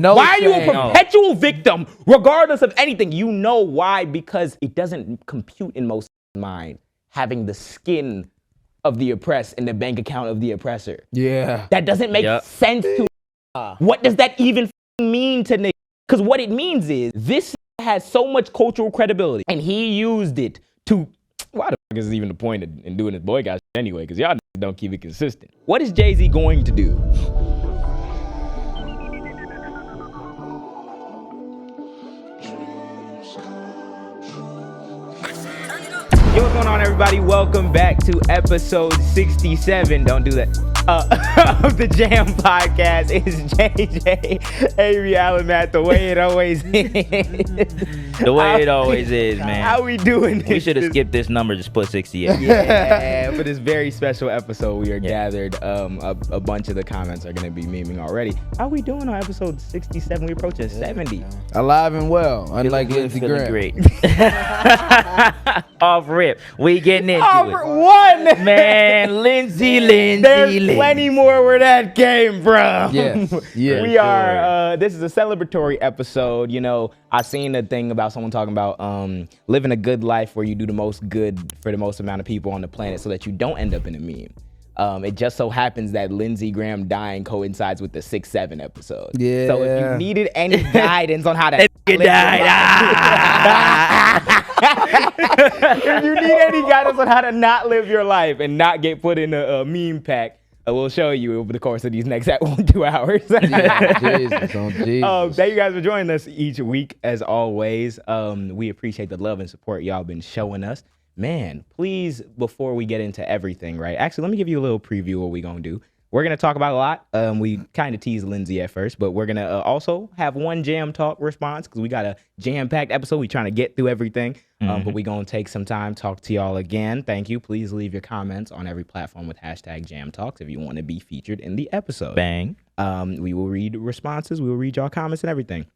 No why are you a shame. perpetual victim, regardless of anything? You know why? Because it doesn't compute in most mind having the skin of the oppressed in the bank account of the oppressor. Yeah. That doesn't make sense to what does that even mean to niggas? Because what it means is this has so much cultural credibility, and he used it to. Why the fuck is even the point in doing this boycott shit anyway? Because y'all don't keep it consistent. What is Jay-Z going to do? Yo, what's going on, everybody? Welcome back to episode 67. Don't do that. Of the JAAM podcast. It's JJ, Avery, Allen, Matt, the way it always is. The way it always is, man. How we doing this? We should have skipped this number, just put 68. Yeah, for this very special episode, we are gathered. A bunch of the comments are going to be memeing already. How we doing on episode 67? We approaching 70. Alive and well, unlike Lindsey Graham. Great. Off rip. We getting into it. One! Man, Lindsey. There's plenty more where that came from. Yes. Yeah, we are, this is a celebratory episode. You know, I seen a thing about someone talking about living a good life where you do the most good for the most amount of people on the planet so that you don't end up in a meme. It just so happens that Lindsey Graham dying coincides with the 6-7 episode. Yeah. So if you needed any guidance on how to if you need any guidance on how to not live your life and not get put in a meme pack, we'll show you over the course of these next 2 hours. Jesus. Thank you guys for joining us each week, as always. We appreciate the love and support y'all been showing us. Man, please, before we get into everything, right? Actually, let me give you a little preview of what we're going to do. We're going to talk about a lot. We kind of teased Lindsey at first, but we're going to also have one Jam Talk response because we got a jam-packed episode. We're trying to get through everything, but we're going to take some time, talk to y'all again. Thank you. Please leave your comments on every platform with hashtag JAMTalks if you want to be featured in the episode. Bang. We will read responses. We will read y'all comments and everything.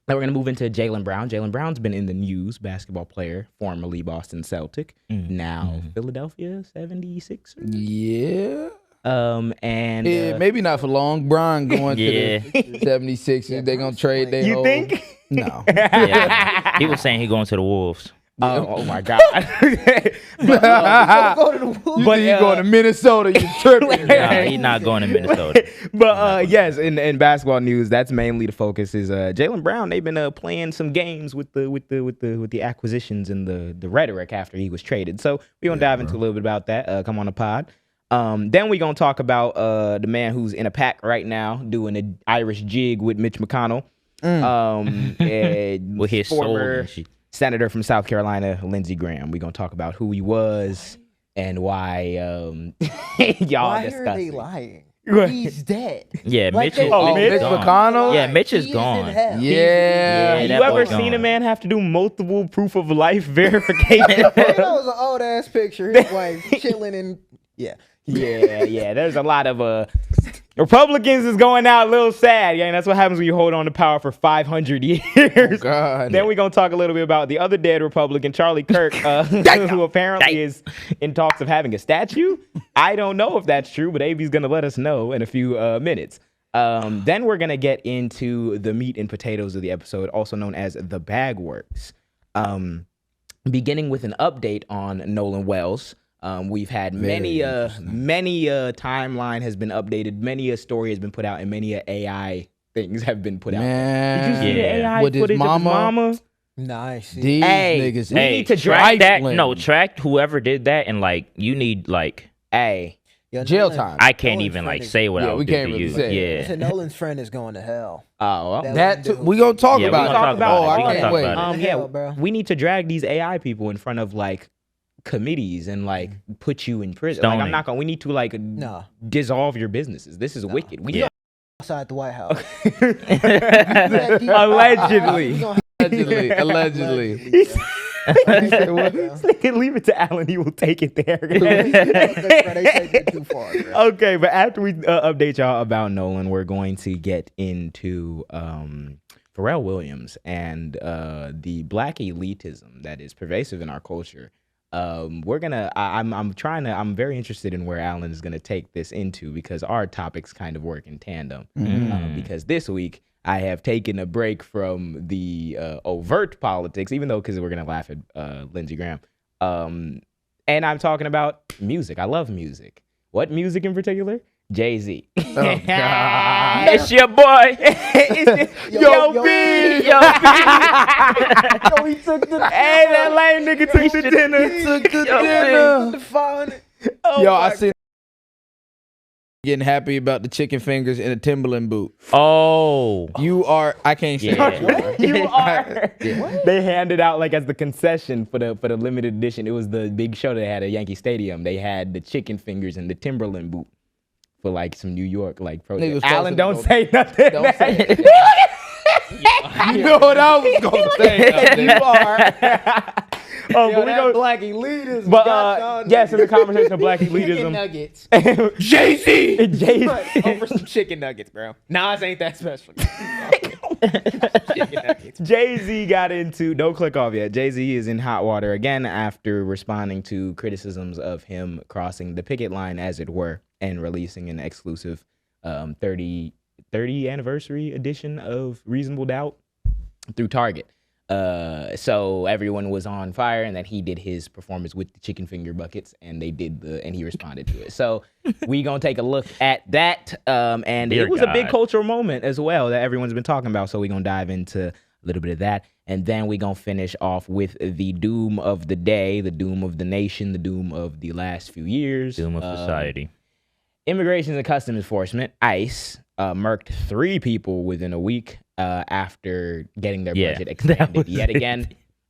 Now we're going to move into Jalen Brown. Jalen Brown's been in the news, basketball player, formerly Boston Celtic, now Philadelphia 76ers. Yeah. And maybe not for long. Brian going to the 76ers. They're going to trade their You whole... think? No. Yeah. He was saying he going to the Wolves. Oh my God. Go to the Wolves. But he's going to Minnesota. You tripping. Nah, he's not going to Minnesota. But yes, in basketball news, that's mainly the focus is Jalen Brown. They've been playing some games with the acquisitions and the rhetoric after he was traded. So we're gonna dive into a little bit about that. Come on the pod. Then we're gonna talk about the man who's in a pack right now doing an Irish jig with Mitch McConnell. With his former soul. Senator from South Carolina, Lindsey Graham. We're going to talk about who he was and why y'all Why discuss are they it. lying? What? He's dead. Yeah, Like Mitch is Mitch gone. McConnell? Yeah, Mitch is He gone. in hell. Yeah. You that ever boy's seen gone. a man have to do multiple proof of life verification? That was an old ass picture. His wife chilling and yeah. Yeah. There's a lot of Republicans is going out a little sad. Yeah, and that's what happens when you hold on to power for 500 years. Oh, God. Then we're going to talk a little bit about the other dead Republican, Charlie Kirk, who apparently is in talks of having a statue. I don't know if that's true, but AB's going to let us know in a few minutes. Then we're going to get into the meat and potatoes of the episode, also known as the bag works. Beginning with an update on Nolan Wells. We've had many timeline has been updated, many a story has been put out, and many a AI things have been put out. Man. Did you see the AI With his footage of his mama? Nice. These niggas. we need to track that. trifling. No, track whoever did that, and you need Jail time. I can't even say what I we would can't do to really you. say. I said Nolan's friend is going to hell. Oh, That we gonna talk Yeah, we about. gonna talk about it. Oh, We I gonna can't talk wait. about it. Hell, bro. we need to drag these AI people in front of committees and put you in prison. Stoning. I'm not gonna. We need to Nah. dissolve your businesses. This is wicked. We Yeah. Outside the White House. Allegedly. Allegedly. Leave it to Alan. He will take it there. They take it too far, bro. Okay, but after we update y'all about Nolan, we're going to get into Pharrell Williams and the black elitism that is pervasive in our culture. I'm very interested in where Alan is gonna take this into because our topics kind of work in tandem. Because this week I have taken a break from the overt politics, even though because we're gonna laugh at Lindsey Graham. And I'm talking about music. I love music. What music in particular? Jay-Z. Oh, God. It's your boy. Yo, B. Yo, Yo, he took the Hey, that lame nigga took the dinner. Took the dinner. the phone. Yo, I seen getting happy about the chicken fingers in a Timberland boot. Oh. You are. I can't say. Yeah. You are. Yeah. They handed out like as the concession for the limited edition. It was the big show they had at Yankee Stadium. They had the chicken fingers and the Timberland boot for like some New York like Niggas protest. Alan, don't tossing say nothing. Don't say it. You know what I was gonna say? You are. Oh, Yo, but we that don't. black elitist. But yes, in the conversation of black Chicken elitism, nuggets. Jay-Z. Jay-Z. Over some chicken nuggets, bro. Nas ain't that special. Chicken nuggets. Jay-Z got into, don't click off yet. Jay-Z is in hot water again after responding to criticisms of him crossing the picket line, as it were, and releasing an exclusive 30 anniversary edition of Reasonable Doubt through Target. So everyone was on fire, and then he did his performance with the chicken finger buckets, and and he responded to it. So we gonna take a look at that. And Dear it was a big God. cultural moment as well that everyone's been talking about. So we gonna dive into a little bit of that, and then we gonna finish off with the doom of the day, the doom of the nation, the doom of the last few years. Doom of society. Immigration and Customs Enforcement, ICE, murked 3 people within a week after getting their budget expanded yet again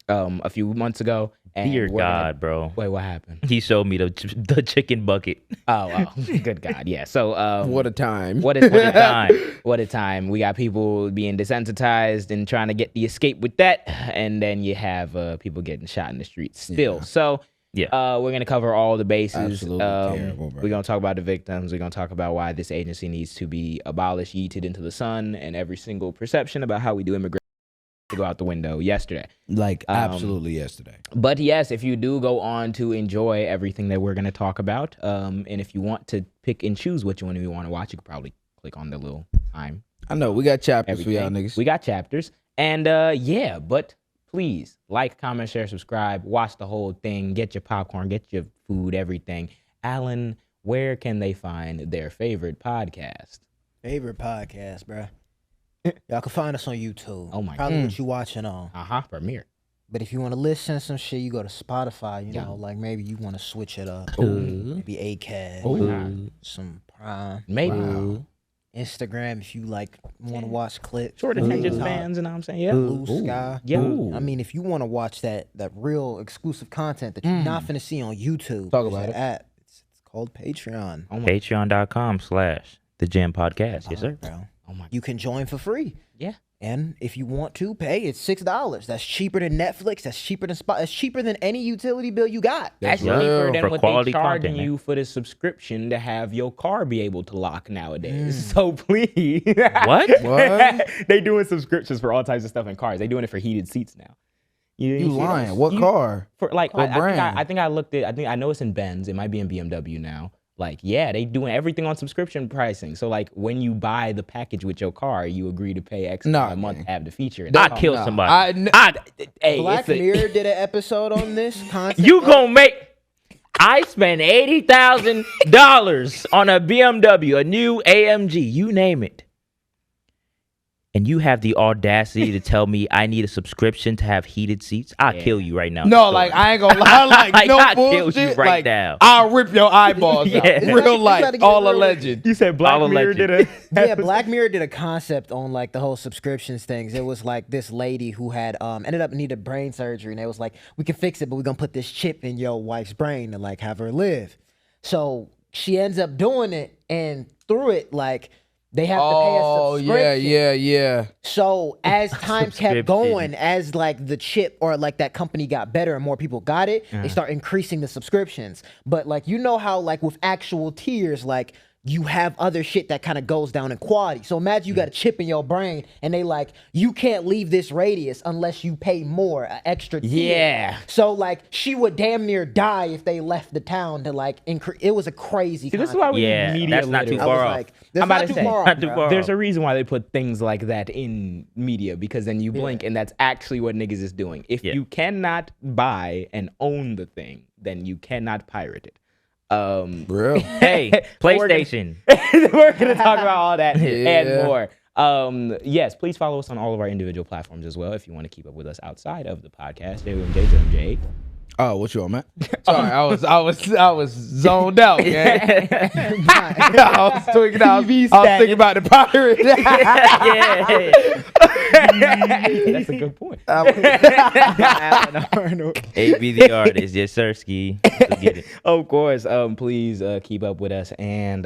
a few months ago. And Dear we're God, bro. Wait, what happened? He showed me the chicken bucket. Oh, good God, yeah. So What a time. what a time. What a time. We got people being desensitized and trying to get the escape with that. And then you have people getting shot in the streets still. Yeah. So Yeah. we're going to cover all the bases. Absolutely terrible, bro. We're going to talk about the victims. We're going to talk about why this agency needs to be abolished, yeeted into the sun, and every single perception about how we do immigration to go out the window yesterday. Like absolutely yesterday. But yes, if you do go on to enjoy everything that we're going to talk about, and if you want to pick and choose which one you want to watch, you could probably click on the little time. I know we got chapters for y'all Everything. niggas. We got chapters. And but please like, comment, share, subscribe, watch the whole thing, get your popcorn, get your food, everything. Alan, where can they find their favorite podcast? Favorite podcast, bro. Y'all can find us on YouTube. Oh my Probably God. what you watching on. Premiere. But if you want to listen to some shit, you go to Spotify. You Yeah. know, like maybe you want to switch it up. Ooh. Maybe Acast, Ooh. some Prime, Maybe. Wow. Instagram. If you like want to watch clips, Short attention TikTok, spans, you know what I'm saying? Yeah. Blue Sky. Yeah. I mean, if you want to watch that real exclusive content that you're not finna see on YouTube, Talk there's about an app. It's called Patreon. Oh my, Patreon.com/thejaampodcast. Yes, sir. Bro. oh my. You can join for free. Yeah. And if you want to pay, it's $6. That's cheaper than Netflix. That's cheaper than That's cheaper than any utility bill you got. That's real. cheaper than For what they quality charging content, man. you for the subscription to have your car be able to lock nowadays. So please. What? What? They doing subscriptions for all types of stuff in cars. They doing it for heated seats now. You see lying? those? What car? For like, What brand? I think I looked at. I know it's in Benz. It might be in BMW now. Like, yeah, they doing everything on subscription pricing. So like, when you buy the package with your car, you agree to pay X Nah, a month man. to have the feature. I kill Nah, somebody. Hey, Black it's a- Mirror did an episode on this concept. You gonna make? I spent $80,000 on a BMW, a new AMG, you name it, and you have the audacity to tell me I need a subscription to have heated seats? I'll kill you right now. No, like I ain't gonna lie, like, Like, no I killed you bullshit. right like now. I'll rip your eyeballs Yeah. out. It's Real gotta life, get all real. alleged. You said Black I'll Mirror let did you. a Yeah, Black Mirror did a concept on like the whole subscriptions things. It was like this lady who had ended up needed brain surgery, and it was like, we can fix it, but we're gonna put this chip in your wife's brain to like have her live. So she ends up doing it, and through it, like they have to pay a Oh subscription. yeah. So as time kept Subscription. going, as like the chip or like that company got better and more people got it, they start increasing the subscriptions. But like, you know how like with actual tiers, like you have other shit that kind of goes down in quality. So imagine you got a chip in your brain and they like, you can't leave this radius unless you pay more, an extra tier. Yeah. So like she would damn near die if they left the town to like increase. It was a crazy See, this is why we Yeah, need media that's not too literacy. far off. like, that's I'm about not to too say, far not off, too bro. far There's a reason why they put things like that in media, because then you blink and that's actually what niggas is doing. If you cannot buy and own the thing, then you cannot pirate it. Bro. Hey, PlayStation. We're gonna talk about all that and Yeah. more. Yes, please follow us on all of our individual platforms as well if you want to keep up with us outside of the podcast. JAAMJ. Oh, what you on, man? Sorry, I was zoned out, man. I was tweaking out. I was thinking about the pirate. That's a good point. AB the artist. Yes, sir, Ski. Let's get it. Of course. Please keep up with us and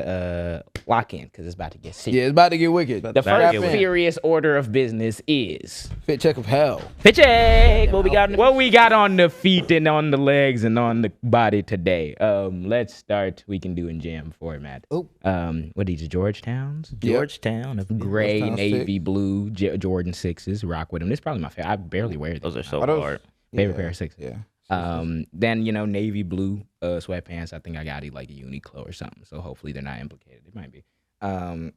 lock in because it's about to get serious. Yeah, it's about to get wicked. The About to first get wicked. serious order of business is Fit check of hell. Fit check. What we got? what we got on the feet and on the legs and on the body today. Let's start. We can do in jam format. Oh. What are these, Georgetowns? Georgetown. Gray, Georgetown navy blue, Jordan 6s. Rock with them. This is probably my favorite. I barely wear these. Those are so Are those- hard. Favorite Yeah, pair of 6s. Yeah. Then navy blue sweatpants. I think I got it like a Uniqlo or something. So hopefully they're not implicated. It might be. Then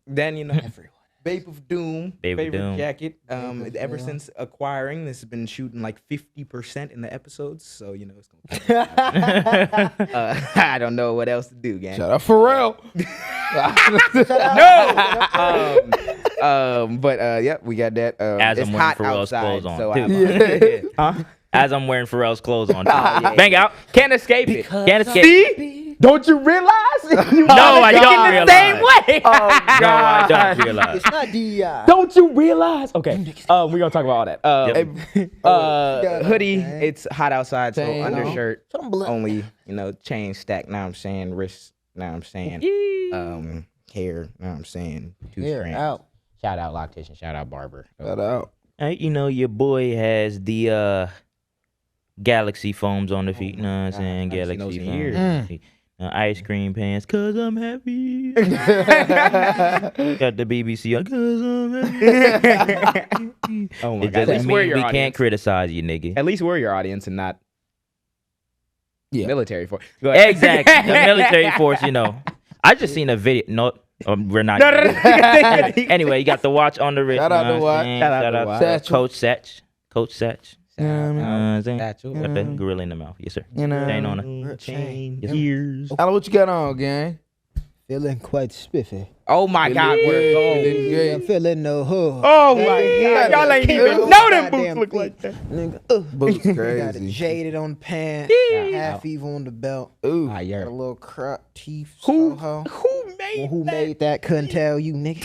Everyone. Babe of Doom, Babe of favorite Doom. jacket. of Ever Doom. since acquiring, this has been shooting like 50% in the episodes. So it's gonna. I don't know what else to do, gang. Shout out Pharrell. Yep, we got that. As It's I'm wearing hot Pharrell's outside, clothes on. so too. Huh? As I'm wearing Pharrell's clothes on. yeah. Bang out. Can't escape it. Can't escape. See? Don't you realize? You No, I thinking don't the realize. same way. No, I don't realize. It's not DEI. Don't you realize? Okay, we're gonna talk about all that. Yep. Hoodie, it's hot outside, so Chain on. undershirt Some blood. only. Chain stack. Now I'm saying wrist. Now I'm saying hair. Now I'm saying two Hair strands. out. Shout out loctician. Shout out barber. Shout out. Hey, your boy has the Galaxy foams on the feet. You know what I'm saying? I haven't seen those Galaxy in years. foams. Ice cream pants, cause I'm happy. Got the BBC on, cause I'm happy. Oh my It god. At doesn't least we're mean your we audience. can't criticize you, nigga. At least we're your audience and not Yeah. military force. Go ahead. Exactly. The military force, I just seen a video. No, we're not. No, no, no. Anyway, you got the watch on the wrist. Shout out you know to what I'm watch. saying? Shout out Shout to out watch. to Satchel. Coach Satch. Coach Satch. Satchel. Got the gorilla in the mouth. Yes, sir. You know. Chain on it. Chain. Yes. Ears. I know what you got on, gang. Feeling quite spiffy. Oh my god, we're Feeling gold. great. I'm feeling no hood. Oh my god, y'all ain't even know them boots look like that. Nigga, Boots Got it crazy. jaded on the pants, half even on the belt. Ooh. Ah, Got a yeah. little crop teeth. Who Soho. made Who that? made that? Couldn't tell you, nigga.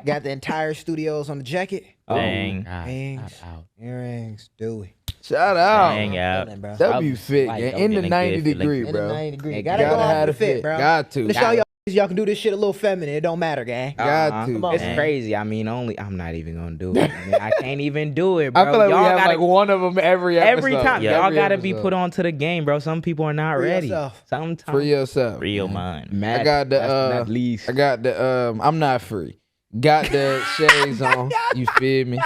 Got the entire studios on the jacket. Dang. Rings, earrings, Dewey. Shout out. Hang out. Feeling, bro. W fit, Like, gang. I'm In the feeling 90 good, feeling degree, In the bro. 90 degree. Gotta Gotta go Gotta off have the the fit, fit. bro. Got to. Let's show y'all can do this shit a little feminine. It don't matter, gang. Got to. Come on. It's Dang. crazy. I mean, I'm not even gonna do it. I, mean, I can't even do it, bro. I feel like y'all we have gotta, like one of them every episode. every time. Yeah. Y'all Every gotta be episode. put onto the game, bro. Some people are not Free ready. yourself. Sometimes Free yourself. Real mind. Matt, I got the last but not least. I got the I'm not free. Got the shades on. You feel me?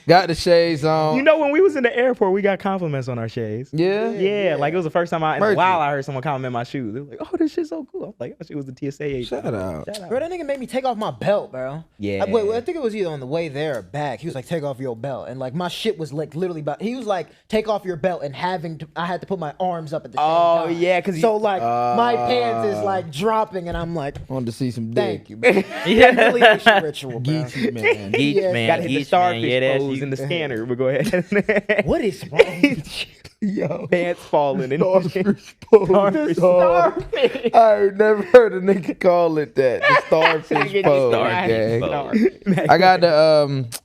Got the shades on. You know, when we was in the airport, we got compliments on our shades. Yeah. Yeah, like it was the first time in a Merchant. while I heard someone compliment my shoes. They were like, "Oh, this shit's so cool." I was like, "Oh, shit was the TSA agent." Shout out. Bro, that nigga made me take off my belt, bro. Yeah. I think it was either on the way there or back. He was like, take off your belt. And like my shit was like literally about, he was like, take off your belt and I had to put my arms up at the same Oh, time. yeah, 'cause you- So like my pants is like dropping and I'm like, Wanted to see some dick. thank you, bro. Humiliation ritual, bro. Geechee, man. Geech, Yes. man. Gotta hit the Geech, starfish man. Yeah, that's pose you. in the scanner, but go ahead. What is wrong? Yo. Pants falling and Starfish pose. Starfish. Starfish. I ain't never heard a nigga call it that. The starfish Get pose. starfish gang. pose. I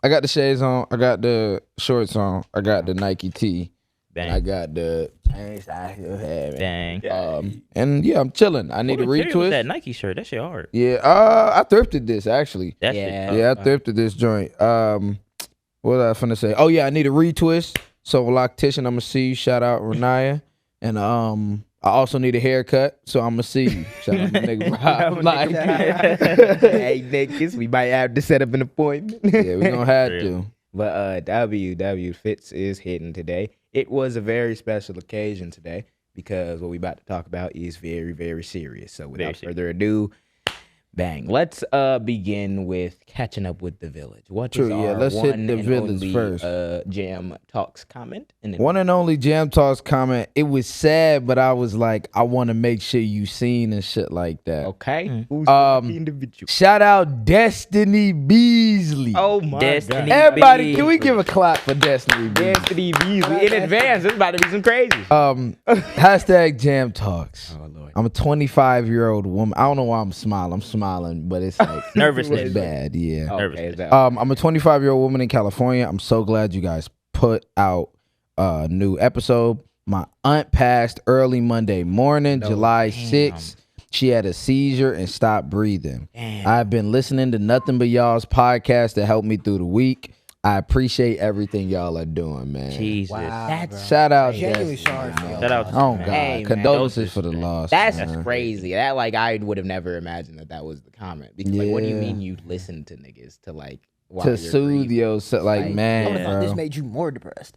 got the shades on. I got the shorts on. I got the Nike tee. And I Bang. got the chains I still have. Dang. And yeah, I'm chilling. I need What a material was retwist. that Nike shirt? That shit hard. Yeah, I thrifted this actually. That Yeah. shit. Yeah, I thrifted this joint. What was I finna say? Oh yeah, I need a retwist. So loctician, I'ma see you. Shout out Renaya. And I also need a haircut, so I'm gonna see you. Shout out my nigga Rob. Like, Hey, niggas, we might have to set up an appointment. yeah, we gonna have to. But WW Fits is hitting today. It was a very special occasion today because what we about to talk about is very, very serious. So without further ado, bang. Let's begin with catching up with the village. What is our let's hit one the and village only, first. JAAM Talks comment? And then One and only JAAM Talks comment. It was sad, but I was like, I want to make sure you seen and shit like that. okay. Who's the lucky individual? Shout out Destiny Beasley. Oh my Destiny God. Everybody, can we give a clap for Destiny Beasley? Destiny Beasley in advance. It's about to be some crazy. Hashtag JAAM Talks. Oh Lord. I'm a 25-year-old woman. I don't know why I'm smiling, but it's like Nervousness. it's bad. Yeah. Okay, is that I'm a 25-year-old woman in California. I'm so glad you guys put out a new episode. My aunt passed early Monday morning, July 6th. She had a seizure and stopped breathing. Damn. I've been listening to nothing but y'all's podcast to help me through the week. I appreciate everything y'all are doing, man. Jesus. That's Shout out, Genuinely Destiny, sorry for man. y'all. Shout out to Oh you, God, man. Hey, man. condolences for the loss. That's man. crazy. That like I would have never imagined that was the comment. Because like, what do you Yeah. mean you listen to niggas to like while To you're soothe grieving? yourself, like, Like, man, I would have thought bro. this made you more depressed.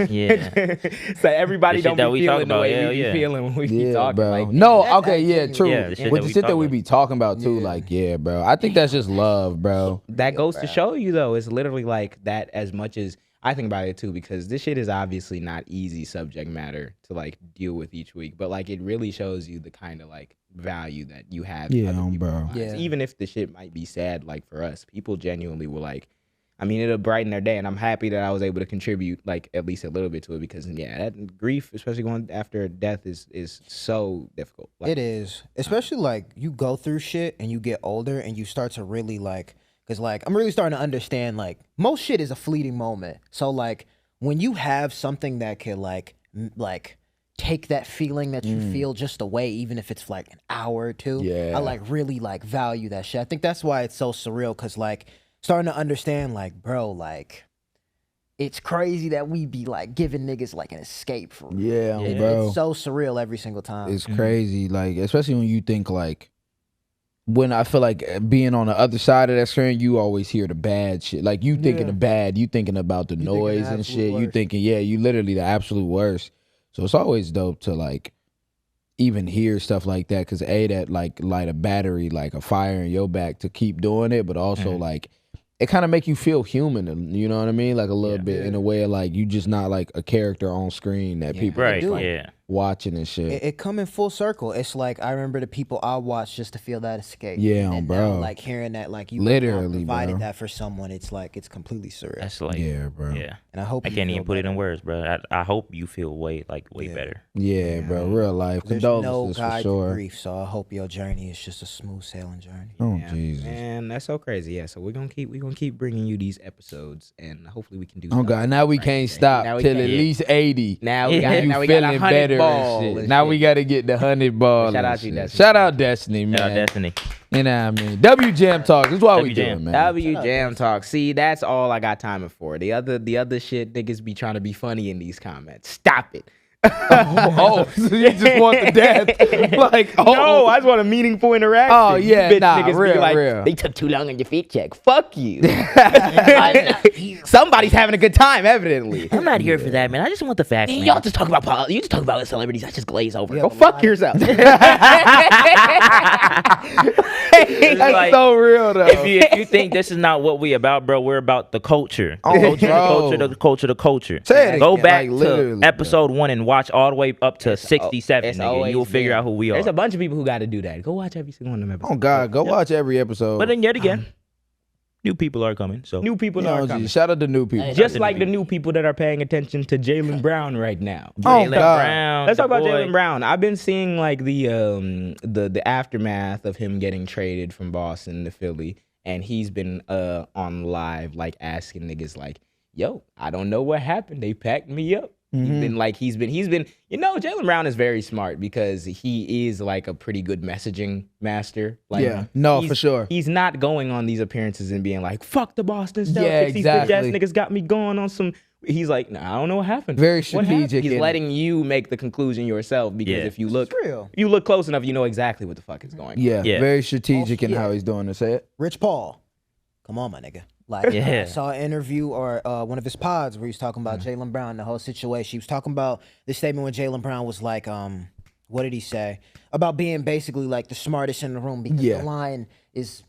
Yeah. So everybody The shit don't that be we talk feeling the about, way yeah, we yeah. be feeling when we be Yeah, talking. bro. Like, No, that's okay, yeah, actually- true. Yeah, the shit With that the we shit that talk we about. be talking about too, Yeah. like, yeah, bro. I think that's just love, bro. that goes to show you though, it's literally like that as much as I think about it too, because this shit is obviously not easy subject matter to like deal with each week, but like it really shows you the kind of like value that you have in Yeah, other people's bro. lives. Yeah. Even if the shit might be sad, like for us, people genuinely will like, I mean, it'll brighten their day, and I'm happy that I was able to contribute like at least a little bit to it, because yeah, that grief, especially going after death, is so difficult. Like, It is, especially like you go through shit and you get older and you start to really like, because like I'm really starting to understand like most shit is a fleeting moment. So like when you have something that can like take that feeling that you feel just away, even if it's for like an hour or two, Yeah. I like really like value that shit. I think that's why it's so surreal, because like starting to understand like, bro, like it's crazy that we be like giving niggas like an escape for real. Yeah, Yeah. bro. It's so surreal every single time. It's crazy, like, especially when you think like, when I feel like being on the other side of that screen, you always hear the bad shit. Like you thinking the bad, you thinking about the You thinking the noise and absolute shit. You worst. thinking, yeah, you literally the absolute worst. So it's always dope to like even hear stuff like that, because that like light a battery, like a fire in your back to keep doing it, but also like it kind of make you feel human, you know what I mean? Like a little bit in a way of like you just not like a character on screen that people Right. just, like, Yeah. watching and shit. It come in full circle. It's like I remember the people I watched just to feel that escape. Yeah, and bro. now, like hearing that, like you Literally, provided bro. that for someone. It's like it's completely surreal. That's like, Yeah, bro. yeah. And I hope I you can't feel even put it better. in words, bro. I hope you feel way better. Yeah, bro. Real life. There's no Condolences for guide to sure. grief, so I hope your journey is just a smooth sailing journey. Oh Yeah, Jesus. man, that's so crazy. Yeah, so we're gonna keep bringing you these episodes, and hopefully we can do. Oh God. Now we can't stop Now we till can't. at least 80. Now we got Yeah. You now we got feeling 100 better ball and shit. and Now shit. we got to get the 100 ball. Shout and out to you, shit. Destiny. Shout out Destiny, man. Shout out Destiny. You know what I mean? JAAM Talks. That's why we W do Jam. it, man. JAAM Talk. See, that's all I got time for. The other shit niggas be trying to be funny in these comments. Stop it. Oh, so you just want the death? Like, oh. No, I just want a meaningful interaction. Oh, yeah, You bitch nah, niggas be real, like, real. they took too long on your fit check. Fuck you. Somebody's having a good time, evidently. I'm not here for that, man. I just want the facts, man. Y'all just talk about you just talk about celebrities. I just glaze over. Go fuck yourself. It's That's like, so real, though. if you think this is not what we about, bro, we're about the culture. The Oh, culture, the bro. culture, the culture, the culture. Say it Go again, back like, to literally, episode 1 and watch all the way up to 67, It's nigga. always You'll figure been. out who we are. There's a bunch of people who got to do that. Go watch every single one of them episodes. Oh, God. Go watch every episode. But then yet again, new people are coming. So New people You know, are coming. shout out to new people. Just like the new people that are paying attention to Jalen Brown right now. Oh, Jalen God. Brown, Let's the talk about boy. Jalen Brown. I've been seeing like the aftermath of him getting traded from Boston to Philly, and he's been on live like asking niggas like, "Yo, I don't know what happened. They packed me up." He's been you know, Jalen Brown is very smart because he is like a pretty good messaging master. Like, Yeah. No, he's- for sure. He's not going on these appearances and being like, "Fuck the Boston Celtics. Yeah, These bitch ass exactly. niggas got me going on some. He's like, nah, I don't know what happened. Very What happened? strategic He's in it. letting you make the conclusion yourself because if you look, real. you look close enough, you know exactly what the fuck is going on. Yeah, Yeah. very strategic in Yeah. how he's doing it. Say it. Rich Paul, come on, my nigga. Like, Yeah. I saw an interview or one of his pods where he was talking about Jalen Brown, the whole situation. He was talking about this statement when Jalen Brown was like, what did he say? About being basically like the smartest in the room because Yeah. the line it's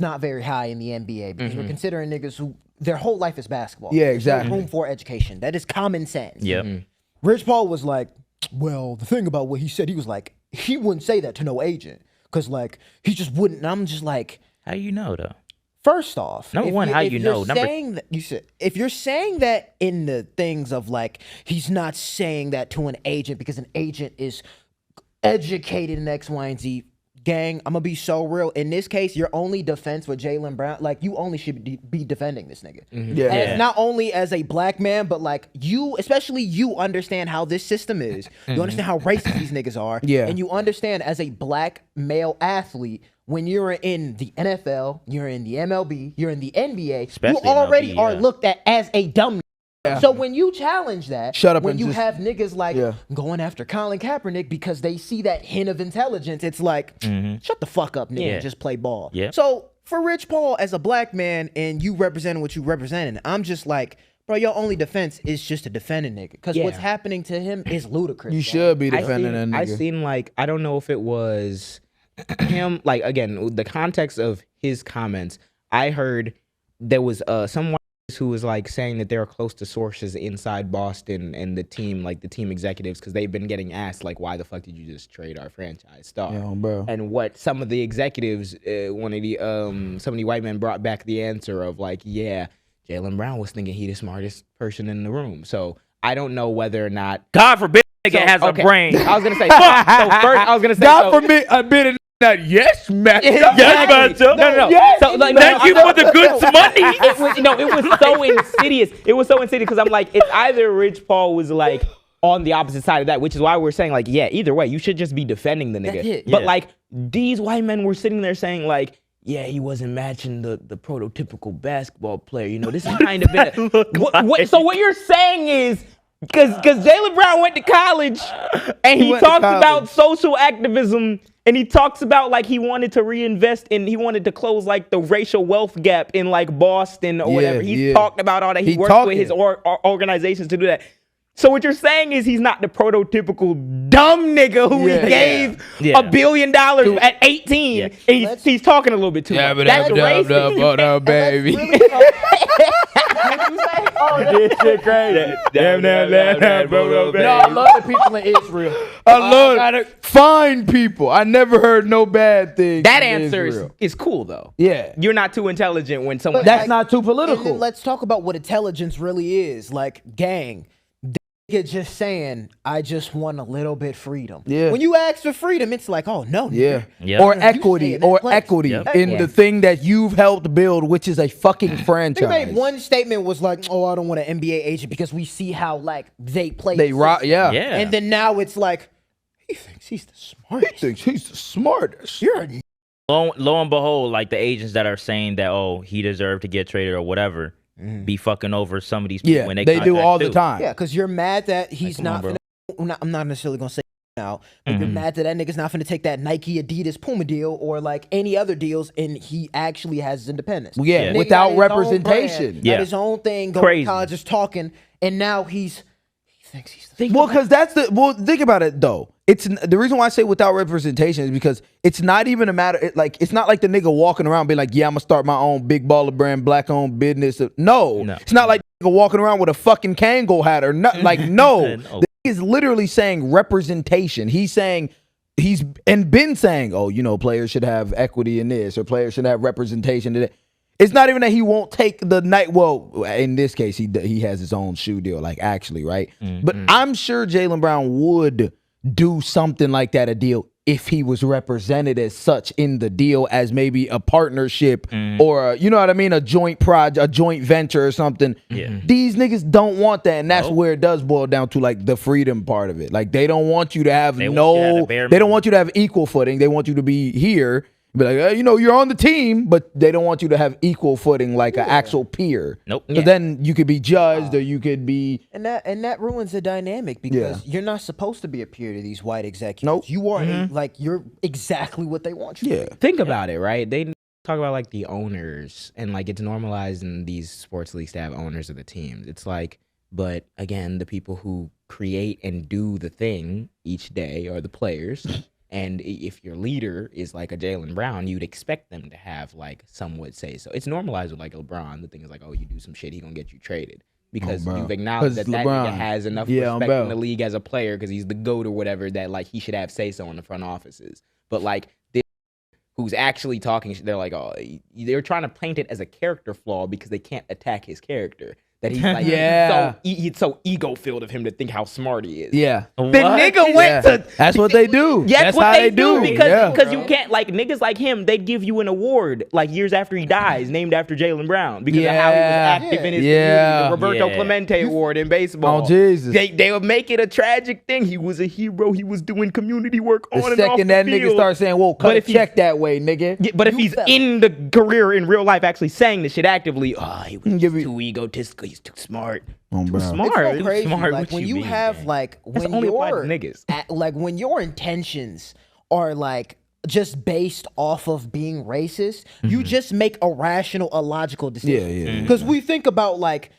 not very high in the NBA because we're considering niggas who their whole life is basketball. Yeah, There's no exactly. room for education. That is common sense. Yep. Rich Paul was like, well, the thing about what he said, he was like, he wouldn't say that to no agent because like he just wouldn't. And I'm just like, How you know though? first off, Number one, how you know? Number if you're saying that in the things of like he's not saying that to an agent because an agent is educated in X, Y, and Z. Gang, I'm gonna be so real. In this case, your only defense with Jalen Brown, like you only should be defending this nigga. Yeah. As, not only as a black man, but like you, especially you understand how this system is. You understand how racist these niggas are. Yeah. And you understand as a black male athlete, when you're in the NFL, you're in the MLB, you're in the NBA, Especially you already MLB, are yeah. looked at as a dumb. So when you challenge that, Shut up when and you just- have niggas like Yeah. going after Colin Kaepernick because they see that hint of intelligence, it's like, shut the fuck up, nigga, Yeah. and just play ball. Yeah. So for Rich Paul as a black man and you representing what you representing, I'm just like, bro, your only defense is just to defend a nigga because what's Yeah. happening to him is ludicrous. You bro. should be defending that I nigga. seen like I don't know if it was him. Like again, the context of his comments. I heard there was someone who was like saying that they're close to sources inside Boston and the team, like the team executives, because they've been getting asked like, why the fuck did you just trade our franchise star? Yeah, bro. And what some of the executives, one of the some of the white men brought back the answer of like, yeah, Jalen Brown was thinking he the smartest person in the room. So I don't know whether or not. God forbid nigga has okay. a brain. I was gonna say. So first, I was gonna say. Not so, for me. I've been in that. Yes, man. Exactly. No. Yes, So, like, Thank you for the good money. It was so insidious. It was so insidious because I'm like, it's either Rich Paul was like on the opposite side of that, which is why we're saying like, yeah, either way, you should just be defending the nigga. That's it. But Yeah. like these white men were sitting there saying like, yeah, he wasn't matching the prototypical basketball player. You know, this is kind of been so what you're saying is. Because Jalen Brown went to college and he went to talks college. about social activism and he talks about like he wanted to reinvest in, he wanted to close like the racial wealth gap in like Boston or whatever. He's talked about all that. He worked with his organizations to do that. So what you're saying is he's not the prototypical dumb nigga who he gave $1 billion at 18 Yeah. and he's talking a little bit too much. That's racist. baby. This shit crazy. No, I love the people in Israel. I love it. Fine people. I never heard no bad things. That from answer Israel. is cool though. Yeah. You're not too intelligent when someone. That's not too And political. then let's talk about what intelligence really is. Like, gang, nigga just saying, I just want a little bit freedom. Yeah. When you ask for freedom, it's like, oh, no. Yeah. Yeah. Or You equity. stay in that Or place. equity Yep. in Yeah. the thing that you've helped build, which is a fucking They franchise. made one statement was like, oh, I don't want an NBA agent because we see how, like, they play. They rock. Yeah. Yeah. And then now it's like, he thinks he's the He smartest. thinks he's the smartest. You're a Lo and behold, like the agents that are saying that, oh, he deserved to get traded or whatever, be fucking over some of these people Yeah. when they They do contract all the too. time. Yeah, because you're mad that he's come on, not, bro. I'm not necessarily going to say now, but you're mad that nigga's not finna take that Nike, Adidas, Puma deal or like any other deals, and he actually has his independence. Yeah, Nigga without got his own representation. brand, Yeah. got his own thing, going Crazy. to college, just talking, and now he thinks he's the Well, because think about it though. It's the reason why I say without representation is because it's not even a matter. It's not like the nigga walking around being like, yeah, I'm gonna start my own big baller brand, black owned business. No, it's not like the nigga walking around with a fucking Kangol hat or not. Like no, No. the nigga is literally saying representation. He's saying. He's been saying, oh, you know, players should have equity in this or players should have representation in that. It's not even that he won't take the night. Well, in this case, he has his own shoe deal, like actually, right? But I'm sure Jalen Brown would do something like that, a deal, if he was represented as such in the deal as maybe a partnership or you know what I mean, a joint project, a joint venture or something. Yeah. These niggas don't want that, and that's where it does boil down to like the freedom part of it. Like they don't want you to have They want you to have the bare they don't want you to have equal footing. They want you to be here. Be like, you know, you're on the team, but they don't want you to have equal footing like an actual peer. Nope. So then you could be judged or you could be. And that ruins the dynamic because you're not supposed to be a peer to these white executives. Nope. You are like you're exactly what they want you to be. Think about it, right? They talk about like the owners and like it's normalized in these sports leagues to have owners of the teams. It's like, but again, the people who create and do the thing each day are the players. And if your leader is like a Jalen Brown, you'd expect them to have like some would say so. It's normalized with like LeBron. The thing is like, oh, you do some shit, he gonna get you traded because you've acknowledged that nigga has enough respect in the league as a player because he's the GOAT or whatever that like he should have say so in the front offices. But like this who's actually talking, they're like, oh, they're trying to paint it as a character flaw because they can't attack his character. That he's like, it's so ego-filled of him to think how smart he is. Yeah. The nigga went to... That's what they do. Yeah, that's what how they do. Because yeah. you can't, like, niggas like him, they'd give you an award, like, years after he dies, named after Jalen Brown, because of how he was active in his community. The Roberto Clemente Award in baseball. Oh, Jesus. They would make it a tragic thing. He was a hero. He was doing community work on and off the field. The second that nigga starts saying, whoa, cut a check that way, nigga. Yeah, but if he's in the career in real life actually saying the shit actively, he was too egotistical, he's too smart. Too smart. It's so crazy. Smart. Like when you have like when your intentions are like just based off of being racist, you just make a rational, illogical decision. Because we think about like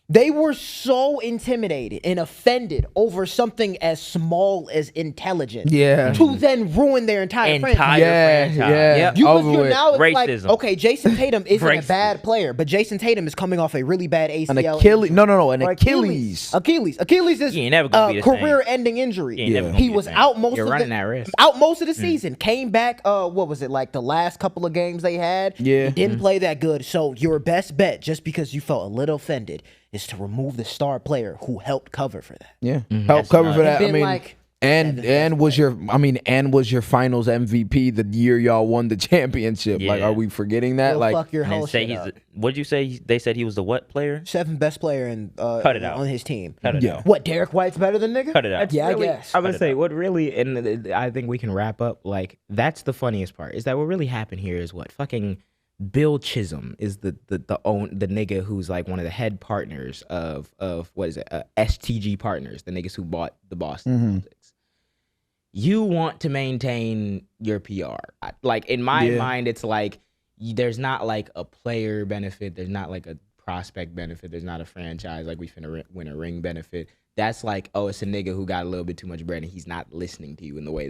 they were so intimidated and offended over something as small as intelligence to then ruin their entire franchise. Yeah. You're now racism. like, okay, Jason Tatum isn't a bad player, but Jason Tatum is coming off a really bad ACL. An Achilles. An Achilles. Achilles is a career-ending injury. He was out most of the season. Came back, what was it, like the last couple of games they had? Yeah. He didn't play that good. So your best bet, just because you felt a little offended, is to remove the star player who helped cover for that. Yeah, help cover for that. I mean, like and was your Finals MVP the year y'all won the championship? Like, are we forgetting that? Like, fuck your whole shit up. What'd you say? They said he was the what player? 7th best player in Cut it out. on his team. Cut it out. What? Derek White's better than nigga? Cut it out. Yeah, really, I guess. I would say what really, and I think we can wrap up. Like, that's the funniest part is that what really happened here is what fucking Bill Chisholm is the nigga who's like one of the head partners of what is it, STG Partners, the niggas who bought the Boston Celtics. You want to maintain your PR. Like in my mind, it's like there's not like a player benefit, there's not like a prospect benefit, there's not a franchise like we finna win a ring benefit. That's like, oh, it's a nigga who got a little bit too much bread and he's not listening to you in the way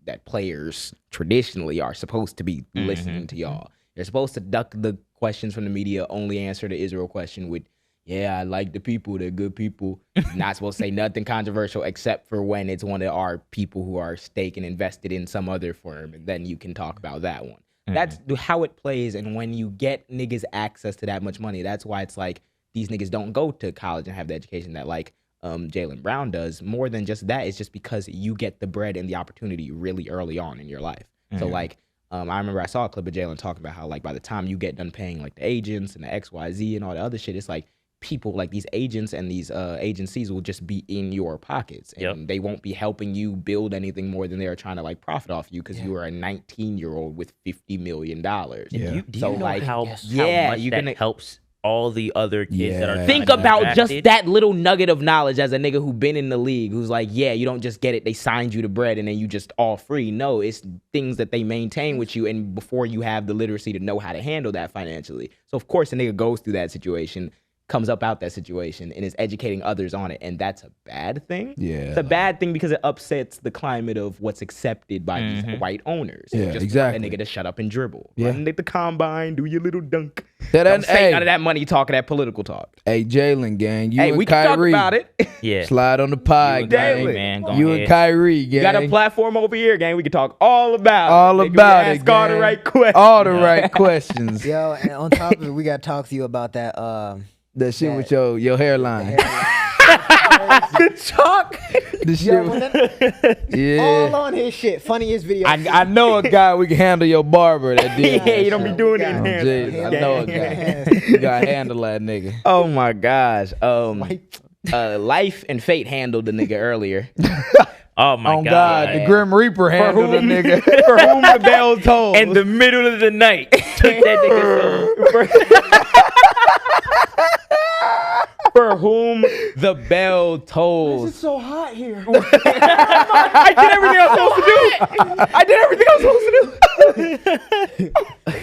that players traditionally are supposed to be listening to y'all. They're supposed to duck the questions from the media, only answer the Israel question with, I like the people, they're good people. You're not supposed to say nothing controversial except for when it's one of our people who are staking invested in some other firm, and then you can talk about that one. That's how it plays, and when you get niggas access to that much money, that's why it's like these niggas don't go to college and have the education that like Jalen Brown does. More than just that, it's just because you get the bread and the opportunity really early on in your life. So like, I remember I saw a clip of Jalen talking about how like by the time you get done paying like the agents and the XYZ and all the other shit, it's like people like these agents and these agencies will just be in your pockets and they won't be helping you build anything more than they are trying to like profit off you because you are a 19-year-old with $50 million. Do you know like how much you that helps all the other kids that are think about just that little nugget of knowledge as a nigga who been in the league who's like, you don't just get it, they signed you to bread and then you just all free. No, it's things that they maintain with you and before you have the literacy to know how to handle that financially. So of course a nigga goes through that situation, comes up out that situation and is educating others on it, and that's a bad thing. It's a bad thing because it upsets the climate of what's accepted by these white owners. Just exactly. A nigga to shut up and dribble. Run at the combine, do your little dunk. Don't say none of that money talk, that political talk. Hey, Jalen, gang, you and we Kyrie. Can talk about it. Slide on the pod, gang. You and Kyrie, gang. You got a platform over here, gang. We can talk all about it. Ask all the right questions. All the right questions. Yo, and on top of it, we got to talk to you about that. That shit with your hairline. The chalk. The shit. All on his shit. Funniest video. I know a guy we can handle your barber that did. You don't be doing it in here. I know a guy. You gotta handle that nigga. Oh my gosh. Life and Fate handled the nigga earlier. Oh my On God. the Grim Reaper handled the nigga. For whom the bell tolls. In the middle of the night, took that nigga's soul. For whom the bell tolls. It's so hot here. I did everything I was supposed to do.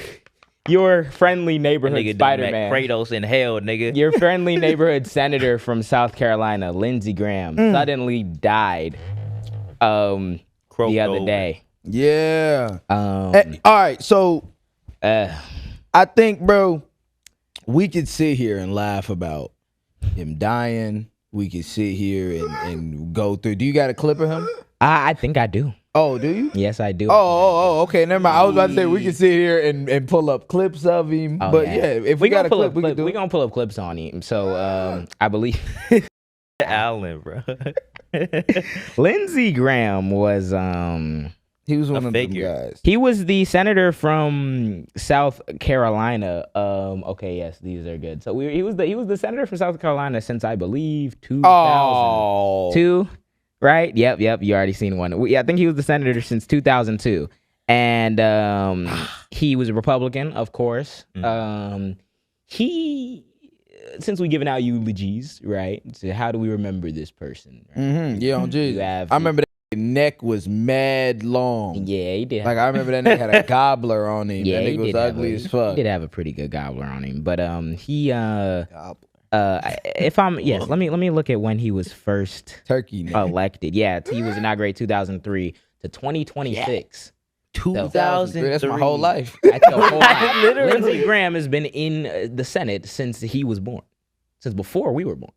Your friendly neighborhood Nigga Spider-Man. Kratos in hell, nigga. Your friendly neighborhood senator from South Carolina, Lindsey Graham, suddenly died the other day. Yeah. Um, All right, so uh, I think, bro, we could sit here and laugh about him dying. We could sit here and go through. Do you got a clip of him? I think I do. Oh, do you? Yes, I do. Oh, okay. Never mind. I was about to say we can sit here and pull up clips of him. Oh, but yeah, if we got a clip, we can do We're it. going to pull up clips on him. So I believe Allen, bro. Lindsey Graham was He was one of them figure. guys. he was the senator from South Carolina. Okay, yes, these are good. So he was the senator from South Carolina since I believe 2002. Right? Yep. You already seen one. I think he was the senator since 2002, and he was a Republican, of course. He, since we giving out eulogies, right? So how do we remember this person? Right? Yeah, on Jesus. You have- I remember that neck was mad long. Yeah, he did. Like I remember that nigga had a gobbler on him. Yeah, that he nigga was did have ugly a- as fuck. He did have a pretty good gobbler on him, but if I'm yes, let me look at when he was first Turkey neck. elected. Yeah, he was inaugurated 2003 to 2026. 2003. That's my whole life. That's your whole life. Literally. Lindsey Graham has been in the Senate since he was born, since before we were born.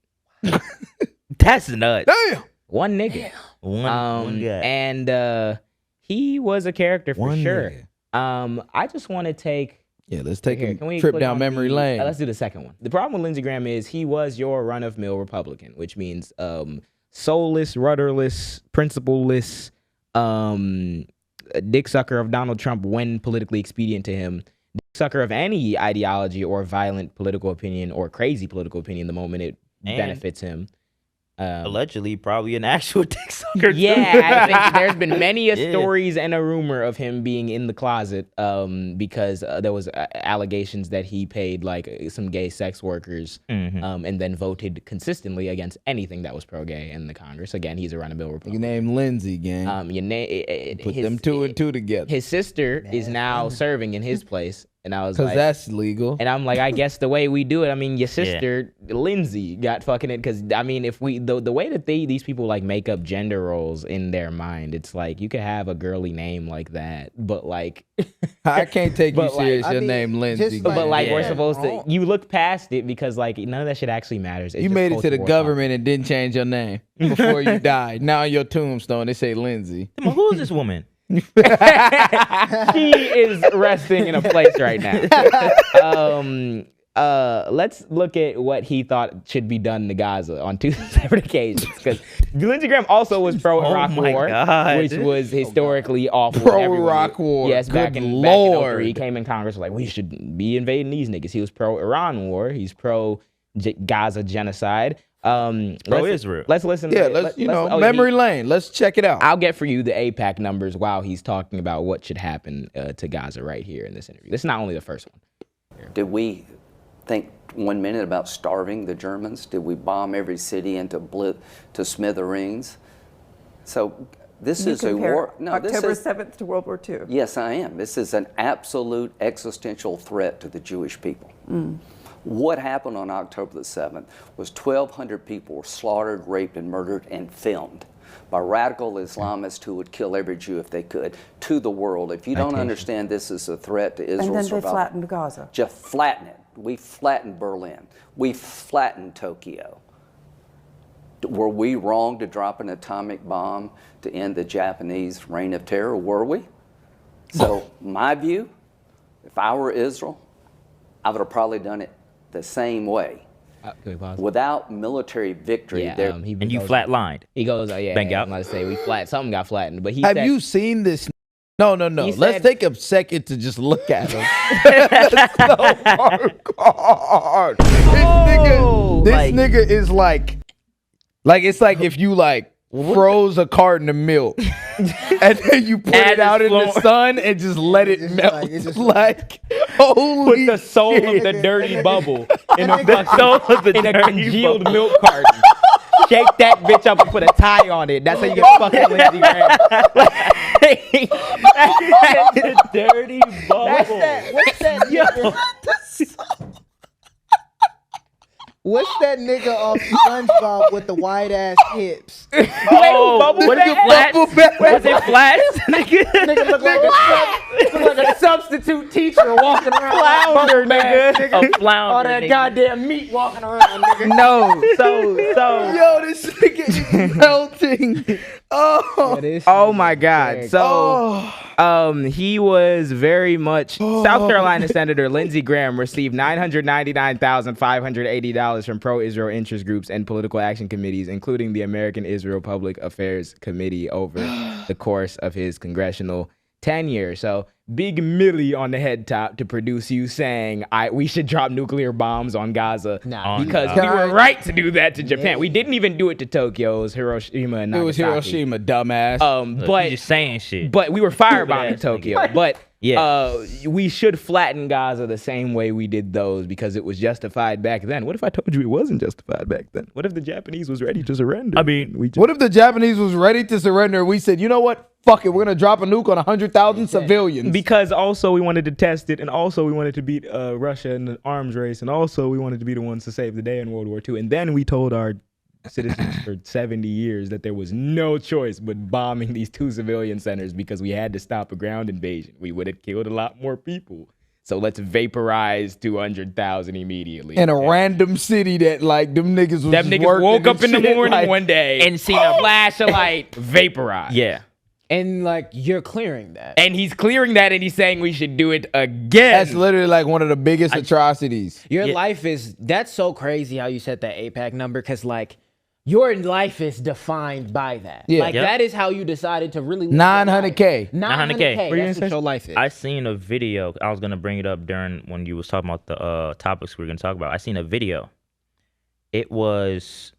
That's nuts. Damn. One nigga. One guy. And he was a character for One sure. nigga. I just want to take. Yeah, let's take Here, a can we trip click down on memory the- lane. let's do the second one. The problem with Lindsey Graham is he was your run-of-mill Republican, which means soulless, rudderless, principleless, dick sucker of Donald Trump when politically expedient to him, dick sucker of any ideology or violent political opinion or crazy political opinion the moment it benefits him. Allegedly, probably an actual dick sucker. Yeah, I think there's been many Yeah. stories and a rumor of him being in the closet because there was allegations that he paid like some gay sex workers and then voted consistently against anything that was pro-gay in the Congress. Again, he's a run-of-mill Nigga Republican. named Lindsey, gang. Put Put them two and two together. His sister is now serving in his place, and I was Because like, that's legal. and I'm like, I guess the way we do it, I mean, your sister Lindsey got fucking it because I mean, if we the way that these people like make up gender roles in their mind, it's like you could have a girly name like that, but like, I can't take you But, like, serious. I Your mean, name Lindsey. just gang. but like we're Yeah. supposed to, you look past it because like none of that shit actually matters. It's You just made it to the cultural government and didn't change your name before you died. Now on your tombstone, they say Lindsey. Who's this woman? She is resting in a place right now. Let's look at what he thought should be done to Gaza on two separate occasions. Because Lindsey Graham also was pro-Iraq Oh my war, God. which was historically awful. Pro-Iraq war. Yes, back Good in Lord. 03, he came in Congress like, we should be invading these niggas. He was pro-Iran war. He's pro-Gaza genocide. Pro-Israel. Let's listen. Yeah, let's memory lane. Let's check it out. I'll get for you the AIPAC numbers while he's talking about what should happen to Gaza right here in this interview. This is not only the first one. Did we think 1 minute about starving the Germans? Did we bomb every city into to smithereens? So this You is a compare war. No, this October is, 7th to World War II. yes, I am. This is an absolute existential threat to the Jewish people. What happened on October the 7th was 1,200 people were slaughtered, raped, and murdered and filmed by radical Islamists who would kill every Jew if they could, to the world. If you don't understand this is a threat to Israel's And then they survival, flattened Gaza. just flatten it. We flattened Berlin. We flattened Tokyo. Were we wrong to drop an atomic bomb to end the Japanese reign of terror? Were we? So my view, if I were Israel, I would have probably done it the same way. Can we pause? Without military victory, Yeah, there. And you flatlined. He goes, yeah, Bang out. I'm about to say something got flattened, but he Have said, you seen this? No. He Let's said- take a second to just look at him. That's so hard. This Oh, nigga is like it's like if you like froze a carton of milk, and then you put it out in the sun and just let it melt. Holy Put the soul of the dirty bubble in a congealed milk carton. Shake that bitch up and put a tie on it. That's how you get fucking Lindsey Graham. The dirty bubble. What's that? What's that nigga off SpongeBob with the wide ass hips? Was it flats? Nigga look like a substitute teacher walking around. Flounder, nigga. A flounder. All that nigga. goddamn meat walking around, nigga. No, so yo, this nigga is melting. oh my God. So he was very much South Carolina Senator Lindsey Graham received $999,580 from pro-Israel interest groups and political action committees, including the American Israel Public Affairs Committee, over the course of his congressional tenure. So big Millie on the head top to produce you saying we should drop nuclear bombs on Gaza because we were right to do that to Japan. We didn't even do it to Tokyo. It was Hiroshima and Nagasaki. It was Hiroshima, dumbass. But you just saying shit. But we were firebombing Tokyo. But Yeah. We should flatten Gaza the same way we did those because it was justified back then. What if I told you it wasn't justified back then? What if the Japanese was ready to surrender? I mean, what if the Japanese was ready to surrender and we said, you know what? Fuck it. We're going to drop a nuke on 100,000 civilians. Because also we wanted to test it, and also we wanted to beat Russia in the arms race, and also we wanted to be the ones to save the day in World War II. And then we told our citizens for 70 years that there was no choice but bombing these two civilian centers because we had to stop a ground invasion. We would have killed a lot more people. So let's vaporize 200,000 immediately. In a random city that, like, them niggas was Them just niggas woke up in the shit, morning like, one day and seen a flash of light, vaporize. Yeah. And like you're clearing that. And he's clearing that, and he's saying we should do it again. That's literally like one of the biggest atrocities. Your life is, that's so crazy how you set that AIPAC number, because like your life is defined by that. Yeah. Like that is how you decided to really live 900K. 900K. What That's what your life is. I seen a video. I was gonna bring it up during when you was talking about the topics we were gonna talk about. I seen a video. It was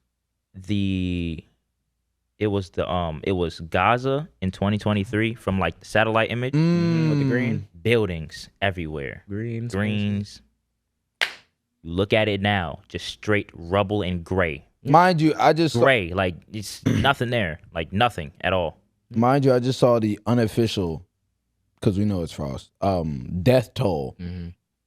Gaza in 2023 from like the satellite image with the green buildings everywhere. Greens. Look at it now, just straight rubble and gray. Mind you, I just Gray, like it's nothing there, like nothing at all. Mind you, I just saw the unofficial, because we know it's Frost, death toll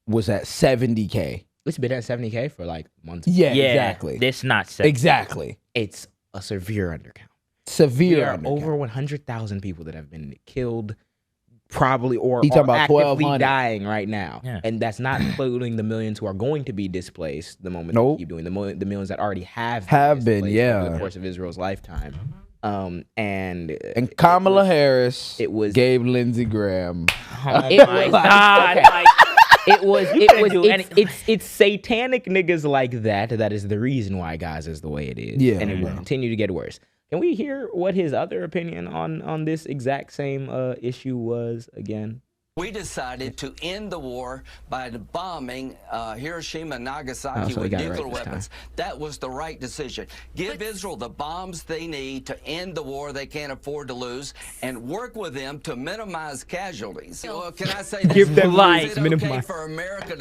was at 70K. It's been at 70K for like months. Yeah, exactly. It's not 70. Exactly. It's a severe undercount. Severe There are undercount. over 100,000 people that have been killed, probably, or He talking are about actively 1,200. dying right now. Yeah. And that's not including the millions who are going to be displaced the moment Nope. we keep doing the millions that already have been, displaced yeah. over the course of Israel's lifetime. And Kamala Harris it was gave Lindsey Graham. Oh It my was- God! okay. Like, It's satanic niggas like that is the reason why Gaza is the way it is. Yeah. And it will continue to get worse. Can we hear what his other opinion on this exact same issue was again? We decided to end the war by bombing Hiroshima and Nagasaki so we with got it nuclear right this weapons. That was the right decision. Give Israel the bombs they need to end the war they can't afford to lose, and work with them to minimize casualties. Well, can I say this? Give them life, Is it okay minimize. for America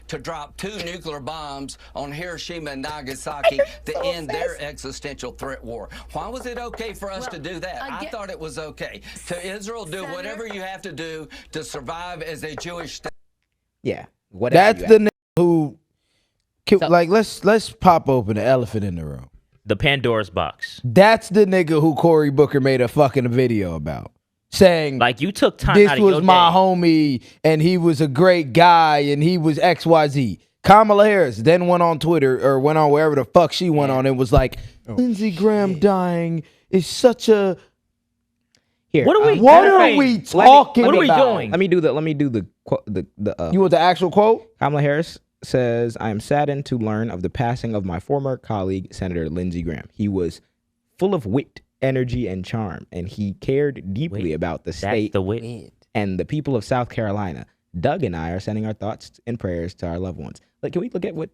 to drop 2 nuclear bombs on Hiroshima and Nagasaki to end their existential threat war? Why was it okay for us to do that? I thought it was okay. To Israel, do whatever you have to do to survive as a Jewish state. Yeah. Whatever. That's the nigga who, like, let's pop open the elephant in the room. the Pandora's box. That's the nigga who Cory Booker made a fucking video about, saying Like you took time. this out of was your my day. homie and he was a great guy and he was XYZ. Kamala Harris then went on Twitter or went on wherever the fuck she went on and was like, Lindsey Graham dying is such a. Here, What are we? What matter of are fact, we let me- talking What are we about? doing? Let me do the quote. You want the actual quote? Kamala Harris says, "I am saddened to learn of the passing of my former colleague, Senator Lindsey Graham. He was full of wit, energy, and charm, and he cared deeply Wait, about the That's state the wit. and the people of South Carolina. Doug and I are sending our thoughts and prayers to our loved ones." Like, can we look at what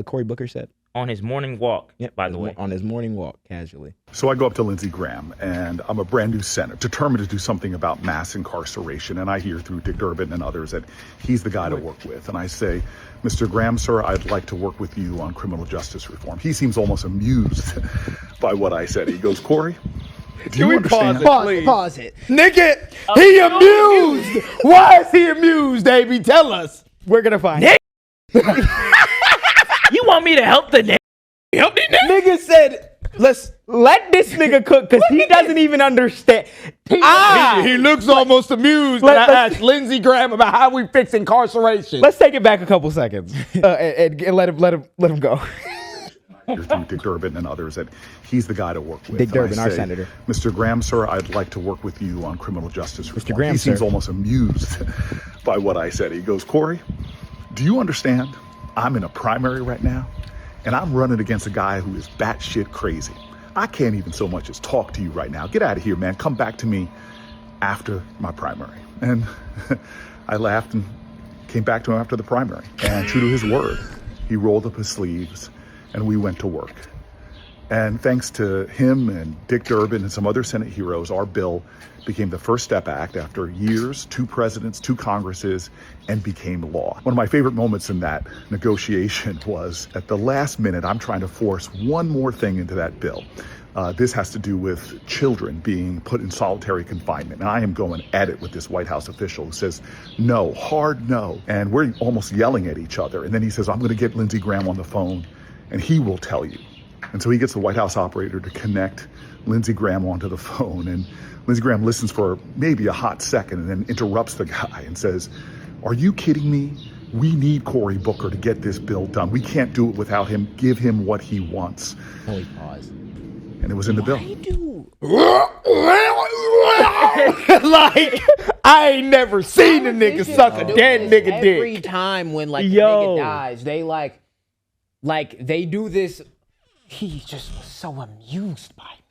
Cory Booker said? On his morning walk, by the way. On his morning walk, casually. So I go up to Lindsey Graham, and I'm a brand new senator, determined to do something about mass incarceration. And I hear through Dick Durbin and others that he's the guy to work with. And I say, Mr. Graham, sir, I'd like to work with you on criminal justice reform. He seems almost amused by what I said. He goes, Corey, do you understand? Pause it. Nigga, he amused. Why is he amused, AB? Tell us. We're going to find it. You want me to help the nigga? Help the nigga? Nigga said, let's let this nigga cook because he doesn't even understand. He looks almost amused when I asked Lindsey Graham about how we fix incarceration. Let's take it back a couple seconds and let him go. Through Dick Durbin and others that he's the guy to work with. Dick And I Durbin, our say, senator. Mr. Graham, sir, I'd like to work with you on criminal justice reform. Graham, he seems sir. almost amused by what I said. He goes, Corey, do you understand? I'm in a primary right now, and I'm running against a guy who is batshit crazy. I can't even so much as talk to you right now. Get out of here, man. Come back to me after my primary. And I laughed and came back to him after the primary. And true to his word, he rolled up his sleeves and we went to work. And thanks to him and Dick Durbin and some other Senate heroes, our bill became the First Step Act after years, 2 presidents, 2 Congresses, and became law. One of my favorite moments in that negotiation was at the last minute, I'm trying to force one more thing into that bill. This has to do with children being put in solitary confinement. And I am going at it with this White House official who says, no, hard no. And we're almost yelling at each other. And then he says, I'm going to get Lindsey Graham on the phone and he will tell you. And so he gets the White House operator to connect Lindsey Graham onto the phone. And Lindsey Graham listens for maybe a hot second and then interrupts the guy and says, are you kidding me? We need Cory Booker to get this bill done. We can't do it without him. Give him what he wants. Holy pause. And it was in the bill. Like, I ain't never seen a nigga suck a dead nigga dick. Every time when like a Yo. nigga dies, they like they do this. He just was so amused by me.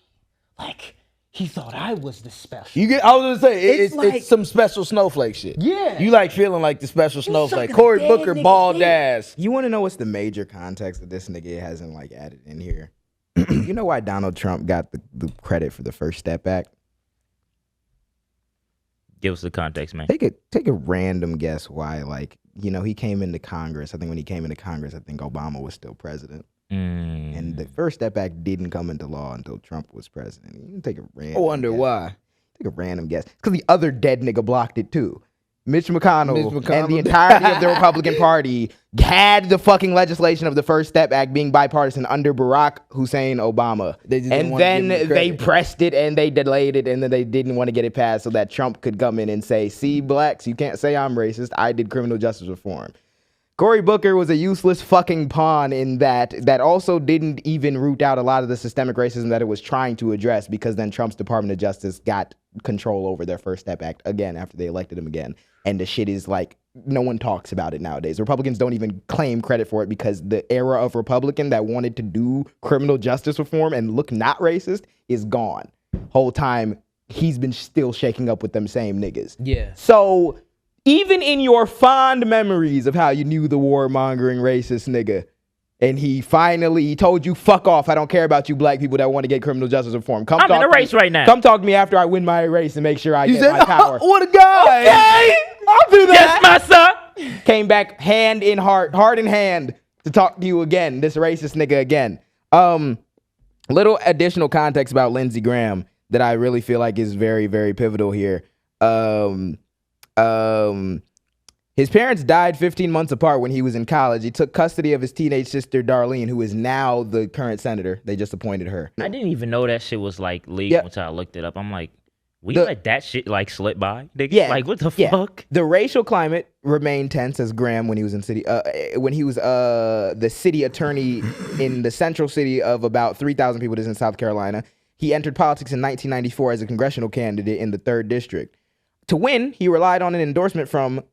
Like, he thought I was the special. You get? I was gonna say It's like- it's some special snowflake shit. Yeah. You like feeling like the special snowflake. sucking a Cory dead Booker, nigga's bald dick. ass. You want to know what's the major context that this nigga hasn't like added in here? You know why Donald Trump got the credit for the First Step Act? Give us the context, man. Take a random guess why, like, you know, he came into Congress. I think when he came into Congress, I think Obama was still president. And the First Step Act didn't come into law until Trump was president. You can take a random I wonder guess. why. Take a random guess. Because the other dead nigga blocked it too. Mitch McConnell and the McConnell. entirety of the Republican Party had the fucking legislation of the First Step Act being bipartisan under Barack Hussein Obama. They just didn't And wanna then give him the they credit. pressed it and they delayed it and then they didn't want to get it passed so that Trump could come in and say, see, blacks, you can't say I'm racist. I did criminal justice reform. Cory Booker was a useless fucking pawn in that also didn't even root out a lot of the systemic racism that it was trying to address, because then Trump's Department of Justice got control over their First Step Act again after they elected him again. And the shit is like, no one talks about it nowadays. Republicans don't even claim credit for it because the era of Republican that wanted to do criminal justice reform and look not racist is gone. Whole time, he's been still shaking up with them same niggas. Yeah. So even in your fond memories of how you knew the warmongering racist nigga, and he finally told you, fuck off, I don't care about you black people that want to get criminal justice reform. Come I'm talk in a to me- race right now. Come talk to me after I win my race and make sure I You get said, my power. what a guy. Okay, I'll do that. Yes, my son. Came back hand in heart in hand to talk to you again, this racist nigga again. Little additional context about Lindsey Graham that I really feel like is very, very pivotal here. His parents died 15 months apart when he was in college. He took custody of his teenage sister, Darlene, who is now the current senator. They just appointed her. I didn't even know that shit was like legal Yeah. until I looked it up. I'm like, we The- let that shit like slip by? Nigga? Yeah. Like, what the Yeah. fuck? The racial climate remained tense as Graham when he was the city attorney in the central city of about 3,000 people. This is in South Carolina. He entered politics in 1994 as a congressional candidate in the 3rd District. To win, he relied on an endorsement from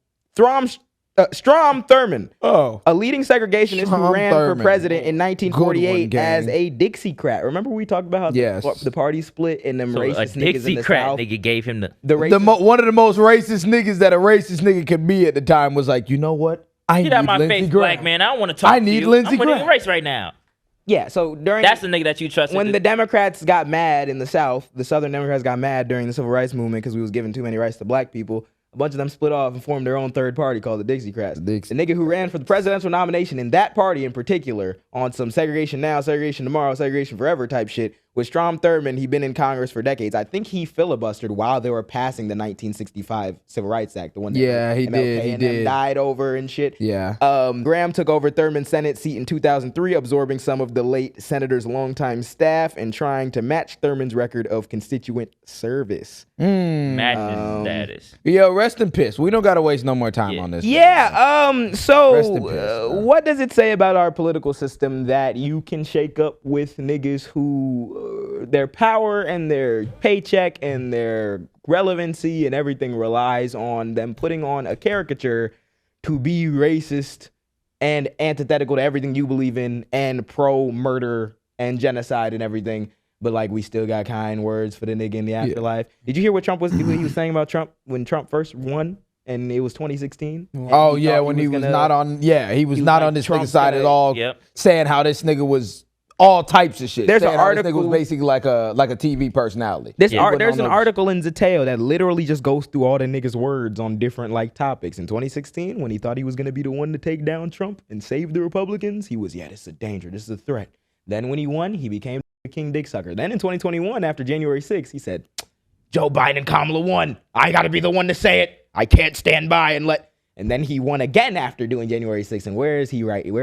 Strom Thurmond, a leading segregationist who Strom ran for Thurmond. president in Good 1948 one, as gang. a Dixiecrat. Remember we talked about how Yes. the party split and them So a racist niggas in Dixie the crack South? nigga gave him the. The racist One of the most racist niggas that a racist nigga could be at the time was like, you know what? Get out my face, black man. I don't want to talk to you. I need Lindsey I'm winning Graham. the race right now. Yeah, so That's the nigga that you trust. when the Democrats got mad in the South, the Southern Democrats got mad during the Civil Rights Movement because we was giving too many rights to black people. A bunch of them split off and formed their own third party called the Dixiecrats. The nigga who ran for the presidential nomination in that party in particular on some segregation now, segregation tomorrow, segregation forever type shit was Strom Thurmond. He'd been in Congress for decades. I think he filibustered while they were passing the 1965 Civil Rights Act, the one that he MLK did. He and them did. died over and shit. Yeah. Graham took over Thurman's Senate seat in 2003, absorbing some of the late senator's longtime staff and trying to match Thurman's record of constituent service. matching status. Yo, rest in piss. We don't gotta waste no more time on this. Yeah. Rest in So, peace, what does it say about our political system that you can shake up with niggas who their power and their paycheck and their relevancy and everything relies on them putting on a caricature to be racist and antithetical to everything you believe in and pro murder and genocide and everything? But like, we still got kind words for the nigga in the afterlife. Did you hear what Trump was? What he was saying about Trump when Trump first won, and it was 2016. Oh yeah, when he was not on. Yeah, he was not on this nigga side at all. Yep. Saying how this nigga was all types of shit. There's an saying how this article- nigga was basically like a TV personality. There's He wasn't there's on an no- article in Zateo that literally just goes through all the niggas' words on different like topics. In 2016, when he thought he was gonna be the one to take down Trump and save the Republicans, he was, this is a danger, this is a threat. Then when he won, he became the king dick sucker. Then in 2021, after January 6th, he said, Joe Biden and Kamala won. I gotta be the one to say it. I can't stand by and let. And then he won again after doing January 6th. And where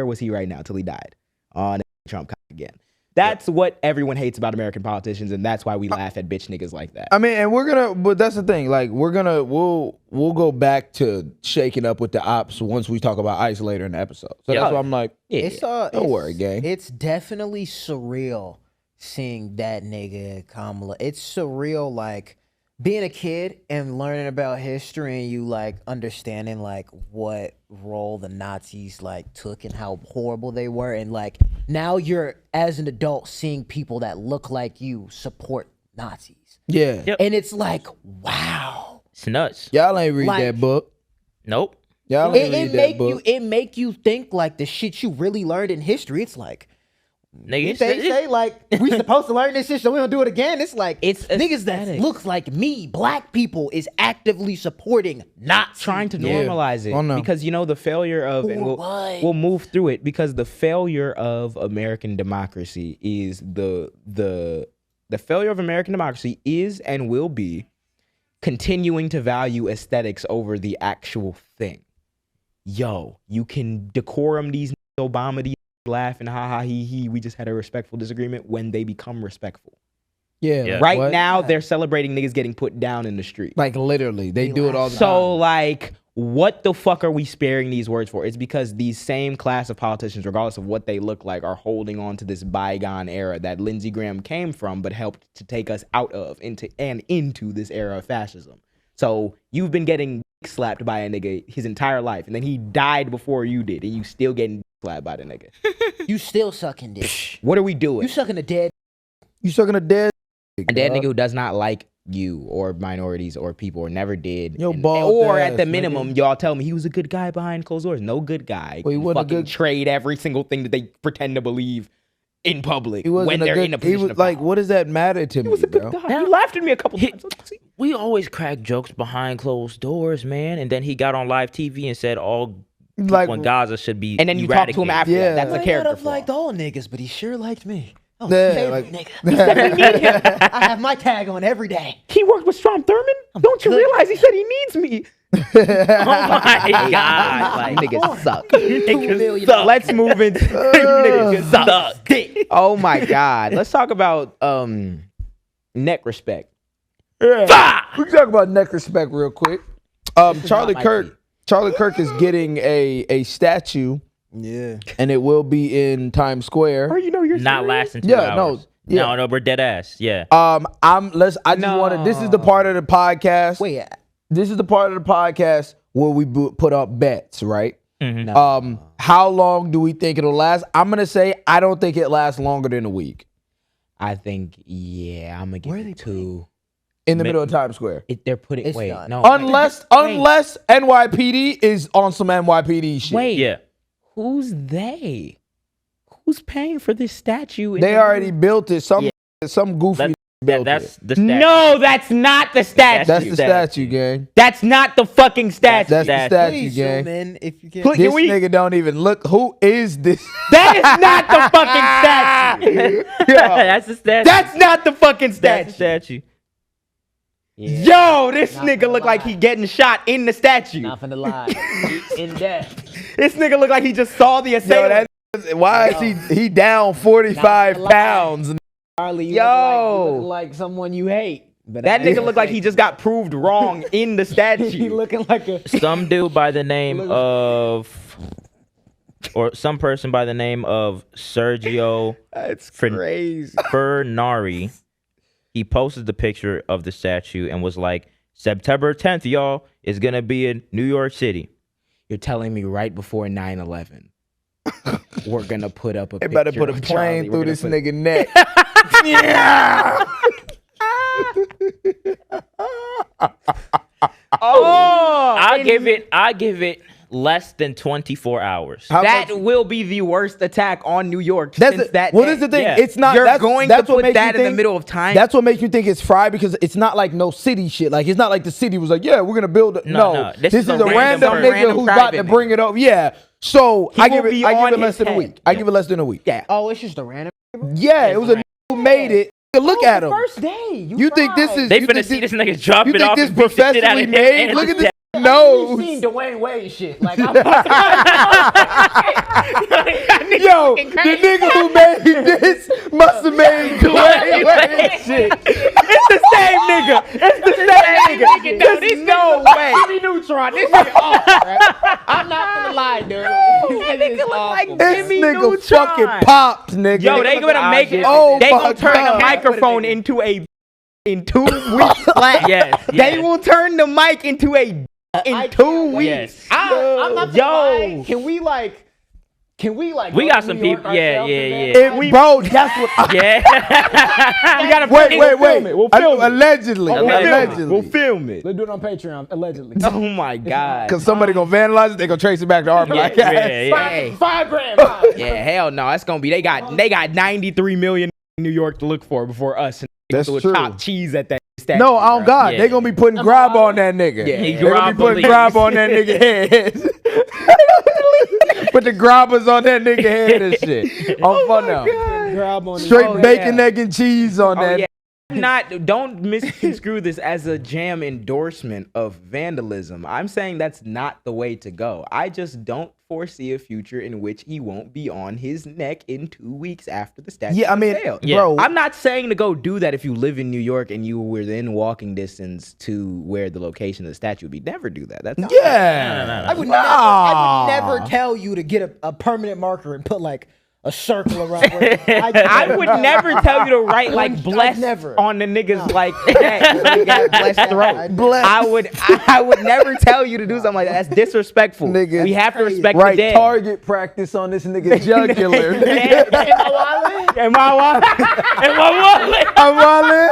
was he right now till he died? On Trump again. That's what everyone hates about American politicians, and that's why we laugh at bitch niggas like that. I mean, and but that's the thing. Like, we'll go back to shaking up with the ops once we talk about ICE later in the episode. So that's why I'm like, don't worry, gang. It's definitely surreal seeing that nigga Kamala. It's surreal, like being a kid and learning about history and you like understanding like what role the Nazis like took and how horrible they were, and like now you're as an adult seeing people that look like you support Nazis. Yeah. Yep. And it's like, wow. It's nuts. Y'all ain't read Like- that book. Nope. Y'all ain't read that book. It make you think like the shit you really learned in history. It's like, Nigga, if they say like we supposed to learn this shit so we don't do it again, it's like It's niggas that aesthetics. looks like me, black people, is actively supporting Nazis. Trying to Yeah. normalize it Oh, no. because the failure of and For what? we'll move through it, because the failure of American democracy is the failure of American democracy is and will be continuing to value aesthetics over the actual thing. Yo, you can decorum these Obama laughing, ha ha he he. We just had a respectful disagreement when they become respectful. Yeah. Yeah. Right what? now, they're celebrating niggas getting put down in the street. Like literally, they do it all the time. So, like, what the fuck are we sparing these words for? It's because these same class of politicians, regardless of what they look like, are holding on to this bygone era that Lindsey Graham came from, but helped to take us out of into this era of fascism. So you've been getting slapped by a nigga his entire life, and then he died before you did, and you still getting slapped by the nigga. You still sucking dick. What are we doing? You sucking a dead. You sucking a dead. A dead nigga who does not like you or minorities or people or never did. Yo, And- bald or ass, at the nigga. minimum, y'all tell me he was a good guy behind closed doors. No good guy. Well, he can wasn't a fucking good- trade every single thing that they pretend to believe in public He wasn't when a they're good. in a He position was of like, power. what does that matter to He me, was a good bro? guy. You laughed at me a couple times. We always crack jokes behind closed doors, man. And then he got on live TV and said all people Like- in Gaza should be And then you talk to him eradicated. after Yeah. that. That's a Might character not have flaw. liked all niggas, but he sure liked me. Oh, Yeah, favorite like- nigga. I have my tag on every day. He worked with Strom Thurmond? Don't you good. realize he said he needs me? Oh my God. Like, Niggas suck. $2 million. Let's move into niggas suck. Oh my God. Let's talk about neck respect. Yeah. We can talk about neck respect real quick. Charlie my Kirk. Charlie Kirk is getting a statue, Yeah. and it will be in Times Square. You know you're not serious? lasting 2 Yeah, no, hours. yeah. No, we're dead ass. Yeah. I just want to. This is the part of the podcast. Wait, This is the part of the podcast where we put up bets, right? Mm-hmm. How long do we think it'll last? I'm gonna say I don't think it lasts longer than a week. I think, I'm going to give it in the middle of Times Square. They're putting. It's Wait, not. no. Unless NYPD is on some NYPD shit. Wait. Yeah. Who's they? Who's paying for this statue? They already built it. Some goofy built That's it. the statue. No, that's not the statue. That's the statue, gang. That's not the fucking statue. That's the statue, Please gang. zoom in if you can. Please. This we- nigga don't even look. Who is this? That is not the fucking statue. That's the statue. That's not the fucking That's the statue. statue. Yo, this Not nigga gonna look like lie. he getting shot in the statue. Not finna lie. In depth. This nigga look like he just saw the Yo, assailant. why is he down 45 Not pounds? Charlie, you Yo. look like someone you hate. But That nigga look like he just got proved wrong in the he statue. looking like a. Some dude by the name of, or some person by the name of Sergio That's Fern- crazy. Fernari. He posted the picture of the statue and was like, September 10th, y'all, is going to be in New York City. You're telling me right before 9/11, we're gonna put up a They picture better put a of plane Charlie. through We're this gonna put- nigga neck. Yeah. Oh, I give it less than 24 hours. How that much- will be the worst attack on New York That's since the, that well, day. this is the thing. Yeah. It's not. You're that's, going that's to what put makes that you in the think- middle of time? That's what makes you think it's fried because it's not like no city shit. Like it's not like the city was like, yeah, we're gonna build it. No, No, no. this This is is a a random random nigga who's about private to nigga. bring it up. Yeah. So He I will give it. be I on give it less his than a head. week. I give it less than a week. Yeah. Oh, it's just a random. Yeah, it was a nigga who made it. Look at him. First day. You think this is? They you finna think see this nigga drop You it think off this and beat the shit out professionally of him made? and Look at his this You've nose. seen Dwayne Wade shit. Like, Yo, the nigga who made this must have made Dwayne Wade shit. It's the same nigga. It's the same nigga. There's no way. Jimmy Neutron. This shit off, bro. I'm not gonna lie, dude. That nigga look like This Jimmy nigga Neutron. fucking popped, nigga. Yo, they gonna make it. Oh They my gonna turn God. the microphone into a in 2 weeks flat. Yes, They yes. will turn the mic into a in 2 weeks. Yes. I'm not Yo. gonna lie. Can we like? We go got to some New York people. Yeah, ourselves yeah, and yeah. then- Bro, that's what. Yeah. We gotta Wait, film wait, it. wait. We'll film it. Allegedly. We'll film it. Allegedly. We'll film it. Let's do it on Patreon, allegedly. Oh my god. Because somebody gonna vandalize it, they gonna trace it back to our black yeah, ass. yeah. Hey. $5,000. Yeah, hell no. That's gonna be. They got 93 million in New York to look for before us. And That's throw a true. chopped cheese at that statue. No, on bro. God, Yeah. they gonna be putting grab on that nigga. Yeah. They gonna be putting Grab grab on that nigga head. Put the grabbers on that nigga head and shit. On fun now. Grab on Straight Oh, bacon, yeah. egg, and cheese on Oh, that. yeah. Don't misconstrue this as a JAAM endorsement of vandalism. I'm saying that's not the way to go. I just don't foresee a future in which he won't be on his neck in 2 weeks after the statue. Yeah, I mean, failed. bro. I'm not saying to go do that if you live in New York and you were within walking distance to where the location of the statue would be. Never do that. That's Yeah. I would never tell you to get a permanent marker and put like a circle around. I would never tell you to write like bless never. on the niggas like neck so you got blessed throat. Bless. I would never tell you to do something like that. That's disrespectful. Nigga, we have to respect Right, the dead. target practice on this nigga jugular. nigga. Am I wallet? Am I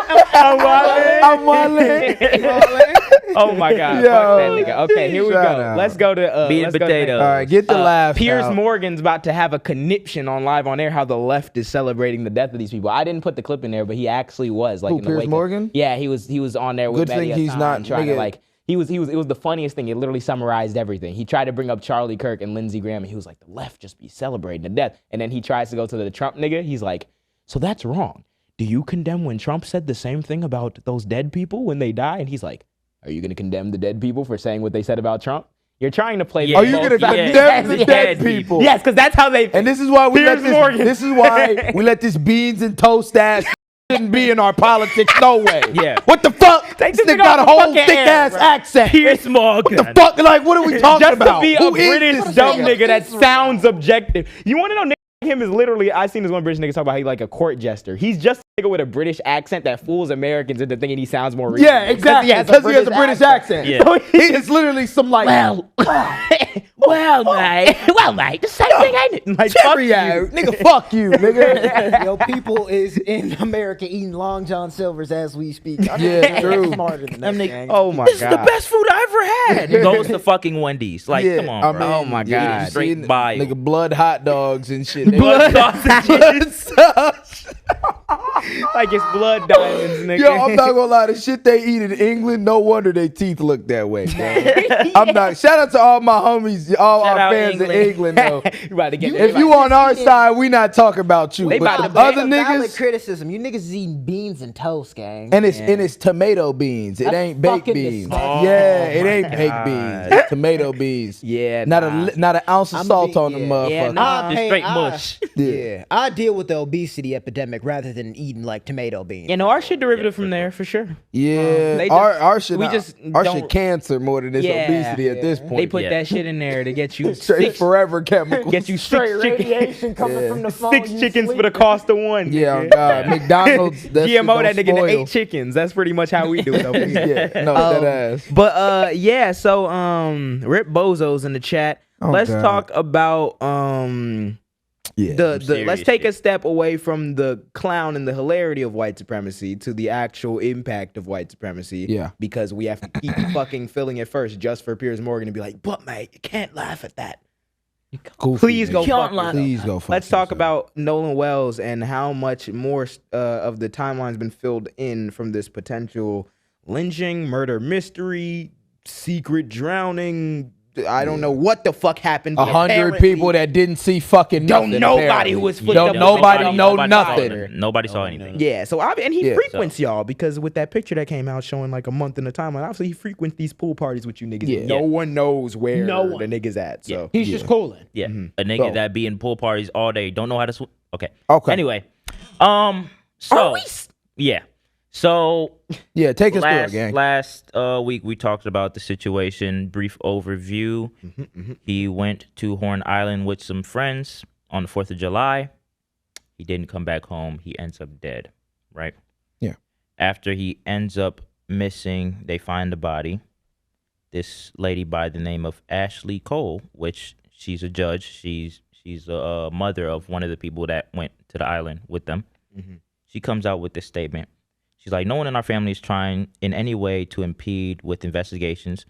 I'm wildin'. Oh my god. Yo. Fuck that nigga. Okay, here we Shout go. out. Let's go to Beat let's go to potato. next. All right, get the laugh Piers out. Morgan's about to have a conniption on live on air how the left is celebrating the death of these people. I didn't put the clip in there, but he actually was like Who, in the Piers wake of- Morgan? Yeah, he was on there with Good thing Betty he's Hassan not- trying to nigga. like it was the funniest thing. It literally summarized everything. He tried to bring up Charlie Kirk and Lindsey Graham, and he was like, the left just be celebrating the death. And then he tries to go to the Trump nigga. He's like, so that's wrong. Do you condemn when Trump said the same thing about those dead people when they die? And he's like, are you going to condemn the dead people for saying what they said about Trump? You're trying to play. Yeah. Are you gonna Yeah. condemn the Yes, dead yes. people? Yes, because that's how they. And this is why we Piers let Morgan. this is why we let this beans and toast ass shouldn't be in our politics. No way. Yeah. What the fuck? Take This this nigga nigga got a off the whole fucking thick air, ass bro. accent. Piers Morgan. What the fuck? Like, what are we talking Just about? to be a Who is British this dumb nigga? nigga that sounds objective. You want to know nigga, him is literally, I seen this one British nigga talk about how he like a court jester. He's just a nigga with a British accent that fools Americans into thinking he sounds more reasonable. Yeah, exactly. Because he has a British accent. Yeah. So it's literally some like, well, mate, the same thing ain't it? Like, fuck you. cheerio, nigga, fuck you, nigga. Yo, people is in America eating Long John Silver's as we speak. Yeah, true. Smarter than that. gang. Oh my This is god. the best food I ever had. Goes to fucking Wendy's. Like, Yeah, come on, I bro. mean, Oh my yeah, God. Straight see, bile. nigga, blood hot dogs and shit. Blood sausages. Like it's blood diamonds, nigga. Yo, I'm not gonna lie, the shit they eat in England, no wonder their teeth look that way, bro. I'm not. Shout out to all my homies, all Shout our out fans England. in England, though. You about to get If you on our side, we not talking about you. They But about to the other That's a valid niggas, criticism. You niggas is eating beans and toast, gang. and it's tomato beans. It That's ain't baked fucking beans. disgusting. Yeah, it my ain't baked God. beans. It's tomato beans. Yeah, Not nah. not an ounce of I'm salt be- on them yeah. motherfuckers. Yeah, nah. Just straight mush. Yeah, I deal with the obesity epidemic rather than eating like tomato beans. You know, our shit derivative from there for sure. Yeah, They our shit. we just our don't- shit cancer more than this Yeah. obesity at this point. They put Yeah. that shit in there to get you straight six, forever chemicals. get you Straight six chickens, radiation coming from the phone. six you chickens for the sleeping. cost of one. Yeah, oh nigga. God, McDonald's. That shit GMO that don't nigga to spoil. 8 chickens. That's pretty much how we do it over here. Yeah, no, that ass. But yeah, so Rip Bozo's in the chat. Oh, Let's God. talk about Yeah, the let's serious take a shit. step away from the clown and the hilarity of white supremacy to the actual impact of white supremacy. Yeah. Because we have to keep fucking filling it first just for Piers Morgan to be like, but mate, you can't laugh at that. Goofy, Please nigga. go fuck yourself. Please go fuck Let's talk yourself. about Nolan Wells and how much more of the timeline's been filled in from this potential lynching, murder mystery, secret drowning. I don't know what the fuck happened. 100 Apparently, people that didn't see fucking Don't nothing. nobody apparently. who was flipped Don't up nobody on know nobody nothing. saw it. Nobody saw anything. Yeah, so and he Yeah. frequents y'all because with that picture that came out showing like a month in the timeline, obviously he frequents these pool parties with you niggas. Yeah. No one knows where No one. the niggas at. So He's just cooling. Yeah, Mm-hmm. a nigga So- that be in pool parties all day, don't know how to swim. Okay. Okay. Anyway, so yeah, so Yeah, take us through it, gang. last week we talked about the situation. Brief overview. He went to Horn Island with some friends on the 4th of July. He didn't come back home. He ends up dead. Right. Yeah. After he ends up missing, they find the body. This lady by the name of Ashley Cole, which she's a judge. She's a mother of one of the people that went to the island with them. She comes out with this statement. She's like, no one in our family is trying in any way to impede with investigations.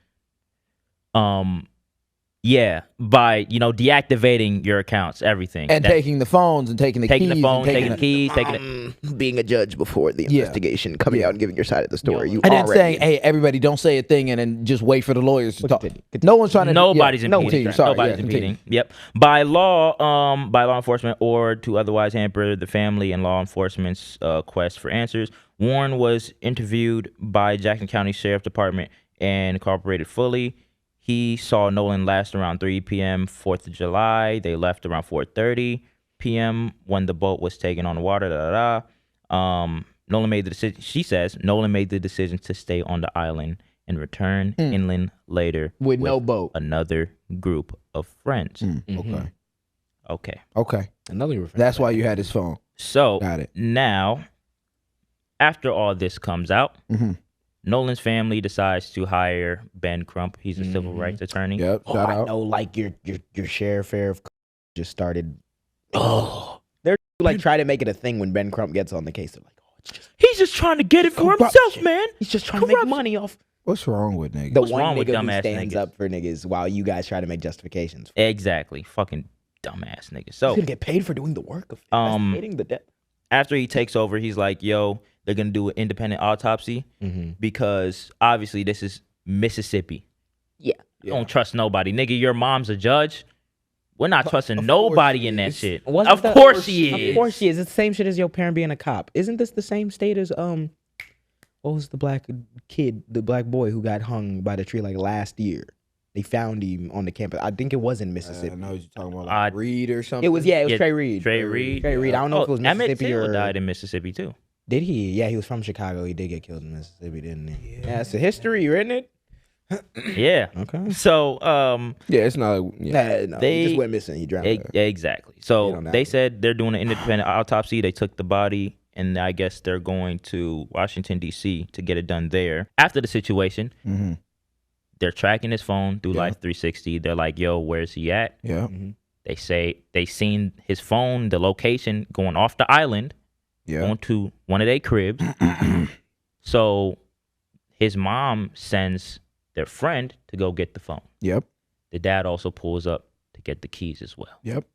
Yeah, by, deactivating your accounts, everything. And taking the phones and taking the taking keys. the phone, and taking the keys, taking it. being a judge before the Yeah. investigation, coming out and giving your side of the story. You And then already saying, hey, everybody, don't say a thing and then just wait for the lawyers to talk. Continue. No one's trying to. Nobody's yeah, impeding. continue, sorry, Nobody's yeah, impeding. continue. Yep. By law enforcement or to otherwise hamper the family and law enforcement's quest for answers, Warren was interviewed by Jackson County Sheriff Department and cooperated fully. He saw Nolan last around 3 p.m. 4th of July. They left around 4:30 p.m. when the boat was taken on the water. Nolan made the decision. She says Nolan made the decision to stay on the island and return inland later With no boat. another group of friends. Okay. Okay. Okay. Another reference. That's why you had his phone. So Got it. now, after all this comes out, Mhm. Nolan's family decides to hire Ben Crump. He's a civil rights attorney. Yep. Oh, Shout I out. know, like your share fair of just started. Oh, they're like try to make it a thing when Ben Crump gets on the case. They're like, oh, it's just He's just trying to get it for himself, corruption. man. He's just trying to make money off What's wrong with niggas? the What's one wrong with nigga who dumbass stands niggas? up for niggas while you guys try to make justifications. Exactly. Fucking dumbass nigga. He's So gonna get paid for doing the work of investigating the death. after he takes over, he's like, yo, they're going to do an independent autopsy because obviously this is Mississippi. Yeah. You don't trust nobody. Nigga, your mom's a judge. We're not trusting nobody in that shit. Of course she is. Of course she is. It's the same shit as your parent being a cop. Isn't this the same state as what was the black kid, the black boy who got hung by the tree like last year? They found him on the campus. I think it was in Mississippi. I know what you're talking about. I- Like Reed or something. It was Yeah, Trey Reed. Trey Reed. Trey Reed. I don't know if it was Emmett Mississippi Till or died in Mississippi too. did he? Yeah, he was from Chicago. He did get killed in Mississippi, didn't he? Yeah, it's a history, isn't it? Yeah. Okay. So Yeah, it's not. Yeah. No, They- he just went missing. He drowned. exactly. So don't know. they said they're doing an independent autopsy. They took the body and I guess they're going to Washington, D.C. to get it done there. After the situation, they're tracking his phone through Life 360. They're like, yo, where's he at? Yeah. They say they seen his phone, the location, going off the island, going to one of their cribs. So his mom sends their friend to go get the phone. Yep. The dad also pulls up to get the keys as well. Yep.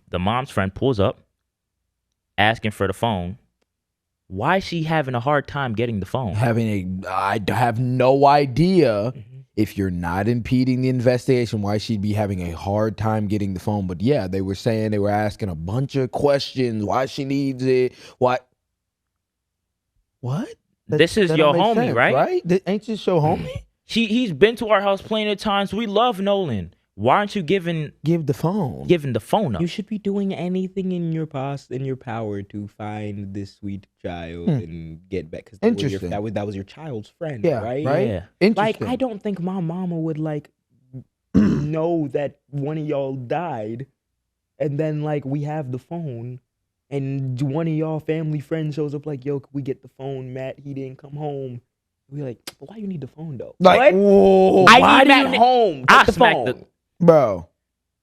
The mom's friend pulls up, asking for the phone. Why is she having a hard time getting the phone? I have no idea if you're not impeding the investigation, why she'd be having a hard time getting the phone. But yeah, they were saying, they were asking a bunch of questions. Why she needs it? What? This is your homie, right? Ain't this your homie? He's been to our house plenty of times. We love Nolan. Why aren't you giving the phone up? You should be doing anything in your power to find this sweet child and get back, because that was your child's friend, right? Yeah. Like, I don't think my mama would like know that one of y'all died, and then like we have the phone, and one of y'all family friends shows up like, yo, can we get the phone? Matt, he didn't come home. We like, why you need the phone though? Like, whoa, I need Matt home. Get the phone. Bro.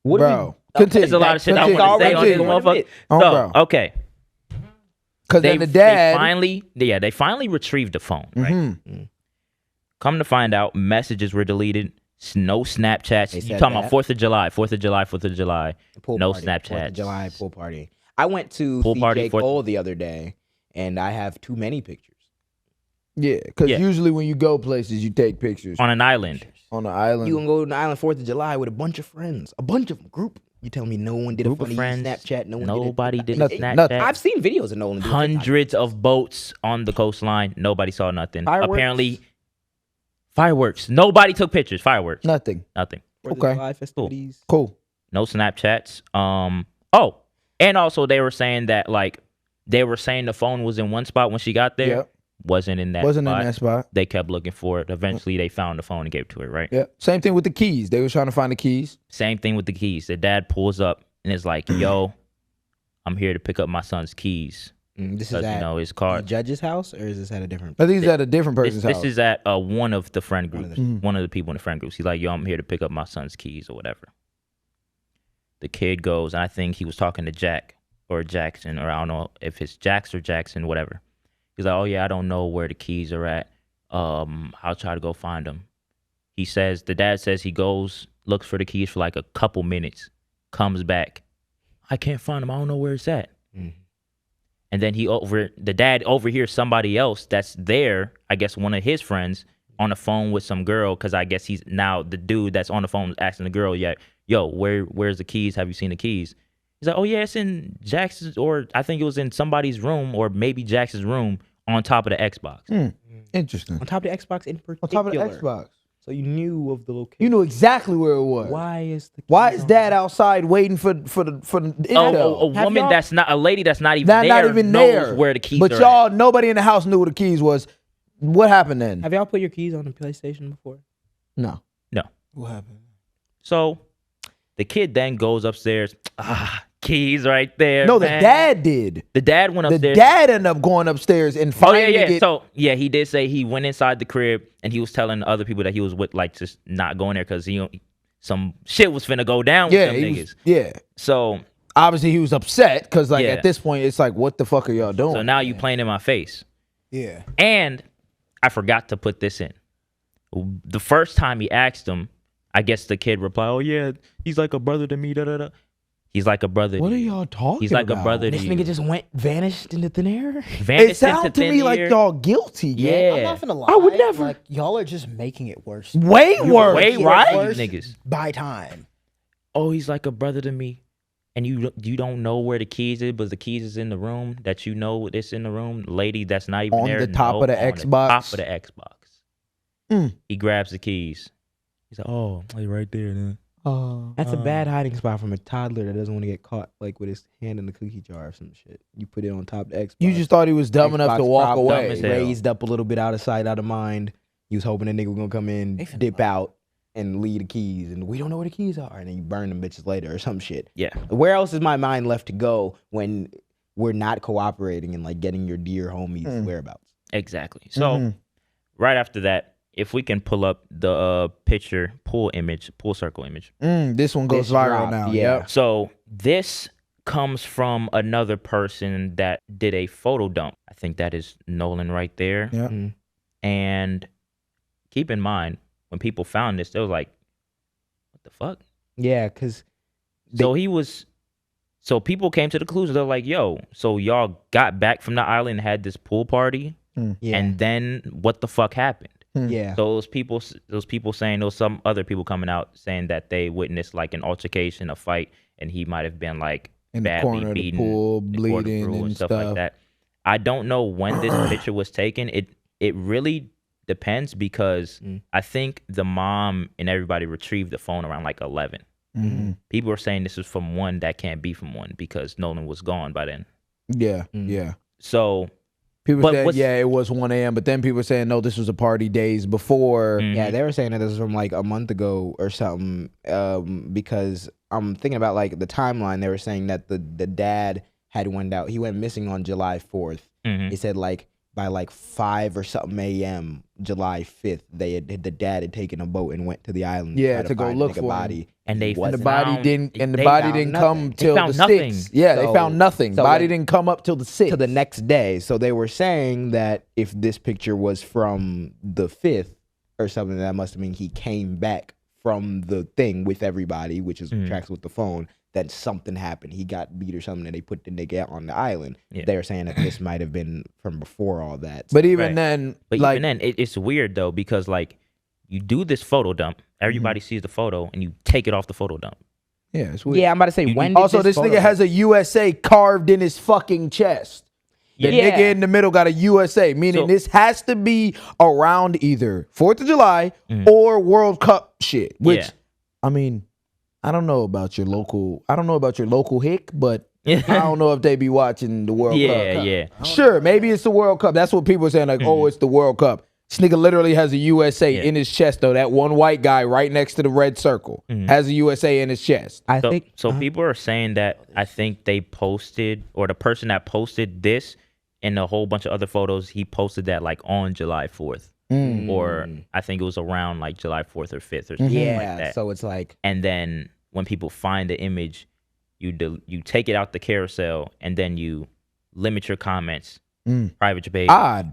Continue. There's a lot of shit I want to say on this motherfucker. So, okay. Because then the dad... They finally retrieved the phone, right? Come to find out, messages were deleted. No Snapchats. You talking about 4th of July. No Snapchats. 4th of July pool party. I went to see J. Cole the other day, and I have too many pictures. Yeah, because usually when you go places, you take pictures. On an island. On an island. You can go to an island 4th of July with a bunch of friends. A bunch of them. Group. You telling me no one did a funny Snapchat? Nobody did nothing. Snapchat. I've seen videos of Nolan doing hundreds of boats on the coastline. Nobody saw nothing. Fireworks? Apparently, fireworks. Nobody took pictures. Fireworks. Nothing. 4th of Okay. July festivities. Cool. No Snapchats. And also they were saying that the phone was in one spot when she got there. Yep. Wasn't in that spot. They kept looking for it. Eventually they found the phone and gave it to her, right? Yeah. Same thing with the keys. They were trying to find the keys. Same thing with the keys. The dad pulls up and is like, yo, I'm here to pick up my son's keys. This is at his car. the judge's house, or is this at a different? I think it's at a different person's house. This is at one of the friend groups. One of the people in the friend groups. He's like, yo, I'm here to pick up my son's keys or whatever. The kid goes, and I think he was talking to Jack or Jackson, or I don't know if it's Jax or Jackson, whatever. He's like, oh yeah, I don't know where the keys are at. I'll try to go find them. The dad says he goes, looks for the keys for like a couple minutes, comes back. I can't find them. I don't know where it's at. And then the dad overhears somebody else that's there, I guess one of his friends, on the phone with some girl, because I guess he's now the dude that's on the phone asking the girl, yo, where's the keys? Have you seen the keys? He's like, oh yeah, it's in Jackson's, or I think it was in somebody's room, or maybe Jackson's room, on top of the Xbox. Interesting. On top of the Xbox in particular. On top of the Xbox. So you knew of the location. You knew exactly where it was. Why is dad outside waiting for the intel? A woman that's not a lady that's not even there knows where the keys are. But y'all, nobody in the house knew where the keys was. What happened then? Have y'all put your keys on the PlayStation before? No. What happened? So the kid then goes upstairs. Keys right there. No, man. the dad did. The dad went upstairs. The dad ended up going upstairs and finding it. So he did say he went inside the crib and he was telling other people that he was with, like, just not going there because some shit was finna go down with them niggas. So obviously he was upset because at this point it's like, what the fuck are y'all doing? So now you playing in my face. Yeah. And I forgot to put this in. The first time he asked him, I guess the kid replied, "Oh yeah, he's like a brother to me." Da da da. He's like a brother. What are y'all talking about? He's like a brother to you. This nigga just vanished into thin air? It sounds to me like y'all guilty. Yeah. I'm not gonna lie. I would never. Like, y'all are just making it worse. Way worse, right? Worse niggas. by time. Oh, he's like a brother to me. And you don't know where the keys is, but the keys is in the room that you know it's in the room. Lady that's not even on there. The top of the Xbox. Top of the Xbox. He grabs the keys. He's like, oh, he's right there, man. That's a bad hiding spot from a toddler that doesn't want to get caught, like with his hand in the cookie jar or some shit. You put it on top of the Xbox. You just thought he was dumb enough to walk away. Raised up a little bit out of sight, out of mind. You was hoping that nigga was gonna come in, dip out, and leave the keys, and we don't know where the keys are, and then you burn them bitches later or some shit. Yeah. Where else is my mind left to go when we're not cooperating in like getting your dear homies whereabouts. Exactly. So right after that, if we can pull up the pool circle image. This one goes viral now. Yeah. Yep. So this comes from another person that did a photo dump. I think that is Nolan right there. Yeah. And keep in mind, when people found this, they was like, what the fuck? Yeah, because so people came to the conclusion. They're like, yo, so y'all got back from the island and had this pool party, and then what the fuck happened? Yeah. So those people saying, there was some other people coming out saying that they witnessed like an altercation, a fight, and he might have been like In the badly corner of the beaten, pool, in the corner of the bleeding pool and stuff stuff. like that. I don't know when this picture was taken. It really depends because I think the mom and everybody retrieved the phone around like 11. People are saying this is from 1 that can't be from 1 because Nolan was gone by then. Yeah. Yeah. So People said, it was 1 a.m., but then people were saying, no, this was a party days before. Yeah, they were saying that this was from like a month ago or something. Because I'm thinking about like the timeline. They were saying that the dad had went out. He went missing on July 4th. He said like by like 5 or something a.m. July 5th, the dad had taken a boat and went to the island. To go find look the for body. him. And they And the found- body didn't. And the they body found didn't nothing. come They till found the nothing. 6th. Yeah, they So- found nothing. so Body like- didn't come up till the 6th. To the next day. So they were saying that if this picture was from the 5th or something, that must mean he came back from the thing with everybody, which is tracks with the phone, that something happened. He got beat or something and they put the nigga on the island. Yeah. They were saying that this might have been from before all that. But even Right. then, But like, even then, it's weird though because like you do this photo dump, everybody sees the photo, and you take it off the photo dump. yeah, it's weird. Yeah, I'm about to say, when did Also, this photo- nigga has a USA carved in his fucking chest. The Yeah. nigga in the middle got a USA, meaning So- this has to be around either 4th of July or World Cup shit. Which, Yeah. I mean, I don't know about your local hick, but I don't know if they be watching the World Cup. Yeah. Sure, maybe it's the World Cup. That's what people are saying, like, oh, it's the World Cup. This nigga literally has a USA in his chest, though. That one white guy right next to the red circle has a USA in his chest. I So, think people are saying that I think they posted, or the person that posted this and a whole bunch of other photos, he posted that like on July 4th. Or I think it was around like July 4th or 5th or something like that. so it's like And then when people find the image, you take it out the carousel and then you limit your comments, private your page. Odd.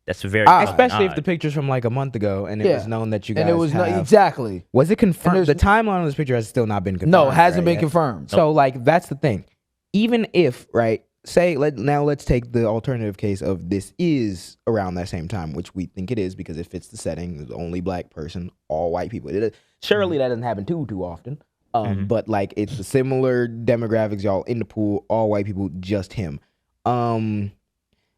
That's very especially if odd. the picture's from like a month ago and it was known that you guys And it was have. exactly. Was it confirmed? And The timeline on this picture has still not been confirmed. No, it hasn't right, been yet? confirmed. So like that's the thing. Even if, right, let's take the alternative case of this is around that same time, which we think it is because it fits the setting. There's only black person, all white people. Surely that doesn't happen too often. But like it's the similar demographics, y'all in the pool, all white people, just him.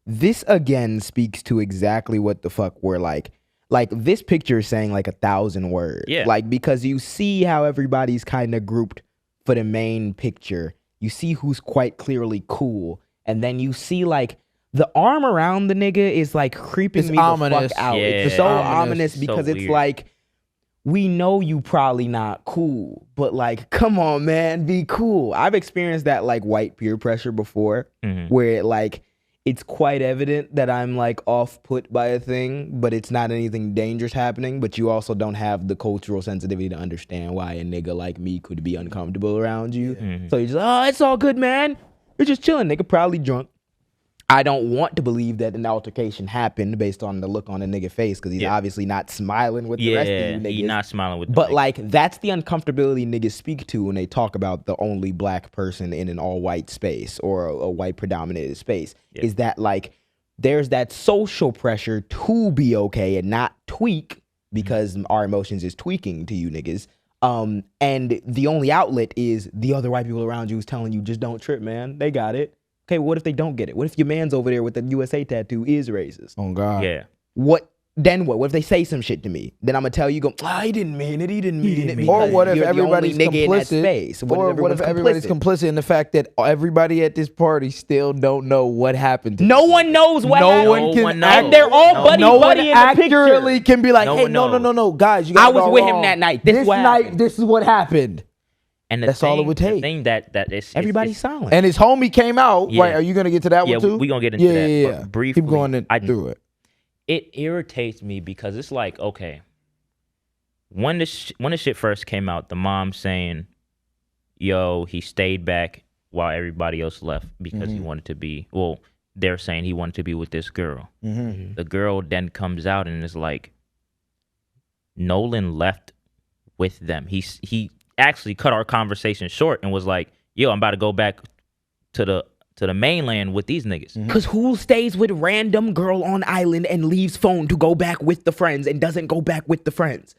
This again speaks to exactly what the fuck we're like. Like this picture is saying like 1,000 words. Yeah. Like because you see how everybody's kind of grouped for the main picture. You see who's quite clearly cool, and then you see like the arm around the nigga is like creeping It's me ominous. the fuck out. Yeah. It's so Ominous. ominous So because it's weird. like we know you probably not cool, but like come on man, be cool. I've experienced that like white peer pressure before, where like it's quite evident that I'm like off put by a thing, but it's not anything dangerous happening. But you also don't have the cultural sensitivity to understand why a nigga like me could be uncomfortable around you. So you're just, oh, it's all good, man. You're just chilling. Nigga probably drunk. I don't want to believe that an altercation happened based on the look on the nigga face because he's obviously not smiling with the rest of you niggas. he's not smiling with. But like that's the uncomfortability niggas speak to when they talk about the only black person in an all white space or a white predominated space. Is that like there's that social pressure to be okay and not tweak because our emotions is tweaking to you niggas. And the only outlet is the other white people around you who's telling you just don't trip, man. They got it. Okay, what if they don't get it? What if your man's over there with the USA tattoo is racist? Oh God. Yeah. What if they say some shit to me? Then I'm gonna tell you, he didn't mean it. He didn't mean it. Or what if You're the only everybody's nigga in that complicit? space? Or what if everybody's complicit in the fact that everybody at this party still don't know what happened? No one knows what No happened. one can. one knows. And they're all buddy No one buddy in the accurately picture. can be like, No hey, one knows. no, guys, you got I was with him that night. This what night, happened. this is what happened. And That's all it would take. The thing that is Everybody's silent. And his homie came out. Yeah. Right? Are you gonna get to that one too? we gonna get into that. Yeah. But briefly, Keep going through it. It irritates me because it's like, okay, when the shit first came out, the mom saying, "Yo, he stayed back while everybody else left because he wanted to be." Well, they're saying he wanted to be with this girl. The girl then comes out and is like, Nolan left with them. He actually cut our conversation short and was like, "Yo, I'm about to go back to the mainland with these niggas." Because who stays with random girl on island and leaves phone to go back with the friends and doesn't go back with the friends?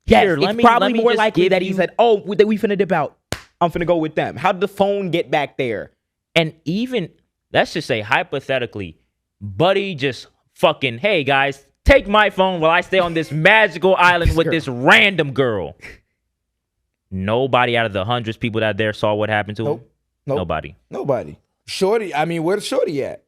Here, Yes, let it's me- probably let me more just likely give that he you- said, "Oh, we finna dip out. I'm finna go with them." How did the phone get back there? And even, let's just say hypothetically, Buddy just fucking, "Hey guys, take my phone while I stay on this magical island with this random girl." Nobody out of the hundreds of people that there saw what happened to him. Nope. Nobody. Shorty. I mean, where's Shorty at?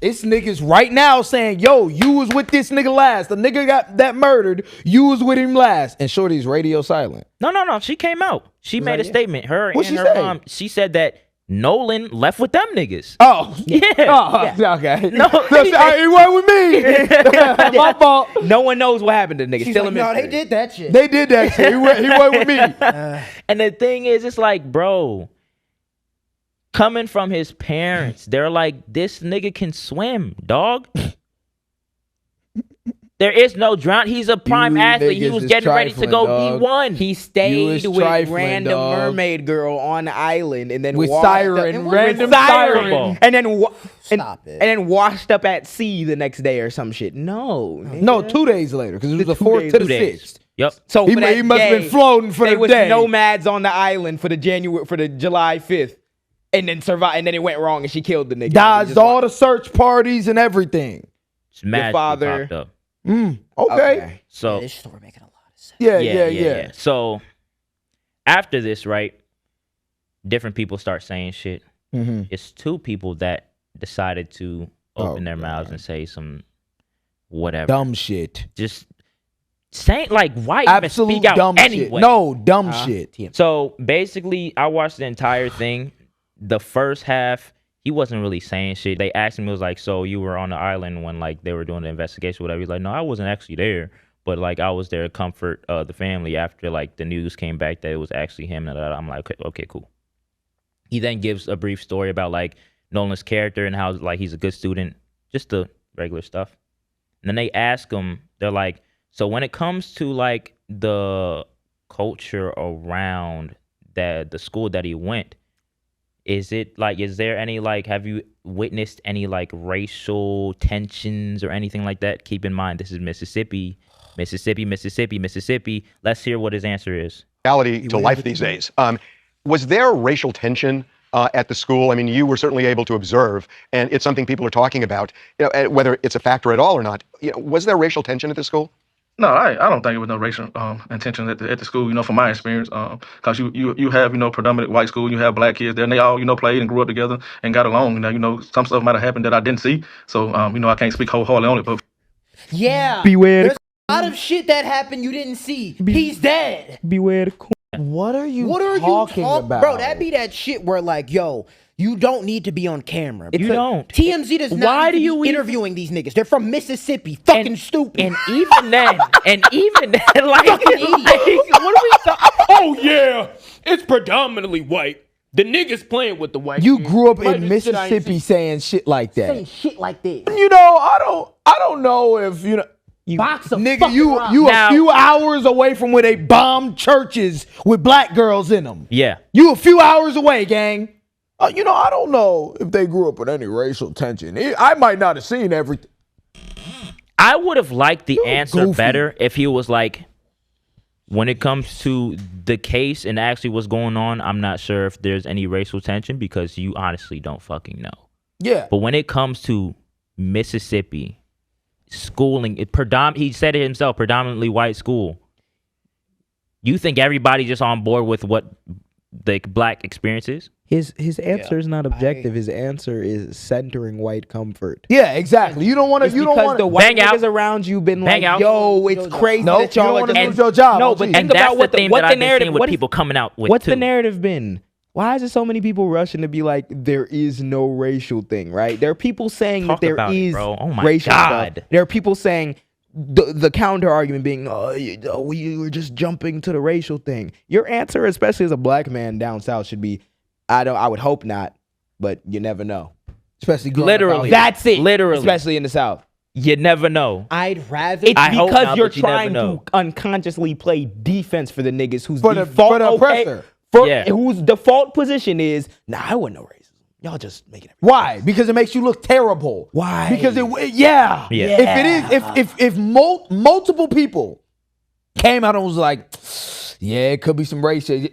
It's niggas right now saying, "Yo, you was with this nigga last. The nigga got that murdered. You was with him last." And Shorty's radio silent. No. She came out. She made a statement. Her What'd and she her say? mom. She said that Nolan left with them niggas. Oh, Yeah. Oh, okay. No, he went with me. My fault. No one knows what happened to niggas. She's Still like, a no, mystery. they did that shit. They did that shit. He went with me. And the thing is, it's like, bro, coming from his parents, they're like, this nigga can swim, dog. There is no drown. He's a prime You athlete. He niggas was is getting ready to trifling, go dog. D1. He You stayed was with trifling, random dog. mermaid girl on the island and then With washed siren, up, random with siren. and then Stop it. and then washed up at sea the next day or some shit. No, No, 2 days later, because it was the 2 4th days, to the 2 days. 6th. Yep. So He for that must have been day, floating for they the was day. nomads on the island for the July 5th, and then survived, and then it went wrong and she killed the nigga. Dodged all the search parties and everything. It's magically father- popped up. Okay. So This story making a lot of sense. Yeah. So after this, right, different people start saying shit. It's 2 people that decided to open their mouths and say some whatever. Dumb shit. Just saying, like, why Absolute even speak out dumb anyway? shit. No, dumb shit. So basically, I watched the entire thing. The first half, he wasn't really saying shit. They asked him, it was like, "So you were on the island when like they were doing the investigation, whatever?" He's like, "No, I wasn't actually there, but like I was there to comfort the family after like the news came back that it was actually him." And I'm like, okay, cool. He then gives a brief story about like Nolan's character and how like he's a good student, just the regular stuff. And then they ask him, they're like, "So when it comes to like the culture around the school that he went, is there any like, have you witnessed any like racial tensions or anything like that?" Keep in mind, this is Mississippi. Let's hear what his answer is. Reality to life these days. Was there racial tension at the school? I mean, you were certainly able to observe, and it's something people are talking about, whether it's a factor at all or not. Was there racial tension at the school? No, I don't think it was no racial intention at the school, from my experience, because you have, predominant white school, you have black kids there, and they all, played and grew up together and got along. Some stuff might have happened that I didn't see, so, I can't speak wholeheartedly on it, but. Yeah. Beware the There's a lot of shit that happened you didn't see. He's dead. beware the What are you Talking about? Bro, that be that shit where like, yo, you don't need to be on camera. You don't. TMZ does not Why need do to you be even- interviewing these niggas. They're from Mississippi. Fucking stupid. And even then, like, Fucking idiot. what are we talking? Oh yeah, it's predominantly white. The niggas playing with the white. You kids. grew up Might in be shit I ain't Mississippi seen. saying shit like Saying that. shit like this. I don't know if Box of nigga, fucking you rocks. Now- a few hours away from where they bombed churches with black girls in them. Yeah. You a few hours away, gang. I don't know if they grew up with any racial tension. I might not have seen everything. I would have liked the answer goofy. better if he was like, when it comes to the case and actually what's going on, I'm not sure if there's any racial tension because you honestly don't fucking know. Yeah. But when it comes to Mississippi schooling, he said it himself, predominantly white school. You think everybody just on board with what black experiences. His answer is not objective. His answer is centering white comfort. Yeah, exactly. You don't want to. You don't want the white Bang out. niggas around you been Bang like, out. yo, it's crazy No, that you y'all don't are want to just lose your job. No, Oh, but geez. think And that's about what the theme what that the I've been narrative. seeing with What is- people coming out with What's too. the narrative been? Why is there so many people rushing to be like, there is no racial thing, right? There are people saying Talk that there about it, is bro. Oh my racial God. stuff. There are people saying the counter argument being, we were just jumping to the racial thing. Your answer, especially as a black man down south, should be, I would hope not, but you never know. especially growing up Literally. out That's it. Literally. Especially in the south. You never know. I'd rather. It's I hope because not, you're but you never trying know. to unconsciously play defense for the niggas whose For the default oppressor. whose default position is, nah, I wasn't no racism. Y'all just making it. Why? Because it makes you look terrible. Why? Because yeah. Yeah. If it is, if multiple people came out and was like, yeah, it could be some racism,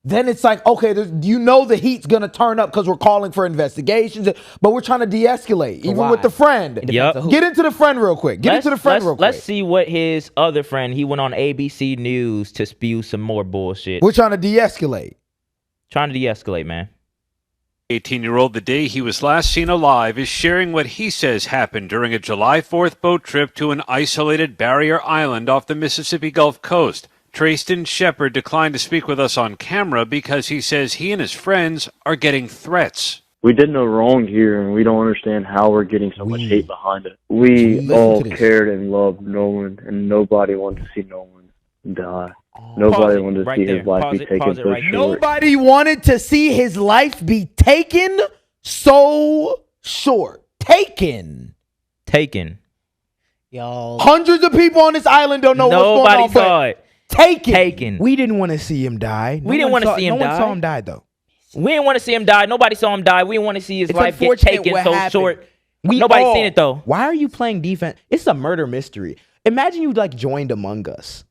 then it's like, okay, the heat's gonna turn up because we're calling for investigations, but we're trying to de-escalate, even why? with the friend. Yep. Get into the friend real quick. Let's see what his other friend, he went on ABC News to spew some more bullshit. We're trying to de-escalate. Trying to de-escalate, man. 18-year-old the day he was last seen alive is sharing what he says happened during a July 4th boat trip to an isolated barrier island off the Mississippi Gulf Coast. Trayston Shepard declined to speak with us on camera because he says he and his friends are getting threats. We did no wrong here, and we don't understand how we're getting so much hate behind it. We listen all to this. cared and loved Nolan, and nobody wanted to see Nolan die. Nobody wanted to see his life be taken so short. Nobody wanted to see his life be taken so short. Taken. Y'all. Hundreds of people on this island don't know what's going Nobody on. saw it. Taken. We didn't want to see him die. We didn't want to see him No die. one saw him die, though. We didn't want to see him die. Nobody saw him die. We didn't want to see his It's life get unfortunate taken what so happened. short. Nobody seen it though. Why are you playing defense? It's a murder mystery. Imagine you like joined Among Us.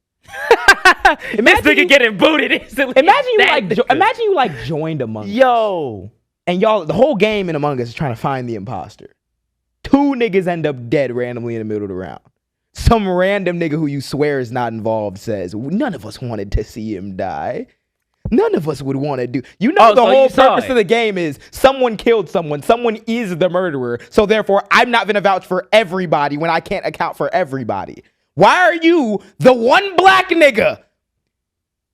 This nigga getting booted instantly. Imagine you like joined Among Us. Yo. And y'all, the whole game in Among Us is trying to find the imposter. 2 niggas end up dead randomly in the middle of the round. Some random nigga who you swear is not involved says, none of us wanted to see him die. None of us would want to do. The whole purpose of the game is someone killed someone. Someone is the murderer. So therefore, I'm not going to vouch for everybody when I can't account for everybody. Why are you, the one black nigga,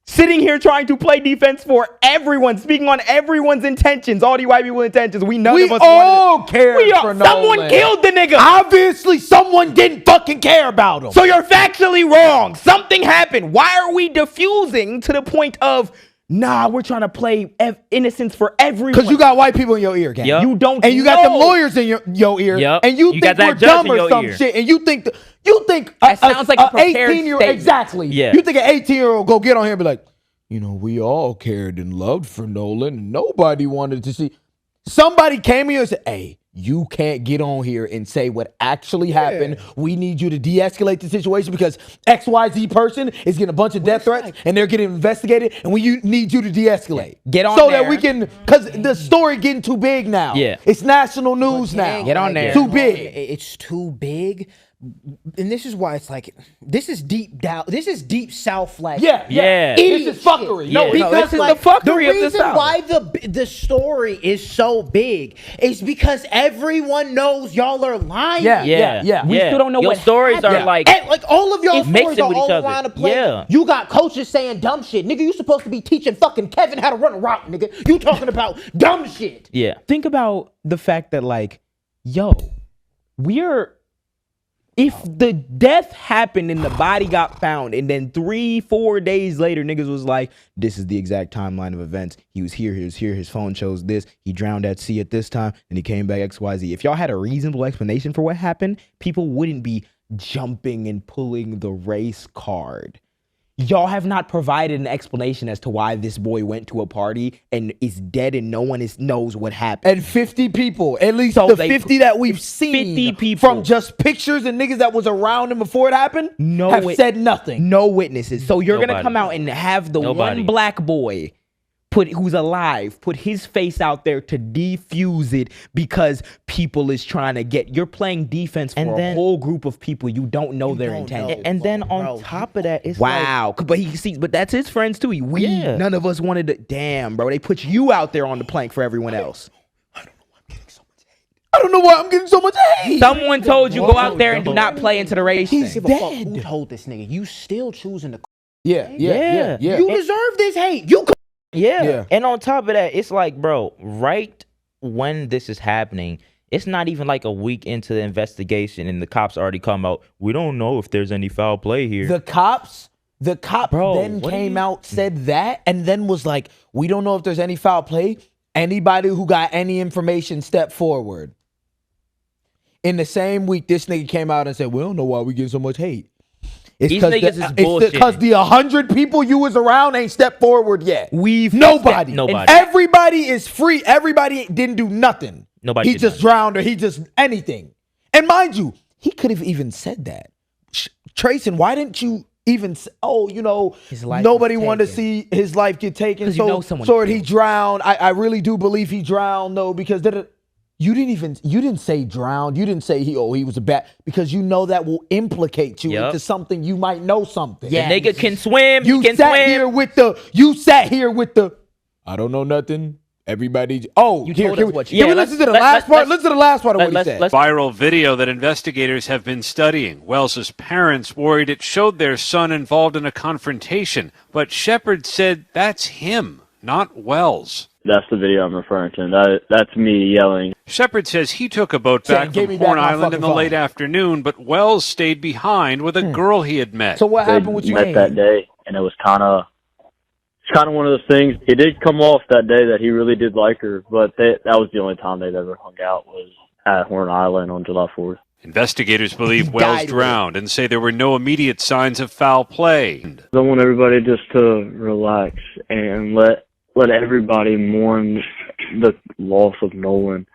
sitting here trying to play defense for everyone, speaking on everyone's intentions, all the white people's intentions? We all cared for Nolan. Someone killed the nigga. Obviously, someone didn't fucking care about him. So you're factually wrong. Something happened. Why are we diffusing to the point of, nah, we're trying to play innocence for everyone? Because you got white people in your ear, gang. Yep. You don't And you got know. them lawyers in your ear. Yep. And you You think got that we're judge dumb in or your some ear. shit. And you think That sounds like a prepared 18-year-old, statement. exactly. Yeah. You think an 18-year-old go get on here and be like, we all cared and loved for Nolan. And nobody wanted to see. Somebody came here and said, hey, you can't get on here and say what actually happened. We need you to de-escalate the situation because XYZ person is getting a bunch of death threats and they're getting investigated, and we need you to de-escalate. Get on so there. that we can, because the story getting too big now. Yeah. It's national news now. Get on there. Too big. It's too big. And this is why it's like, this is deep down. This is deep South, like, Yeah. This is fuckery. Yeah. because this is like, the fuckery of the reason South. why the story is so big is because everyone knows y'all are lying. Yeah. We still don't know Your what stories happened. are like, And like all of y'all It's mixing stories are with all each other. around the place. Yeah. You got coaches saying dumb shit. Nigga, you supposed to be teaching fucking Kevin how to run a route, nigga. You talking about dumb shit. yeah. Think about the fact that, like, if the death happened and the body got found, and then 3-4 days later, niggas was like, this is the exact timeline of events. He was here, his phone shows this, he drowned at sea at this time, and he came back XYZ. If y'all had a reasonable explanation for what happened, people wouldn't be jumping and pulling the race card. Y'all have not provided an explanation as to why this boy went to a party and is dead and no one knows what happened. And 50 people, at least So the they- 50 that we've seen 50 people. from just pictures and niggas that was around him before it happened have said nothing. No witnesses. So you're going to Nobody. come out and have the Nobody. one black boy who's alive, put his face out there to defuse it because people is trying to get. You're playing defense for a whole group of people you don't know their intention. And then on top of that, it's but that's his friends too. None of us wanted to. Damn, bro, they put you out there on the plank for everyone else. I don't know why I'm getting so much hate. Someone told you go out there and do not play into the race. He's dead. Who told this nigga? You still choosing to? Yeah. You deserve this hate. Yeah. And on top of that, it's like, bro, right when this is happening, it's not even like a week into the investigation and the cops already come out. We don't know if there's any foul play here. The cop then came out, said that, and then was like, we don't know if there's any foul play. Anybody who got any information, step forward. In the same week, this nigga came out and said, we don't know why we get so much hate. It's because the 100 people you was around ain't stepped forward yet. Nobody. And everybody is free. Everybody didn't do nothing. He just drowned or he just anything. And mind you, he could have even said that. Trayson, why didn't you even say, nobody wanted to see his life get taken. So he drowned. I really do believe he drowned though, because you didn't say drowned. You didn't say he was a bat, because you know that will implicate you into something. You might know something. Yeah, the nigga can swim. You sat here with the I don't know nothing. Everybody. Can we listen to the last part? Listen to the last part of what he said. Viral video that investigators have been studying. Wells's parents worried it showed their son involved in a confrontation, but Shepard said that's him, not Wells. That's the video I'm referring to. That's me yelling. Shepard says he took a boat back from Horn Island in the late afternoon, but Wells stayed behind with a girl he had met. So what happened with you? Met that day, and it was kind of one of those things. It did come off that day that he really did like her, but that was the only time they'd ever hung out, was at Horn Island on July 4th. Investigators believe Wells drowned and say there were no immediate signs of foul play. I want everybody just to relax and let everybody mourn the loss of Nolan,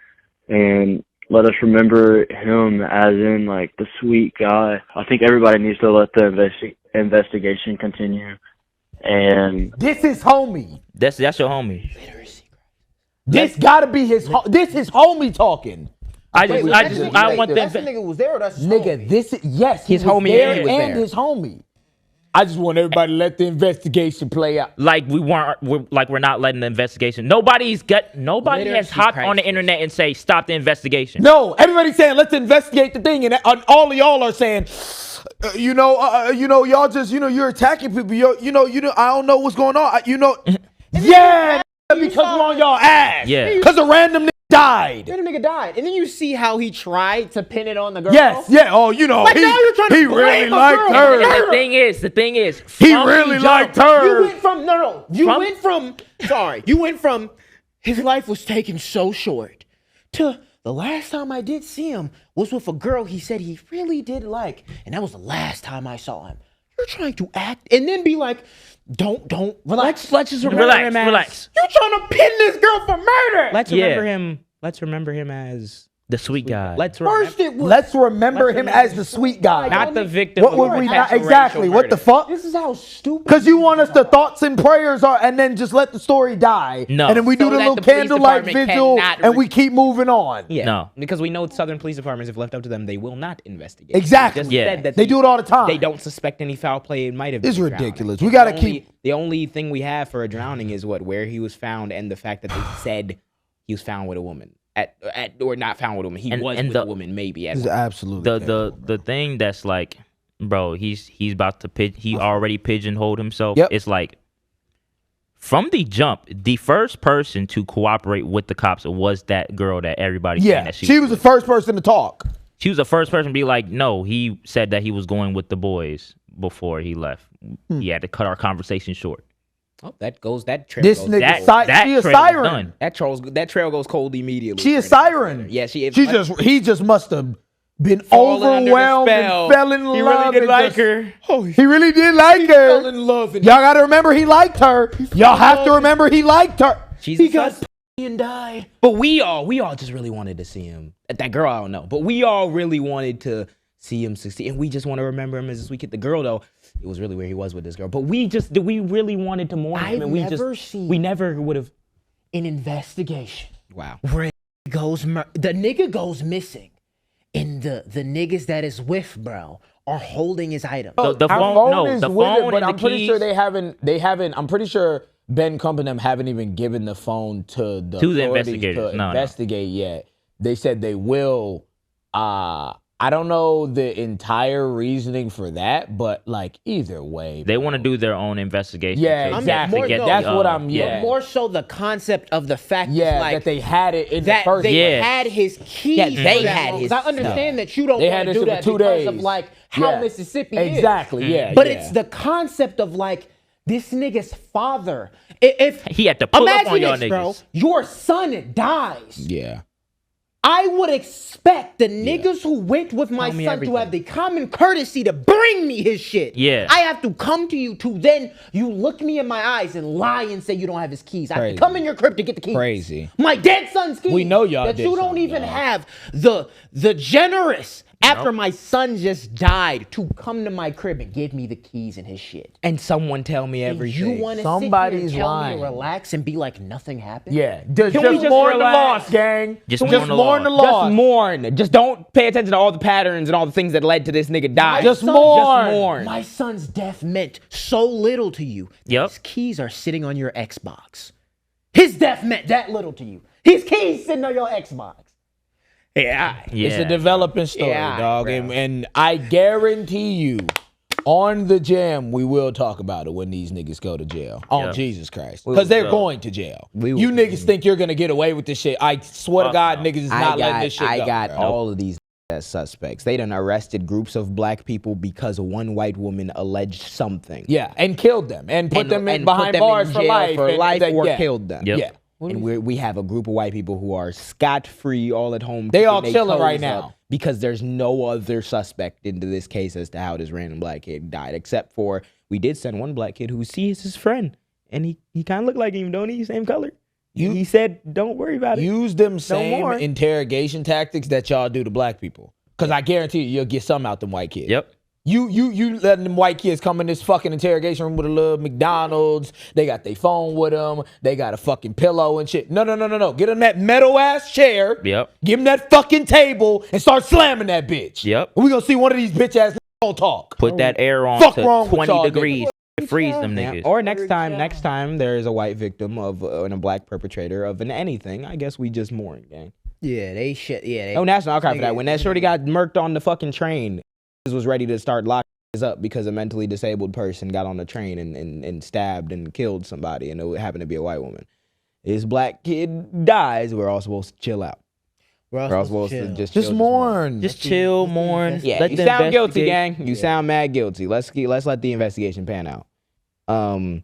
and let us remember him as in like the sweet guy. I think everybody needs to let the investigation continue. And this is homie. That's your homie. This gotta be his. This is homie talking. I want that nigga was there. Or that's his nigga. Homie? His homie there and his homie. I just want everybody to let the investigation play out. Like we're not letting the investigation. Nobody has hopped on the internet and say stop the investigation. No, everybody's saying let's investigate the thing, and all of y'all are saying, y'all just, you're attacking people. I don't know what's going on. Yeah, because we're on y'all ass. Yeah, because a random nigga died. Random nigga died, and then you see how he tried to pin it on the girl. Yes, yeah. Oh, he really liked her. The thing is, he really liked her. You went from his life was taken so short to the last time I did see him was with a girl he said he really did like, and that was the last time I saw him. You're trying to act and then be like, don't relax. Let's just remember him as, relax. You're trying to pin this girl for murder. Let's remember him as the sweet guy. Let's remember him as the sweet guy, not the victim. What would we not exactly? What the fuck? This is how stupid. Because you want us to thoughts and prayers are, and then just let the story die. No, and then we do the little candlelight vigil, and we keep moving on. Yeah, no, because we know Southern police departments, if left up to them, they will not investigate. Exactly. They do it all the time. They don't suspect any foul play. It might have been. It's ridiculous. We gotta keep. The only thing we have for a drowning is where he was found, and the fact that they said he was found with a woman. Or not found with a woman. He was with a woman, maybe. This is absolutely the thing that's like, bro, he's about to he already pigeonholed himself. Yep. It's like, from the jump, the first person to cooperate with the cops was that girl that everybody said that she was the first person to talk. She was the first person to be like, no, he said that he was going with the boys before he left. He had to cut our conversation short. Oh, that trail this goes nigga, she a siren. That trail goes cold immediately. She a siren. Yeah, he just must have been overwhelmed and fell in love. He really did like her. He really did like her. Fell in love. Y'all got to remember he liked her. Y'all have to remember he liked her. He got and died. But we all just really wanted to see him. That girl, I don't know. But we all really wanted to see him succeed, and we just want to remember him as this weekend. The girl, though, it was really where he was with this girl, but we really wanted to mourn him, and we never would have. An investigation. Wow. Where it goes, the nigga goes missing, and the niggas that is with bro are holding his item. The phone is the with phone it, but and I'm the pretty sure keys. they haven't. I'm pretty sure Ben Crump and them haven't even given the phone to the authorities investigators. to No. investigate yet. They said they will. I don't know the entire reasoning for that, but like either way, They want to do their own investigation. Yeah, to exactly. get That's the, what I'm. Yeah. Yeah, More so the concept of the fact that they had it in the that first. they Yeah. had his keys. Yeah, they for that had long. his 'Cause I understand that you don't They want had to this do for that 2 because of days. like how Yeah. Mississippi is. Exactly. Yeah, But yeah. it's the concept of like this nigga's father. If He had to pull up imagine on y'all this, bro, niggas. your son dies. Yeah. I would expect the niggas who went with my Tell me son everything. to have the common courtesy to bring me his shit. Yeah. I have to come to you to then you look me in my eyes and lie and say you don't have his keys. I have Crazy. to come in your crib to get the keys. Crazy. My dead son's keys. We know y'all that did you don't something, even dog. have the generous after my son just died to come to my crib and give me the keys and his shit. And someone tell me And everything. you want to Somebody's sit here and tell lying. me to relax and be like nothing happened? Yeah. Just Can we just mourn the relax? loss, gang. Just mourn the mourn the loss. loss. Just mourn. Just don't pay attention to all the patterns and all the things that led to this nigga dying. Just son- mourn. Just mourn. My son's death meant so little to you. Yep. His keys are sitting on your Xbox. His death meant that little to you. His keys sitting on your Xbox. Yeah. It's a developing story, Yeah, dog. bro. And I guarantee you, on the jam, we will talk about it when these niggas go to jail. On Yeah. Jesus Christ. Because they're will. going to jail. We You will. niggas think you're going to get away with this shit. I swear to Fuck God, no. niggas is not letting this shit go. I got bro. all of these as suspects. They done arrested groups of black people because one white woman alleged something. Yeah, and killed them. And put them in behind bars for jail life. for and life that- or yeah. killed them. Yep. Yeah. And we have a group of white people who are scot-free, all at home. They all keeping their chilling right toes up now. because there's no other suspect into this case as to how this random black kid died, except for we did send one black kid who sees his friend, and he kind of looked like him, don't he? Same color. He said, "Don't worry about it." Use them same more. interrogation tactics that y'all do to black people. Because I guarantee you'll get some out them white kids. Yep. You letting them white kids come in this fucking interrogation room with a little McDonald's. They got their phone with them. They got a fucking pillow and shit. No. Get them that metal ass chair. Yep. Give them that fucking table and start slamming that bitch. Yep. And we gonna see one of these bitch ass don't talk. Put that air on Fuck to wrong with 20 y'all degrees. niggas. Freeze them Yeah. niggas. Or next time there is a white victim of and a black perpetrator of an anything. I guess we just mourn, gang. Yeah, they shit. Yeah, they. No national outcry for that. When that shorty got murked on the fucking train, was ready to start locking his up because a mentally disabled person got on the train and stabbed and killed somebody, and it happened to be a white woman. This black kid dies. We're all supposed to chill out. We're all supposed to just chill, mourn. Just chill, mourn. Yeah, let you the sound guilty, investigate- gang. You sound mad guilty. Let's let the investigation pan out. When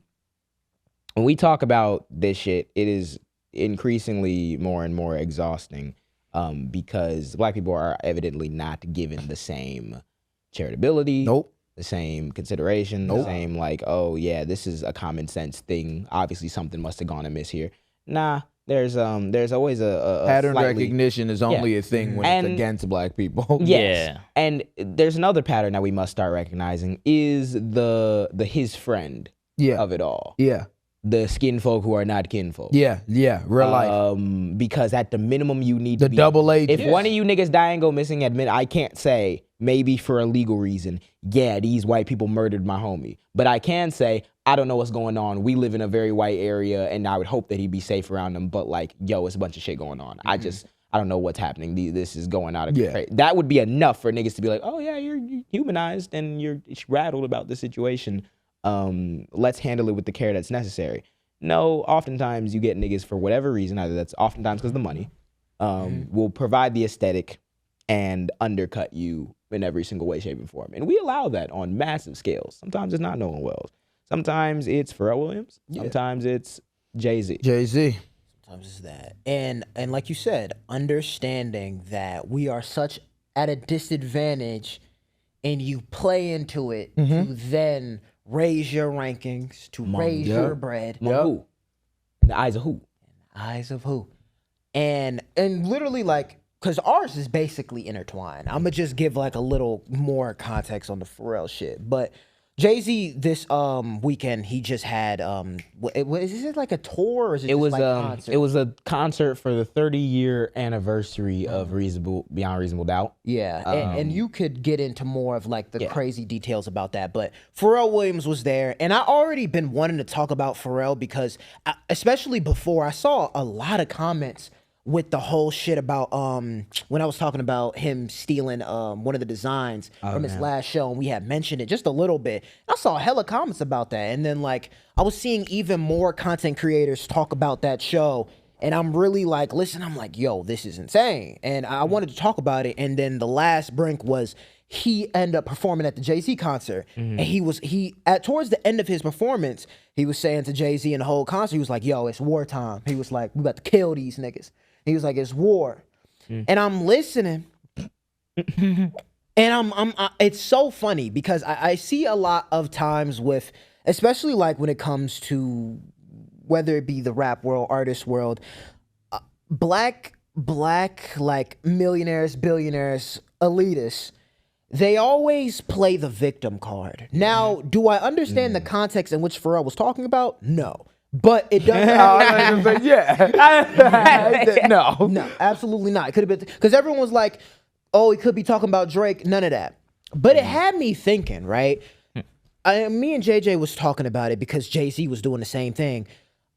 we talk about this shit, it is increasingly more and more exhausting because black people are evidently not given the same charitability, the same consideration, the same like, oh yeah, this is a common sense thing. Obviously, something must have gone amiss here. Nah, there's always a Pattern slightly, recognition is only a thing when it's against black people. Yes. Yeah. And there's another pattern that we must start recognizing is the his friend of it all. Yeah. The skin folk who are not kinfolk. Yeah. Real life. Because at the minimum you need The to be double agent. If one of you niggas die and go missing, admit I can't say maybe for a legal reason, yeah, these white people murdered my homie. But I can say, I don't know what's going on. We live in a very white area and I would hope that he'd be safe around them. But like, yo, it's a bunch of shit going on. I don't know what's happening. This is going out of control. That would be enough for niggas to be like, oh yeah, you're humanized and you're rattled about the situation. Let's handle it with the care that's necessary. No, oftentimes you get niggas for whatever reason, either that's oftentimes because of the money, will provide the aesthetic and undercut you in every single way, shape, and form. And we allow that on massive scales. Sometimes it's not Nolan Wells. Sometimes it's Pharrell Williams. Sometimes it's Jay-Z. Sometimes it's that. And like you said, understanding that we are such at a disadvantage and you play into it to then raise your rankings, to raise your bread. Who? In the eyes of who? Eyes of who? And literally like because ours is basically intertwined. I'm gonna just give like a little more context on the Pharrell shit. But Jay-Z this weekend, he just had is it like a tour or is it just like a concert? It was a concert for the 30-year anniversary of Beyond Reasonable Doubt. Yeah, and you could get into more of like the crazy details about that, but Pharrell Williams was there, and I already been wanting to talk about Pharrell because, especially before, I saw a lot of comments with the whole shit about when I was talking about him stealing one of the designs from his last show, and we had mentioned it just a little bit. I saw hella comments about that, and then like I was seeing even more content creators talk about that show, and I'm really like, listen, I'm like, yo, this is insane, and I wanted to talk about it. And then the last brink was he ended up performing at the Jay-Z concert, and he towards the end of his performance, he was saying to Jay-Z in the whole concert, he was like, yo, it's wartime. He was like, we about to kill these niggas. He was like, it's war. And I'm listening. And it's so funny because I see a lot of times with, especially like when it comes to whether it be the rap world, artist world, black like millionaires, billionaires, elitists, they always play the victim card. Now, do I understand the context in which Pharrell was talking about? No. But it doesn't. No, absolutely not. It could have been because everyone was like, "Oh, he could be talking about Drake." None of that. But it had me thinking, right? Me and JJ was talking about it because Jay-Z was doing the same thing.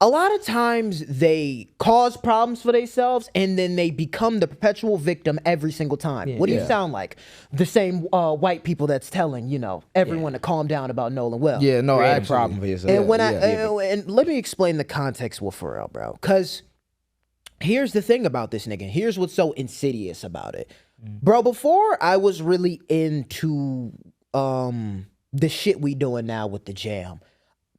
A lot of times they cause problems for themselves and then they become the perpetual victim every single time. What do you sound like? The same white people that's telling, everyone to calm down about Nolan Wells. Yeah, no, Create I a problem for yourself. And and let me explain the context with Pharrell, bro. Because here's the thing about this nigga. Here's what's so insidious about it. Bro, before I was really into the shit we doing now with the JAAM.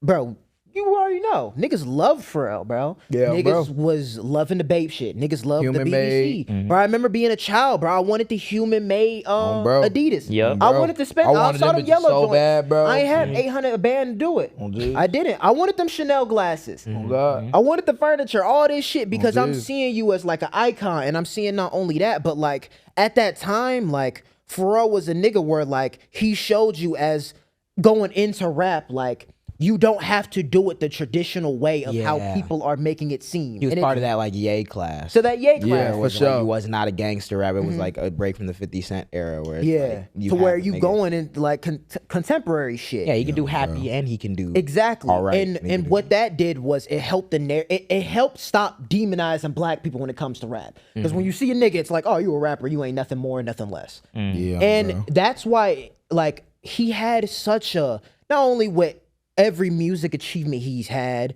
Bro, you already know. Niggas love Pharrell, bro. Yeah, Niggas was loving the babe shit. Niggas loved the Human BBC. made. Bro, I remember being a child, bro. I wanted the human made bro. Adidas. Yep. I wanted to spend. I I wanted saw them them bitches yellow so joints. bad, bro. I ain't had 800 a band to do it. dude. I didn't. I wanted them Chanel glasses. Oh, God. I wanted the furniture, all this shit, because I'm dude. seeing you as like an icon, and I'm seeing not only that, but like at that time, like Pharrell was a nigga where like he showed you as going into rap, like you don't have to do it the traditional way of how people are making it seem. He was part of that like Ye class. So that Ye class. Yeah, for sure. He was not a gangster rapper. It was like a break from the 50 Cent era where it's like, to where have you niggas. going in like contemporary shit. Yeah, he can do happy and he can do Exactly. all right. And what that did was it helped it helped stop demonizing black people when it comes to rap. Because when you see a nigga, it's like, oh, you a rapper, you ain't nothing more, nothing less. Yeah, And bro. that's why like he had such a, not only with every music achievement he's had,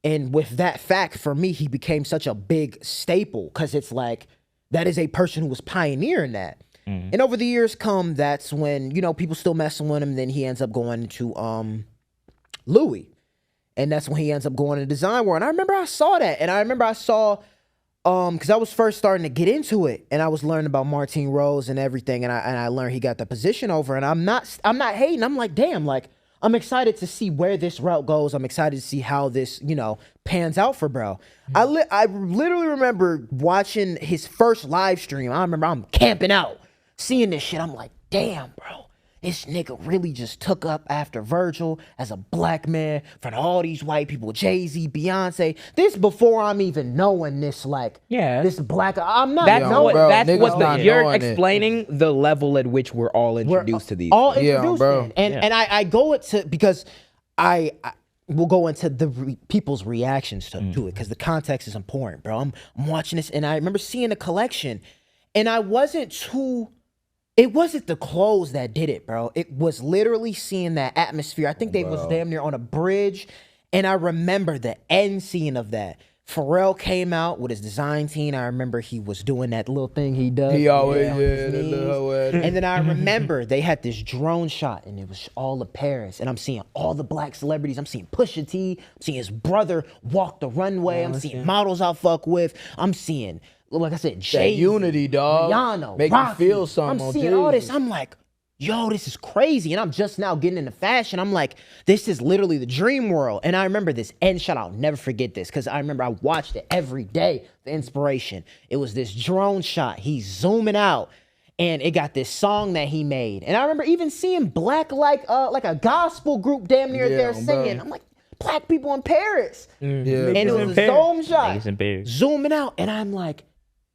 and with that fact, for me, he became such a big staple because it's like that is a person who was pioneering that. And over the years that's when, people still messing with him. Then he ends up going to Louis. And that's when he ends up going to design world. And I remember I saw that. And I remember I saw, because I was first starting to get into it, and I was learning about Martine Rose and everything, and I learned he got the position over, and I'm not hating. I'm like, damn, like I'm excited to see where this route goes. I'm excited to see how this, pans out for bro. I literally remember watching his first live stream. I remember I'm camping out, seeing this shit. I'm like, damn, bro. This nigga really just took up after Virgil as a black man in front of all these white people, Jay-Z, Beyonce. This before I'm even knowing this, like, this black. I'm not That's knowing. you're explaining the level at which we're all introduced to these. All things. introduced in. And I go into, because I will go into the people's reactions to it, because the context is important, bro. I'm watching this, and I remember seeing a collection, and it wasn't the clothes that did it, bro. It was literally seeing that atmosphere. I think they was damn near on a bridge, and I remember the end scene of that. Pharrell came out with his design team. I remember he was doing that little thing he does. He always on his knees. And then I remember they had this drone shot, and it was all of Paris. And I'm seeing all the black celebrities. I'm seeing Pusha T. I'm seeing his brother walk the runway. I'm seeing models I fuck with. I'm seeing, like I said, Jay, unity, dog. Rihanna, Make Rocky. you feel something. I'm seeing all this. I'm like, yo, this is crazy. And I'm just now getting into fashion. I'm like, this is literally the dream world. And I remember this end shot. I'll never forget this because I remember I watched it every day, the inspiration. It was this drone shot. He's zooming out. And it got this song that he made. And I remember even seeing black, like a gospel group damn near there singing. I'm like, black people in Paris. And it was a zoom shot. Zooming out. And I'm like,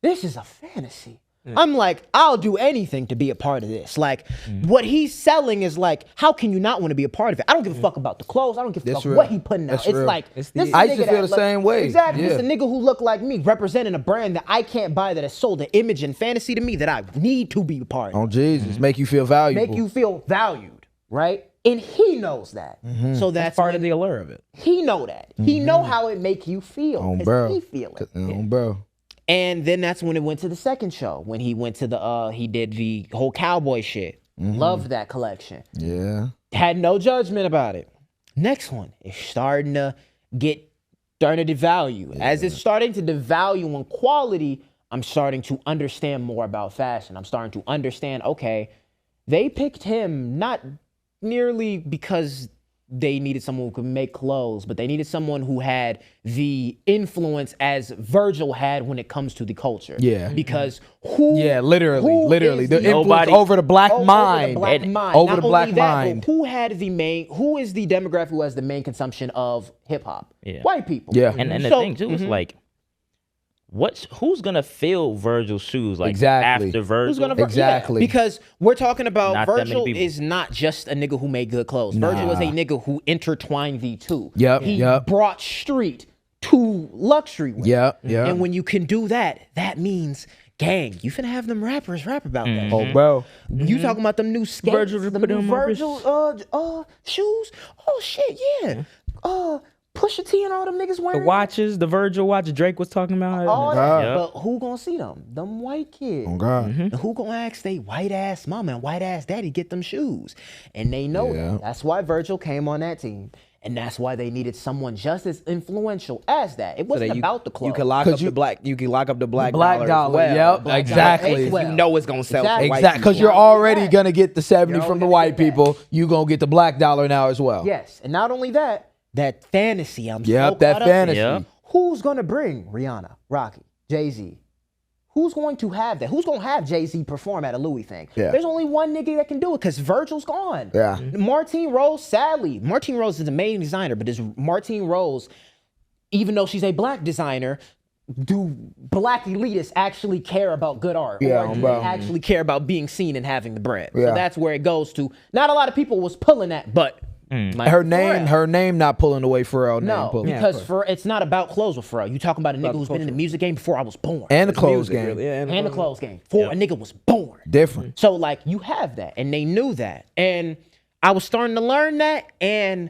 this is a fantasy. I'm like, I'll do anything to be a part of this. Like, what he's selling is like, how can you not want to be a part of it? I don't give a fuck about the clothes. I don't give a fuck what he putting out. It's like, this I used to feel the same way. Exactly. It's a nigga who look like me, representing a brand that I can't buy, that has sold an image and fantasy to me that I need to be a part of. Oh, Jesus. Make you feel valuable. Make you feel valued, right? And he knows that. So that's part of the allure of it. He know that. He know how it make you feel. Oh, bro. He feel it. Oh, bro. And then that's when it went to the second show, when he went to the, he did the whole cowboy shit. Loved that collection. Yeah. Had no judgment about it. Next one is starting to devalue. Yeah. As it's starting to devalue in quality, I'm starting to understand more about fashion. I'm starting to understand, okay, they picked him not merely because they needed someone who could make clothes, but they needed someone who had the influence as Virgil had when it comes to the culture. Yeah. Because literally. The influence over the black mind. Over the black mind. Who is the demographic who has the main consumption of hip hop? Yeah. White people. Yeah. And the thing too is like, who's gonna fill Virgil's shoes like exactly. after Virgil? Who's gonna exactly. Yeah, because we're talking about Not Virgil is not just a nigga who made good clothes. Nah. Virgil is a nigga who intertwined the two. Yep. He brought street to luxury. Yep. And when you can do that, that means gang. You finna have them rappers rap about that. Oh, bro. You talking about them new skates, Virgil shoes? Oh shit, yeah. Pusha T and all them niggas wearing the watches, the Virgil watch Drake was talking about. All that. But who gonna see them? Them white kids. Oh God. And who gonna ask they white ass mama and white ass daddy get them shoes? And they know that. That's why Virgil came on that team. And that's why they needed someone just as influential as that. It wasn't about the clothes. You can lock up the black. You can lock up the black dollar. As well. Yep, exactly. You know it's gonna sell. Exactly, because you're already gonna get the 70 from the white people. You gonna get the black dollar now as well. Yes, and not only that. That fantasy, I'm so that caught fantasy. Up in. Who's gonna bring Rihanna, Rocky, Jay-Z? Who's going to have that? Who's gonna have Jay-Z perform at a Louis thing? Yeah. There's only one nigga that can do it because Virgil's gone. Yeah. Martine Rose, sadly, Martine Rose is an amazing designer, but does Martine Rose, even though she's a black designer, do black elitists actually care about good art? Yeah, or do they actually care about being seen and having the bread? So that's where it goes to. Not a lot of people was pulling that, but her name not pulling away Pharrell. No, because it's not about clothes with Pharrell. You talking about a nigga who's been in the music game before I was born. And the clothes game. Really. And the clothes game. Before a nigga was born. Different. So like you have that and they knew that. And I was starting to learn that, and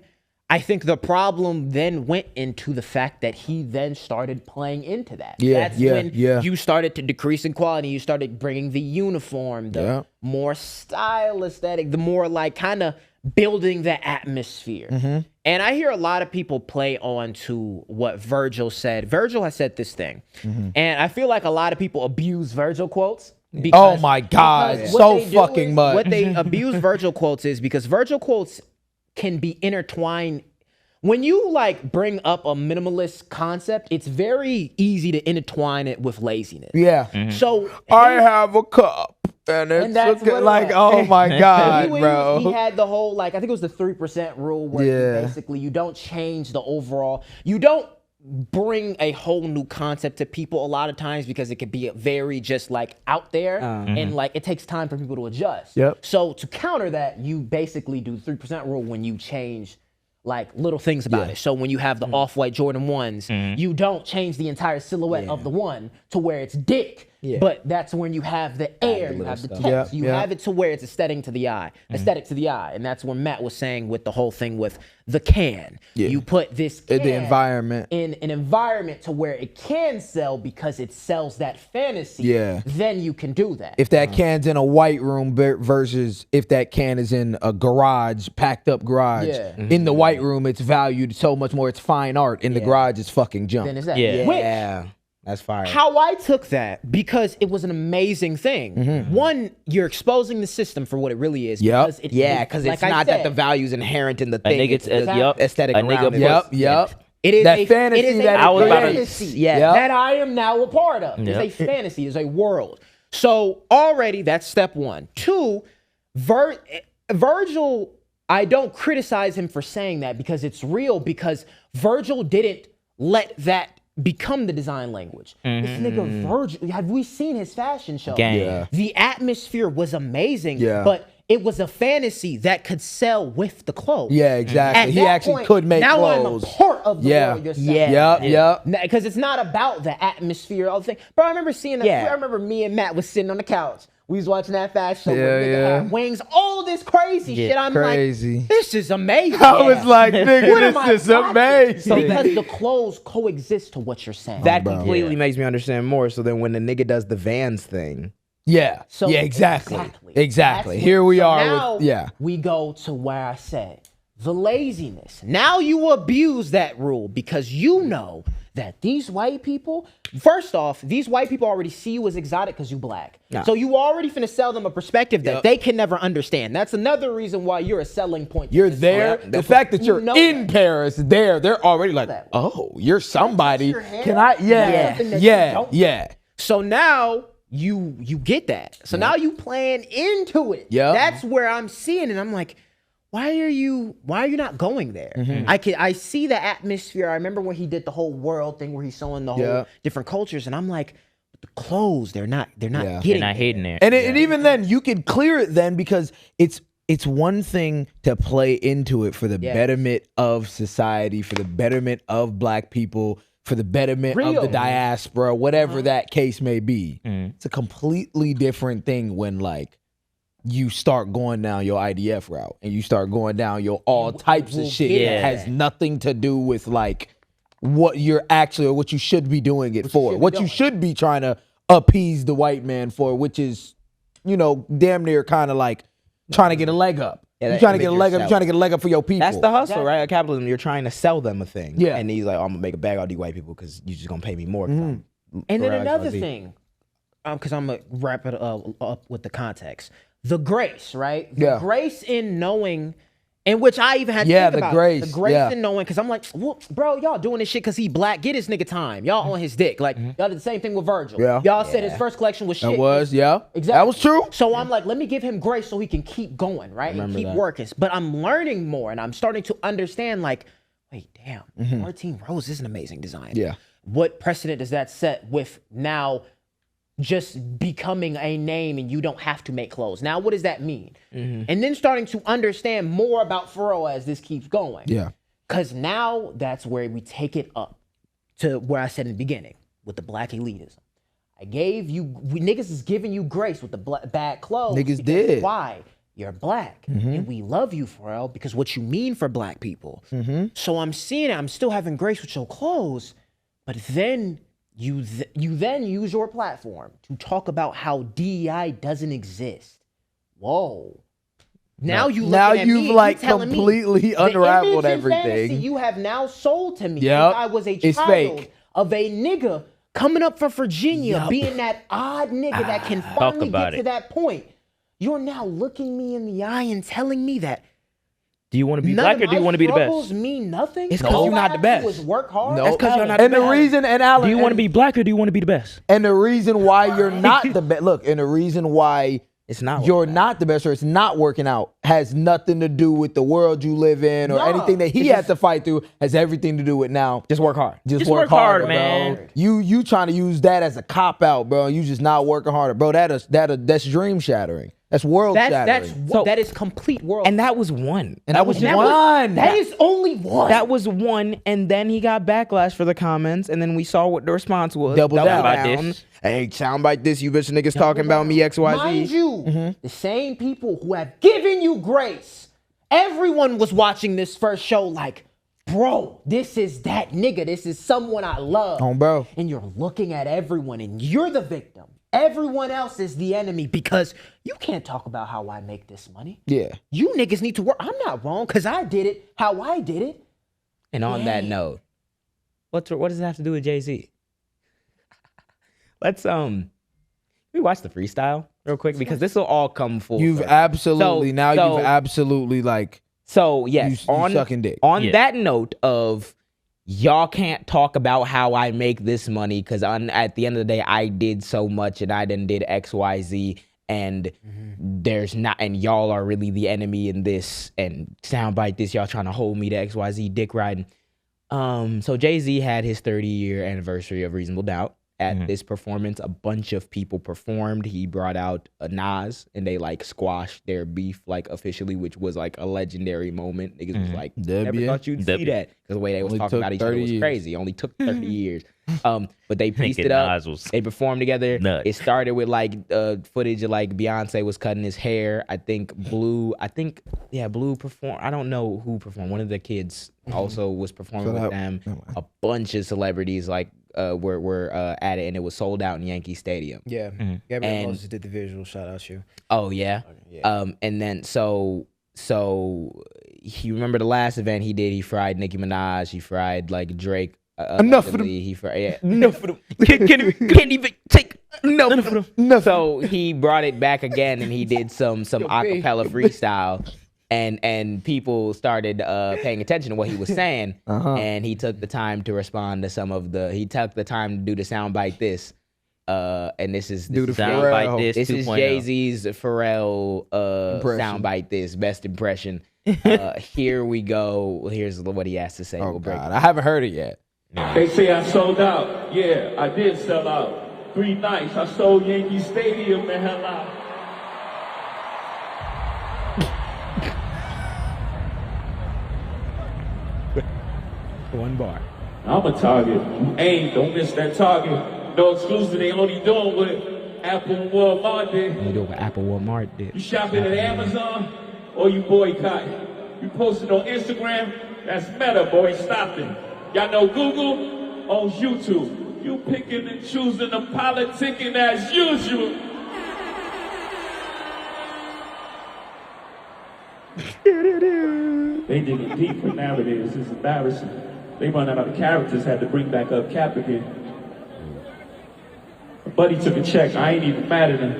I think the problem then went into the fact that he then started playing into that. That's when you started to decrease in quality. You started bringing the uniform, the more style aesthetic, the more like kind of building the atmosphere. And I hear a lot of people play on to what Virgil said. Virgil has said this thing. And I feel like a lot of people abuse Virgil quotes. Oh my God, so fucking much. What they abuse Virgil quotes is because Virgil quotes can be intertwined. When you like bring up a minimalist concept, it's very easy to intertwine it with laziness. Yeah. So I have a cup. And that's like, oh my God, bro. He had the whole, like, I think it was the 3% rule where basically you don't change the overall, you don't bring a whole new concept to people a lot of times because it could be very just like out there and like it takes time for people to adjust. So to counter that, you basically do the 3% rule when you change like little things about it. So when you have the off-white Jordan 1s, you don't change the entire silhouette of the one to where it's dick. But that's when you have the air, you have the text, you have it to where it's aesthetic to the eye. And that's what Matt was saying with the whole thing with the can. You put this can the environment in an environment to where it can sell because it sells that fantasy. Then you can do that. If that can's in a white room versus if that can is in a garage, packed up garage. In the white room, it's valued so much more. It's fine art. In the garage, it's fucking junk. Then it's that. That's fire. How I took that, because it was an amazing thing. One, you're exposing the system for what it really is. Yep. Because Because like it's I not said, that the value's inherent in the A thing. nigga, It's the aesthetic a nigga around it. Yep. it is That a fantasy it is that a I was about to- fantasy yeah. that I am now a part of. Yep. It's a fantasy. It's a world. So already that's step one. Two, Virgil, I don't criticize him for saying that because it's real, because Virgil didn't let that become the design language. This nigga Virgil, have we seen his fashion show? Gang. Yeah. The atmosphere was amazing, Yeah. but it was a fantasy that could sell with the clothes. Yeah, exactly. At He that actually point, could make now clothes. I'm a part of the Yeah. world you're selling. Yep. Because it's not about the atmosphere, all the thing. Bro, I remember seeing that. Yeah. I remember me and Matt was sitting on the couch. We was watching that fashion show Yeah, where the nigga yeah. had wings, all this crazy shit. I'm Crazy. like, this is amazing. I was like, nigga, What am I this is watching? amazing. Because the clothes coexist to what you're saying. That bro. completely makes me understand more. So then when the nigga does the Vans thing, Yeah. So yeah, exactly. That's Here we so are now with, yeah. we go to where I said the laziness. Now you abuse that rule because you know that these white people, first off, these white people already see you as exotic because you black. Nah. So you already finna sell them a perspective that Yep. they can never understand. That's another reason why you're a selling point. to You're this there. market. The fact that You you're know in that. Paris, they're already like, that. oh, you're somebody. your hand? Can I? Yeah. Yeah. Yeah. So now you get that. So now you playing into it. Yep. That's where I'm seeing it. I'm like, why are you not going there? I see the atmosphere. I remember when he did the whole world thing where he's showing the whole Yeah. different cultures, and I'm like, the clothes, they're not Yeah. getting They're not there. hating there. And even then, you can clear it then because it's one thing to play into it for the Yes. betterment of society, for the betterment of black people, for the betterment of Real. the diaspora, whatever that case may be. It's a completely different thing when like you start going down your IDF route and you start going down your all types of shit get that that. has nothing to do with like what you're actually or what you should be doing it for, what you should be trying to appease the white man for, which is, you know, damn near kind of like trying to get a leg up. Yeah, You're trying to image get a leg up. You're yourself. trying to get a leg up for your people. That's the hustle, right? Capitalism. You're trying to sell them a thing. Yeah. And he's like, oh, I'm gonna make a bag out of these white people because you're just gonna pay me more. 'cause I'm And then Pharrell another XYZ. thing, because I'm gonna wrap it up with the context. The grace, right? The Yeah. grace in knowing, in which I even had to Yeah, think the about grace, the grace yeah. in knowing, because I'm like, well, bro, y'all doing this shit because he black. Get this nigga time. Y'all on his dick. Like y'all did the same thing with Virgil. Yeah. Y'all said his first collection was shit. That was, yeah. Exactly. That was true. So I'm like, let me give him grace so he can keep going, right? And keep working. But I'm learning more, and I'm starting to understand. Like, wait, damn, Martine Rose is an amazing designer. Yeah. What precedent does that set with now just becoming a name and you don't have to make clothes? Now, what does that mean? And then starting to understand more about Pharrell as this keeps going. Yeah. Because now that's where we take it up to where I said in the beginning with the black elitism. I gave you, niggas is giving you grace with the bad clothes. Niggas because did. Why? You're black. And we love you, Pharrell, because what you mean for black people. So I'm seeing it. I'm still having grace with your clothes. But then you then use your platform to talk about how DEI doesn't exist. Whoa. Now you looking Now at you've me, and like you telling me completely the unraveled image and fantasy everything. you have now sold to me. Yep. Since I was a It's child fake. of a nigga coming up from Virginia, being that odd nigga that can finally about get to it. that point. You're now looking me in the eye and telling me that Do you want to be none black of or do you my want to be the struggles best? mean nothing. It's 'cause All you're I not have the to do best. is work hard. No. That's 'cause you're not And the the best. reason, and Alan, Do you want to and- be black or do you want to be the best? And the reason why you're not the best, look, and the reason why It's not you're working not the best or it's not working out has nothing to do with the world you live in or No. anything that he had to fight through, has everything to do with now. Just work hard. Just Just work work hard, harder, man. bro. You trying to use that as a cop out, bro. You just not working harder, bro. That's dream shattering. That's world shattering. That is complete world. And that was one. And that was that one. that is only one. That was one, and then he got backlash for the comments, and then we saw what the response was. Double down. About this. Hey, sound like this, you bitch niggas talking about me, XYZ. Mind you, the same people who have given you grace, everyone was watching this first show like, bro, this is that nigga. This is someone I love. Oh, bro. And you're looking at everyone and you're the victim. Everyone else is the enemy because you can't talk about how I make this money. Yeah. You niggas need to work. I'm not wrong because I did it how I did it. And on that note, what does it have to do with Jay-Z? Let's we watch the freestyle real quick because this will all come full. You've circle. absolutely you've absolutely like. So yes, you sucking dick. On that note of y'all can't talk about how I make this money because at the end of the day I did so much and I did XYZ and there's not and y'all are really the enemy in this and soundbite this y'all trying to hold me to XYZ dick riding. So Jay-Z had his 30-year anniversary of Reasonable Doubt. At this performance, a bunch of people performed. He brought out a Nas, and they like squashed their beef like officially, which was like a legendary moment. Niggas was like, never thought you'd see that because the way they was talking about each other was crazy. Only took 30 years. But they pieced it up. They performed together. Nuts. It started with like footage of like Beyonce was cutting his hair. Blue performed. I don't know who performed. One of the kids also was performing with them. A bunch of celebrities like were at it, and it was sold out in Yankee Stadium. Yeah, Gabriel Moses did the visual. Shout out to you. Oh yeah. And then so you remember the last event he did? He fried Nicki Minaj. He fried like Drake. Enough of them. He fried enough of them. Can't even take enough of them. So he brought it back again, and he did some acapella freestyle. And people started paying attention to what he was saying, and he took the time to respond to he took the time to do the soundbite this, and this is soundbite this. This is Jay-Z's Pharrell soundbite this best impression. Here we go. Here's what he has to say. Oh God, I haven't heard it yet. They say I sold out. Yeah, I did sell out. 3 nights I sold Yankee Stadium the hell out. One bar. I'm a target. You ain't. Don't miss that target. No exclusive. They only doing what Apple and Walmart did. They doing what Apple Walmart did. You shopping at Amazon or you boycott? You posted on Instagram? That's Meta, boy. Stop it. Y'all know Google owns YouTube. You picking and choosing and politicking as usual. They dig it deep for nowadays. It's embarrassing. They run out of characters, had to bring back up Cap again. A buddy took a check, I ain't even mad at him.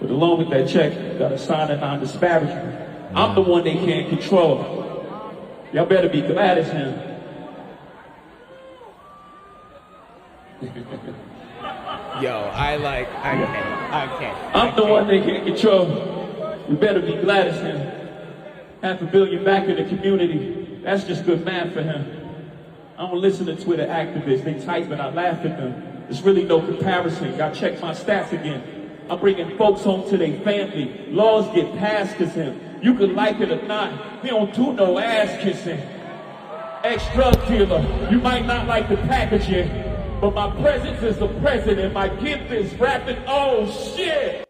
But along with that check, got to sign a non-disparagement. I'm the one they can't control. Y'all better be glad it's him. Yo, I can't. I'm the one they can't control. You better be glad it's him. $500 million back in the community. That's just good math for him. I don't listen to Twitter activists. They type and I laugh at them. There's really no comparison. Gotta check my stats again. I'm bringing folks home to their family. Laws get passed cause him. You can like it or not. He don't do no ass kissing. Ex-drug dealer. You might not like the packaging, but my presence is the president. My gift is rapping. Oh shit.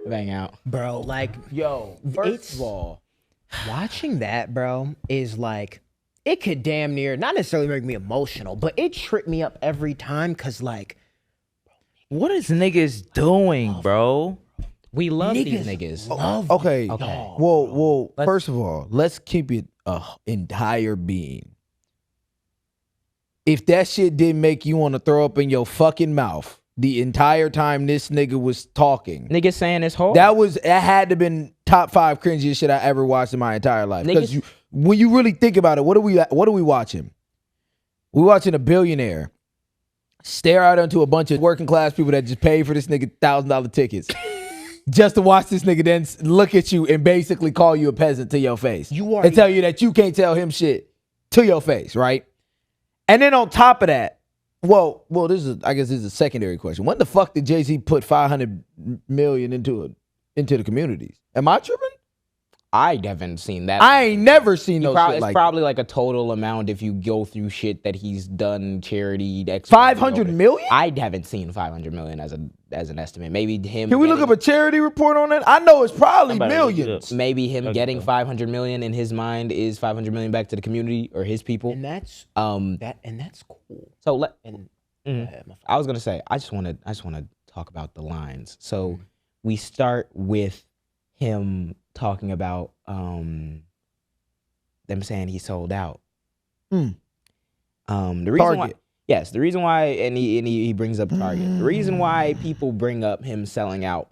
Bang out. Bro, like, yo, first of all, watching that, bro, is like, it could damn near, not necessarily make me emotional, but it tripped me up every time because, like, what is niggas doing, bro? We love these niggas. Okay. Well, first of all, let's keep it entire being. If that shit didn't make you want to throw up in your fucking mouth the entire time this nigga was talking. Niggas saying it's hard. That had to been top 5 cringiest shit I ever watched in my entire life. Because when you really think about it, what are we watching? We're watching a billionaire stare out into a bunch of working class people that just paid for this nigga $1,000 tickets. Just to watch this nigga then look at you and basically call you a peasant to your face. And tell you that you can't tell him shit to your face, right? And then on top of that, well, I guess this is a secondary question. When the fuck did Jay-Z put $500 million into the communities? Am I tripping? I haven't seen that. I ain't never seen no shit it's like probably like a total amount if you go through shit that he's done, charity. $500 million? I haven't seen $500 million as an estimate. Maybe him. Can we look up a charity report on that? I know it's probably millions. Maybe him getting $500 million in his mind is $500 million back to the community or his people. And that's that's cool. So I was gonna say I just want to talk about the lines. So we start with him talking about them saying he sold out. The reason why, Yes, the reason why, and he brings up Target. The reason why people bring up him selling out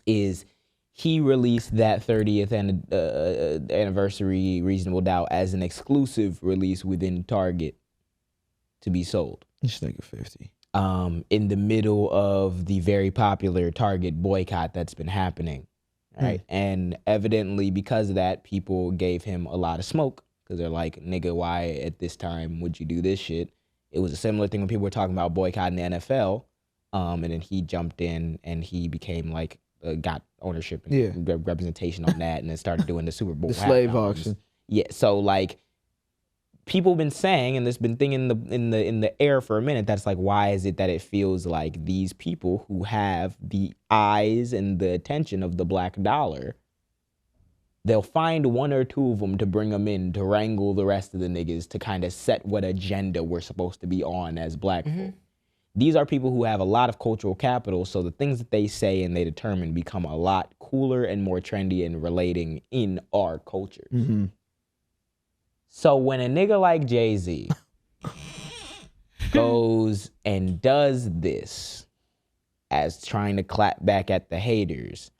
is he released that 30th anniversary Reasonable Doubt as an exclusive release within Target to be sold. This nigga 50. In the middle of the very popular Target boycott that's been happening, right? And evidently because of that, people gave him a lot of smoke because they're like, nigga, why at this time would you do this shit? It was a similar thing when people were talking about boycotting the NFL, and then he jumped in and he became like, got ownership and representation on that, and then started doing the Super Bowl. The slave auction. Yeah, so like, people have been saying, and there's been thing in the air for a minute, that's like, why is it that it feels like these people who have the eyes and the attention of the black dollar, they'll find one or two of them to bring them in to wrangle the rest of the niggas to kind of set what agenda we're supposed to be on as black folk. These are people who have a lot of cultural capital, so the things that they say and they determine become a lot cooler and more trendy and relating in our cultures. So when a nigga like Jay-Z goes and does this as trying to clap back at the haters,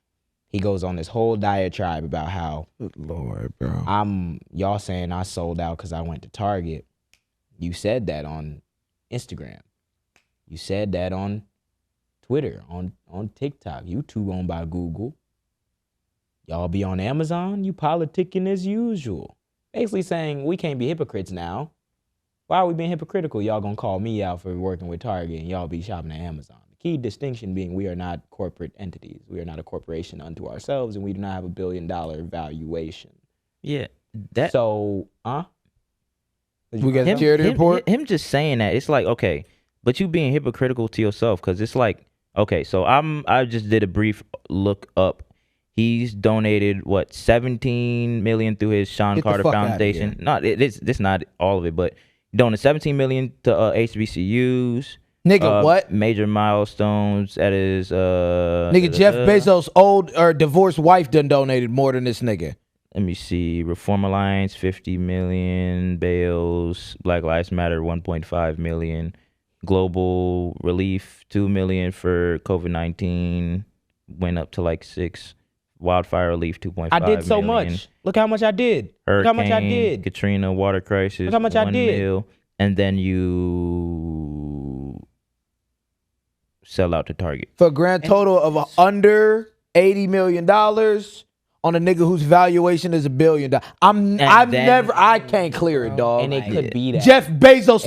he goes on this whole diatribe about how, good Lord, bro, y'all saying I sold out because I went to Target. You said that on Instagram. You said that on Twitter, on TikTok. You two owned by Google. Y'all be on Amazon. You politicking as usual. Basically saying we can't be hypocrites now. Why are we being hypocritical? Y'all gonna call me out for working with Target and y'all be shopping at Amazon. The key distinction being we are not corporate entities. We are not a corporation unto ourselves, and we do not have $1 billion valuation. Yeah. That. So, we got the charity report. Him just saying that, it's like, okay, but you being hypocritical to yourself, because it's like, okay, so I just did a brief look up. He's donated what, 17 million through his Sean Carter Foundation. Not it's not all of it, but donated 17 million to HBCUs. Nigga, what? Major milestones at his nigga, Jeff Bezos' old or divorced wife done donated more than this nigga. Let me see. Reform Alliance 50 million, Bales, Black Lives Matter 1.5 million, Global Relief 2 million for COVID-19, went up to like 6. Wildfire relief 2.5 I did so million. much. Look how much I did. Hurricane, Look how much I did. Katrina, water crisis. Look how much I did. Mil, and then you sell out to Target for a grand total of under $80 million on a nigga whose valuation is $1 billion. I can't clear it, dog. And it could be that Jeff Bezos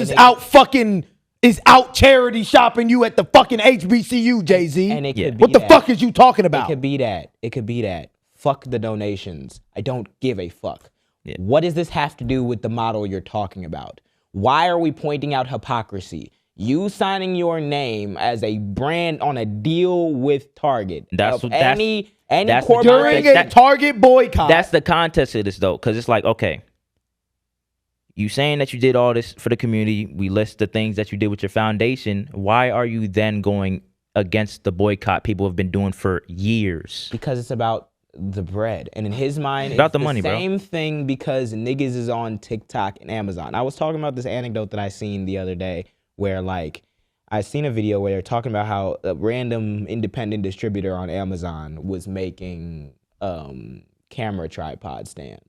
is out charity shopping you at the fucking HBCU, Jay-Z. And it could be what the fuck is you talking about? It could be that. It could be that. Fuck the donations. I don't give a fuck. What does this have to do with the model you're talking about? Why are we pointing out hypocrisy? You signing your name as a brand on a deal with Target. That's any during a Target boycott. That's the context of this, though, because it's like, okay, you saying that you did all this for the community. We list the things that you did with your foundation. Why are you then going against the boycott people have been doing for years? Because it's about the bread. And in his mind, about it's the money, same thing because niggas is on TikTok and Amazon. I was talking about this anecdote that I seen the other day where, like, I seen a video where they're talking about how a random independent distributor on Amazon was making camera tripod stands.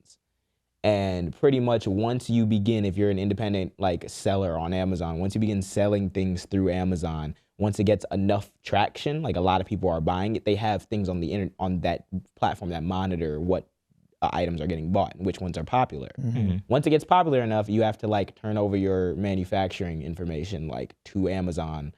And pretty much once you begin, if you're an independent like seller on Amazon, once you begin selling things through Amazon, once it gets enough traction, like a lot of people are buying it, they have things on the on that platform that monitor what items are getting bought and which ones are popular. Once it gets popular enough, you have to like turn over your manufacturing information like to Amazon,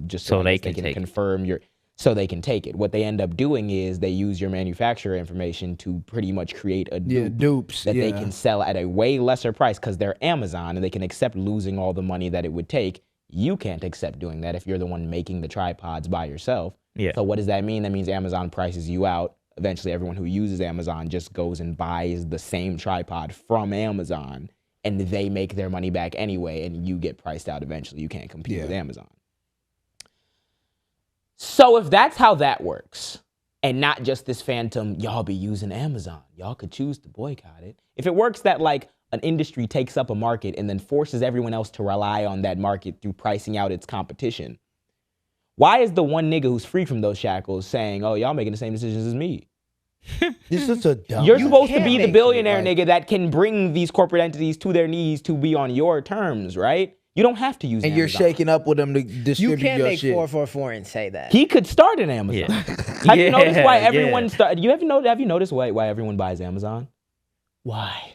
just so they can confirm your. So they can take it. What they end up doing is they use your manufacturer information to pretty much create a dupes that they can sell at a way lesser price because they're Amazon and they can accept losing all the money that it would take. You can't accept doing that if you're the one making the tripods by yourself. So what does that mean? That means Amazon prices you out. Eventually, everyone who uses Amazon just goes and buys the same tripod from Amazon and they make their money back anyway and you get priced out eventually. You can't compete with Amazon. So if that's how that works, and not just this phantom, y'all be using Amazon, y'all could choose to boycott it. If it works that like an industry takes up a market and then forces everyone else to rely on that market through pricing out its competition, why is the one nigga who's free from those shackles saying, oh, y'all making the same decisions as me? This is a dumb. You're supposed to be the billionaire nigga that can bring these corporate entities to their knees to be on your terms, right? You don't have to use And Amazon. you're shaking up with them to distribute You can't your make shit. 444 and say that. He could start an Amazon. Yeah. Have you noticed why Yeah, everyone yeah. have you noticed why everyone buys Amazon? Why?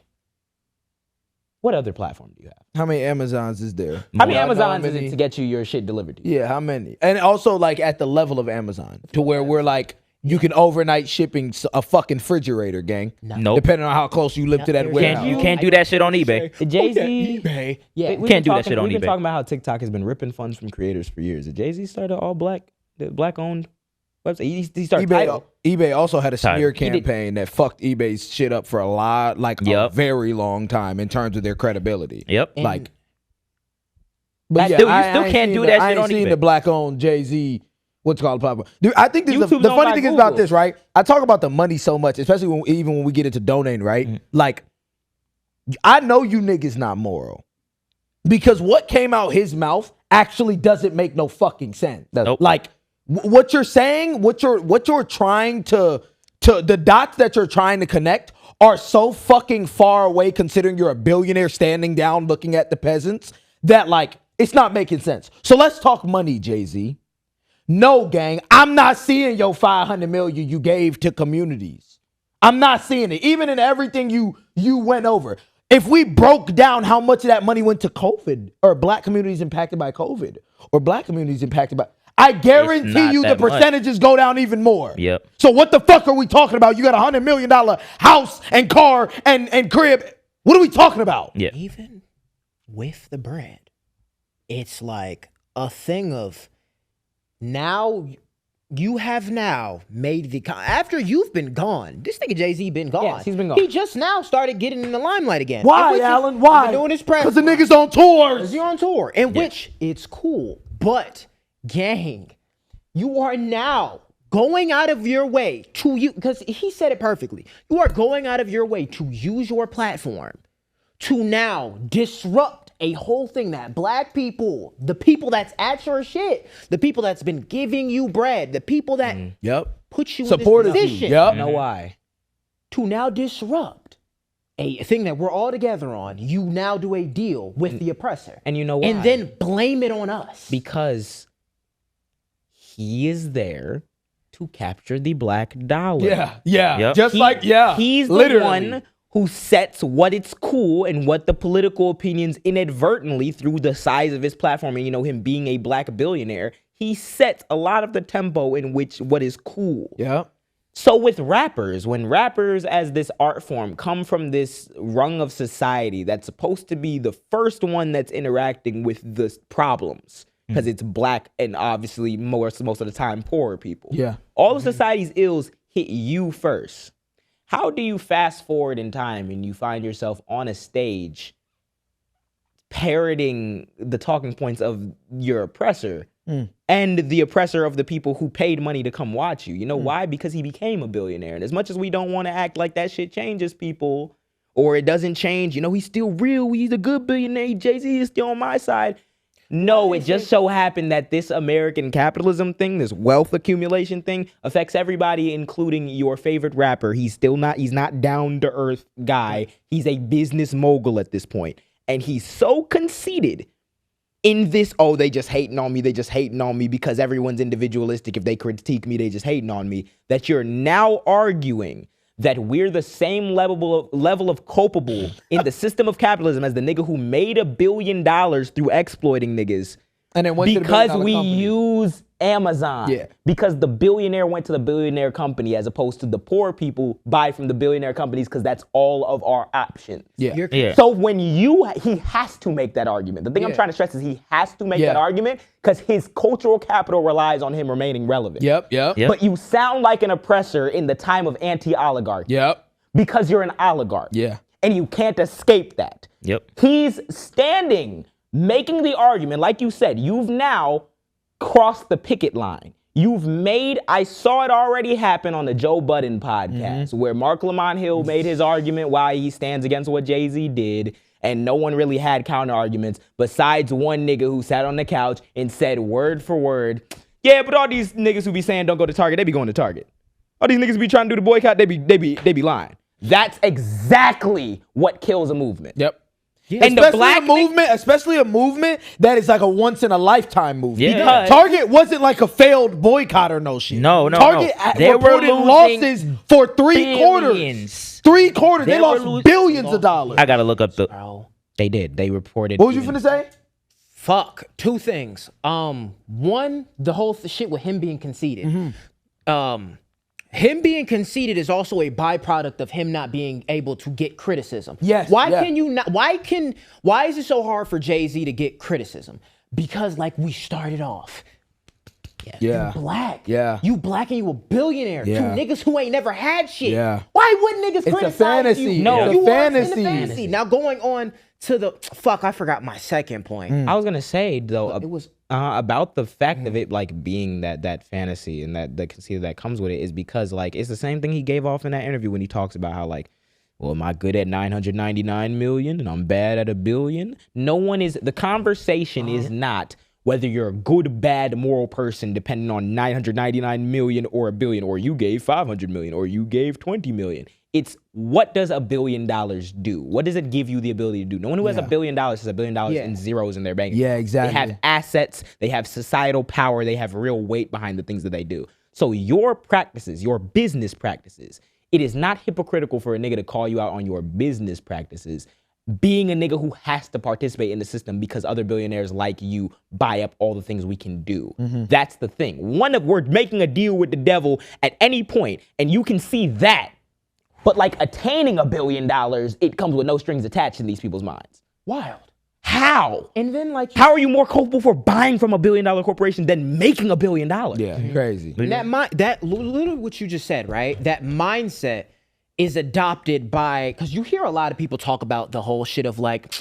What other platform do you have? How many Amazons is there? How many Y'all know Amazons is it to get you your shit delivered to you? Yeah, how many? And also like at the level of Amazon to where we're like, you can overnight shipping a fucking refrigerator, gang. Nope. Depending on how close you live to that warehouse. You can't do that shit on eBay. Jay-Z. eBay. Yeah, You can't do that shit on We've been eBay. talking about how TikTok has been ripping funds from creators for years. Did Jay-Z start an black-owned website? He started Tidal. eBay also had a smear Tidal. campaign that fucked eBay's shit up for a very long time in terms of their credibility. Yep. Like, But yeah, still, you I still ain't can't seen do the- that I shit ain't on seen eBay. the black-owned Jay-Z. What's called platform. Dude, I think this is YouTube's the owned funny by thing is about Google. this, right? I talk about the money so much, especially even when we get into donating, right? Mm-hmm. Like, I know you niggas not moral because what came out his mouth actually doesn't make no fucking sense. Nope. Like, what you're saying, what you're trying to the dots that you're trying to connect are so fucking far away considering you're a billionaire standing down looking at the peasants that like it's not making sense. So let's talk money, Jay-Z. No, gang, I'm not seeing your 500 million you gave to communities. I'm not seeing it. Even in everything you went over. If we broke down how much of that money went to COVID or black communities impacted by COVID or black communities impacted by, I guarantee not you the that much. percentages go down even more. Yep. So what the fuck are we talking about? You got $100 million house and car and crib. What are we talking about? Yeah. Even with the bread, it's like a thing of now you have now made the after you've been gone. This nigga Jay-Z been gone. Yes, he's been gone. He just now started getting in the limelight again. Why, In which Alan? Why? He's been doing his press. Because the niggas on tours. You're on tour, in which it's cool. But gang, you are now going out of your way to you because he said it perfectly. You are going out of your way to use your platform to now disrupt a whole thing that black people, the people that's at your shit, the people that's been giving you bread, the people that put you Supported in this you. position Yep. You know why? to now disrupt a thing that we're all together on. You now do a deal with the oppressor. And you know why? And then blame it on us. Because he is there to capture the black dollar. Yeah. Yep. Just He's the literally. one who sets what it's cool and what the political opinions inadvertently through the size of his platform and, you know, him being a black billionaire, he sets a lot of the tempo in which what is cool. Yeah. So with rappers, when rappers as this art form come from this rung of society that's supposed to be the first one that's interacting with the problems, because it's black and obviously most of the time poorer people. Yeah. All of society's ills hit you first. How do you fast forward in time and you find yourself on a stage parroting the talking points of your oppressor and the oppressor of the people who paid money to come watch you? You know why? Because he became a billionaire. And as much as we don't want to act like that shit changes people or it doesn't change, you know, he's still real. He's a good billionaire. Jay-Z is still on my side. No, it just so happened that this American capitalism thing, this wealth accumulation thing, affects everybody, including your favorite rapper. He's not down to earth guy. He's a business mogul at this point. And he's so conceited in this, oh, they just hating on me because everyone's individualistic. If they critique me, they just hating on me. That you're now arguing that we're the same level of culpable in the system of capitalism as the nigga who made $1 billion through exploiting niggas. And then went to the because billion-dollar we company. use Amazon. Yeah. Because the billionaire went to the billionaire company as opposed to the poor people buy from the billionaire companies because that's all of our options. Yeah. Yeah. So when he has to make that argument. The thing I'm trying to stress is he has to make that argument because his cultural capital relies on him remaining relevant. Yep. But you sound like an oppressor in the time of anti-oligarchy. Yep. Because you're an oligarch. Yeah. And you can't escape that. Yep. He's standing, making the argument, like you said, you've now crossed the picket line. I saw it already happen on the Joe Budden podcast where Mark Lamont Hill made his argument why he stands against what Jay-Z did, and no one really had counter arguments besides one nigga who sat on the couch and said word for word, yeah, but all these niggas who be saying don't go to Target, they be going to Target. All these niggas be trying to do the boycott, they be lying. That's exactly what kills a movement. Yep. Yeah. And especially a movement that is like a once in a lifetime movement. Yeah. Because Target wasn't like a failed boycott or no shit. No. Target They were reported losing losses for 3 quarters. billions. 3 quarters. They They lost were billions of dollars. I gotta look up the. They did. They reported. What was you finna say? Fuck. 2 things. One, the whole shit with him being conceited. Him being conceited is also a byproduct of him not being able to get criticism. Yes. Why can you not? Why is it so hard for Jay-Z to get criticism? Because like we started off. Yeah. You black. Yeah. You black and you a billionaire. Yeah. 2 niggas who ain't never had shit. Yeah. Why wouldn't niggas It's a criticize fantasy. you? No, you it's a are in the fantasy. fantasy. Now going on to the fuck, I forgot my second point. I was gonna say though, It was about the fact of it like being that fantasy and that the conceit that comes with it is because like it's the same thing he gave off in that interview when he talks about how like, well, am I good at 999 million and I'm bad at 1 billion? The conversation is not whether you're a good, bad, moral person depending on 999 million or 1 billion, or you gave 500 million or you gave 20 million. It's what does $1 billion do? What does it give you the ability to do? No one who has $1 billion has $1 billion in zeros in their bank account. Yeah, exactly. They have assets, they have societal power, they have real weight behind the things that they do. So your practices, your business practices, it is not hypocritical for a nigga to call you out on your business practices, being a nigga who has to participate in the system because other billionaires like you buy up all the things we can do. That's the thing. We're making a deal with the devil at any point, and you can see that. But like attaining $1 billion, it comes with no strings attached in these people's minds. wild. How? And then like How are you more culpable for buying from $1 billion corporation than making $1 billion? Yeah, crazy. that literally what you just said, right? That mindset is adopted by, because you hear a lot of people talk about the whole shit of like,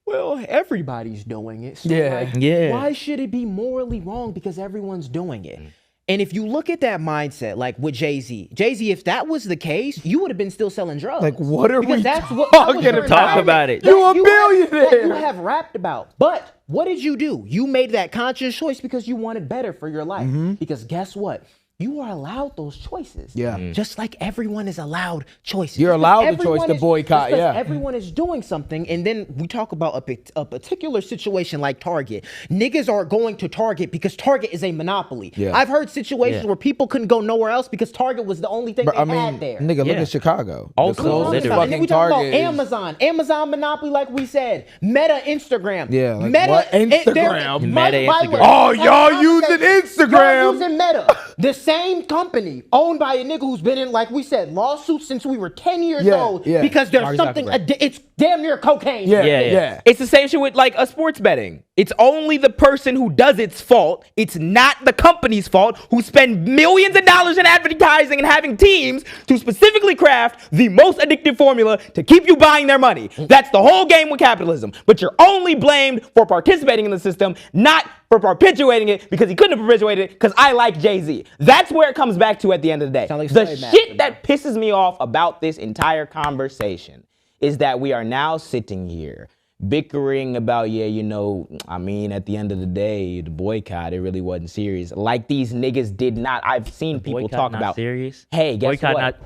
well, everybody's doing it. So why should it be morally wrong because everyone's doing it? And if you look at that mindset, like with Jay-Z, if that was the case, you would have been still selling drugs. Like, what are we talking about? Talk about it. You a billionaire. that you have rapped about. But what did you do? You made that conscious choice because you wanted better for your life. Because guess what? You are allowed those choices. Yeah. Just like everyone is allowed choices. You're allowed the Everyone choice to is- boycott, just 'cause yeah. Everyone is doing something, and then we talk about a particular situation like Target. Niggas are going to Target because Target is a monopoly. Yeah. I've heard situations where people couldn't go nowhere else because Target was the only thing Bro, they I mean, had there. nigga, look at Chicago. Also, The closest literally. And then fucking we talk about Target is- Amazon monopoly, like we said. Meta, Instagram. Yeah, like Meta, what? by Instagram? the Meta, way, Oh, y'all using Instagram. Y'all using Meta. The same company owned by a nigga who's been in, like we said, lawsuits since we were 10 years old because there's Mark something, Zuckerberg. it's damn near cocaine. Yeah. It's the same shit with like a sports betting. It's only the person who does it's fault. It's not the company's fault who spend millions of dollars in advertising and having teams to specifically craft the most addictive formula to keep you buying their money. That's the whole game with capitalism. But you're only blamed for participating in the system, not for perpetuating it because he couldn't have perpetuated it because I like Jay-Z. That's where it comes back to at the end of the day. Sound like The slave shit master. that pisses me off about this entire conversation is that we are now sitting here bickering about, at the end of the day, the boycott, it really wasn't serious. Like these niggas did not. I've seen people Boycott talk not about, serious. hey, guess Boycott what?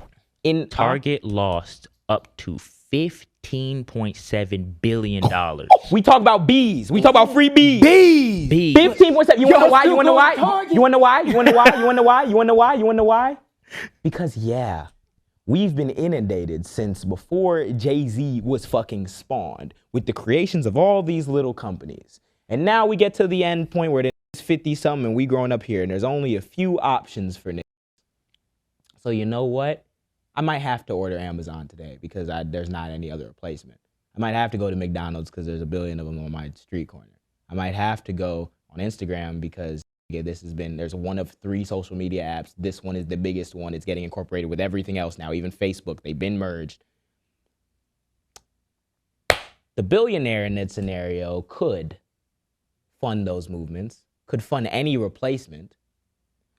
not Target lost up to $15.7 billion. We talk about bees. We talk about free bees. Bees. 15.7. You wanna know why? You wanna know why? Target. You wanna know why? You wanna know why? You wanna know why? You wanna know why? You wanna know why? Because we've been inundated since before Jay-Z was fucking spawned with the creations of all these little companies. And now we get to the end point where there's 50-something and we growing up here and there's only a few options for niggas. So you know what? I might have to order Amazon today because there's not any other replacement. I might have to go to McDonald's because there's 1 billion of them on my street corner. I might have to go on Instagram because there's one of 3 social media apps. This one is the biggest one. It's getting incorporated with everything else now, even Facebook. They've been merged. The billionaire in that scenario could fund those movements, could fund any replacement,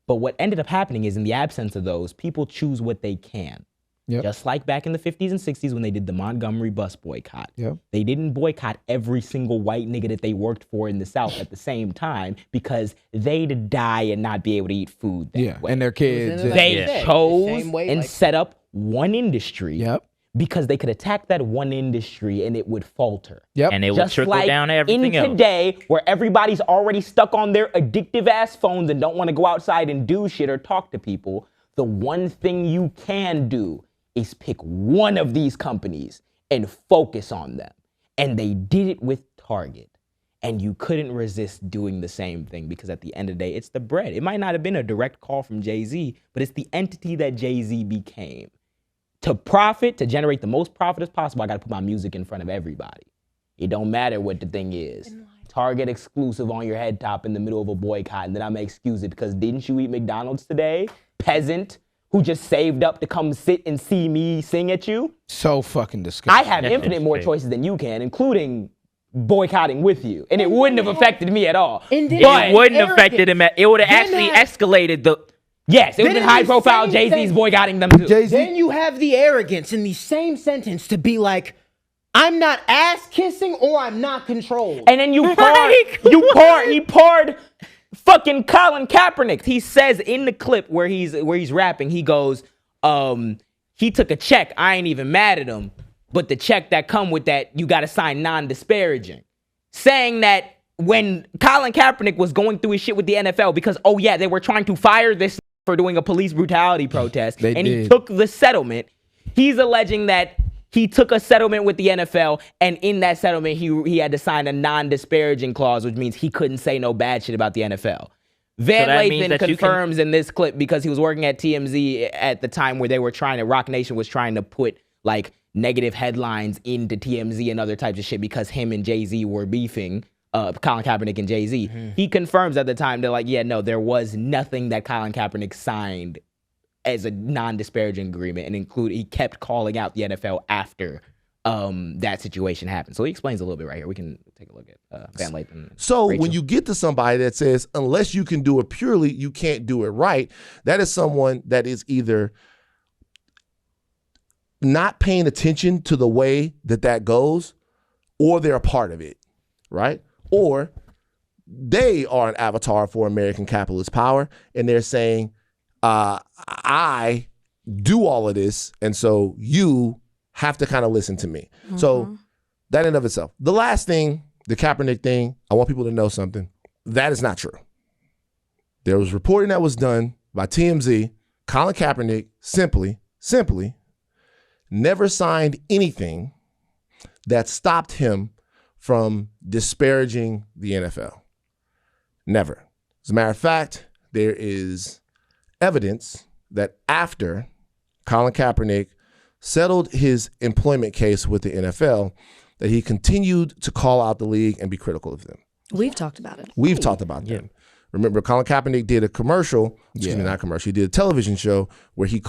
But what ended up happening is in the absence of those, people choose what they can. Yep. Just like back in the 50s and 60s when they did the Montgomery bus boycott. Yep. They didn't boycott every single white nigga that they worked for in the South at the same time because they'd die and not be able to eat food that way. And their kids. They chose same way, and like- set up one industry Yep. because they could attack that one industry and it would falter. Yep. And it would Just trickle like down to everything in else. today, where everybody's already stuck on their addictive ass phones and don't want to go outside and do shit or talk to people, the one thing you can do is pick one of these companies and focus on them. And they did it with Target. And you couldn't resist doing the same thing because at the end of the day, it's the bread. It might not have been a direct call from Jay-Z, but it's the entity that Jay-Z became. To profit, to generate the most profit as possible, I got to put my music in front of everybody. It don't matter what the thing is. Target exclusive on your head top in the middle of a boycott, and then I'm gonna excuse it because didn't you eat McDonald's today? Peasant who just saved up to come sit and see me sing at you? So fucking disgusting. I have infinite more choices than you can, including boycotting with you, and it wouldn't have affected me at all. It wouldn't have affected him. It would have actually escalated the. Yes, it would have been high profile. Jay-Z's boycotting them too. Then you have the arrogance in the same sentence to be like, I'm not ass kissing or I'm not controlled. And then he poured fucking Colin Kaepernick. He says in the clip where he's rapping, he goes, he took a check. I ain't even mad at him, but the check that come with that, you got to sign non-disparaging. Saying that when Colin Kaepernick was going through his shit with the NFL because, oh yeah, they were trying to fire this for doing a police brutality protest, he took the settlement. He's alleging that he took a settlement with the NFL, and in that settlement, he had to sign a non-disparaging clause, which means he couldn't say no bad shit about the NFL. Van Lathan confirms in this clip because he was working at TMZ at the time where they were Rock Nation was trying to put like negative headlines into TMZ and other types of shit because him and Jay-Z were beefing. Colin Kaepernick and Jay-Z. He confirms at the time, they're like, yeah, no, there was nothing that Colin Kaepernick signed as a non-disparaging agreement, and he kept calling out the NFL after that situation happened. So he explains a little bit right here. We can take a look at Van Lathan. So when you get to somebody that says, unless you can do it purely, you can't do it right, that is someone that is either not paying attention to the way that goes, or they're a part of it, right? Or they are an avatar for American capitalist power, and they're saying, I do all of this, and so you have to kind of listen to me. So that in of itself. The last thing, the Kaepernick thing, I want people to know something. That is not true. There was reporting that was done by TMZ. Colin Kaepernick simply never signed anything that stopped him from disparaging the NFL. Never. As a matter of fact, there is evidence that after Colin Kaepernick settled his employment case with the NFL, that he continued to call out the league and be critical of them. We've talked about it. We've talked about them. Remember, Colin Kaepernick did a commercial, not commercial, he did a television show where he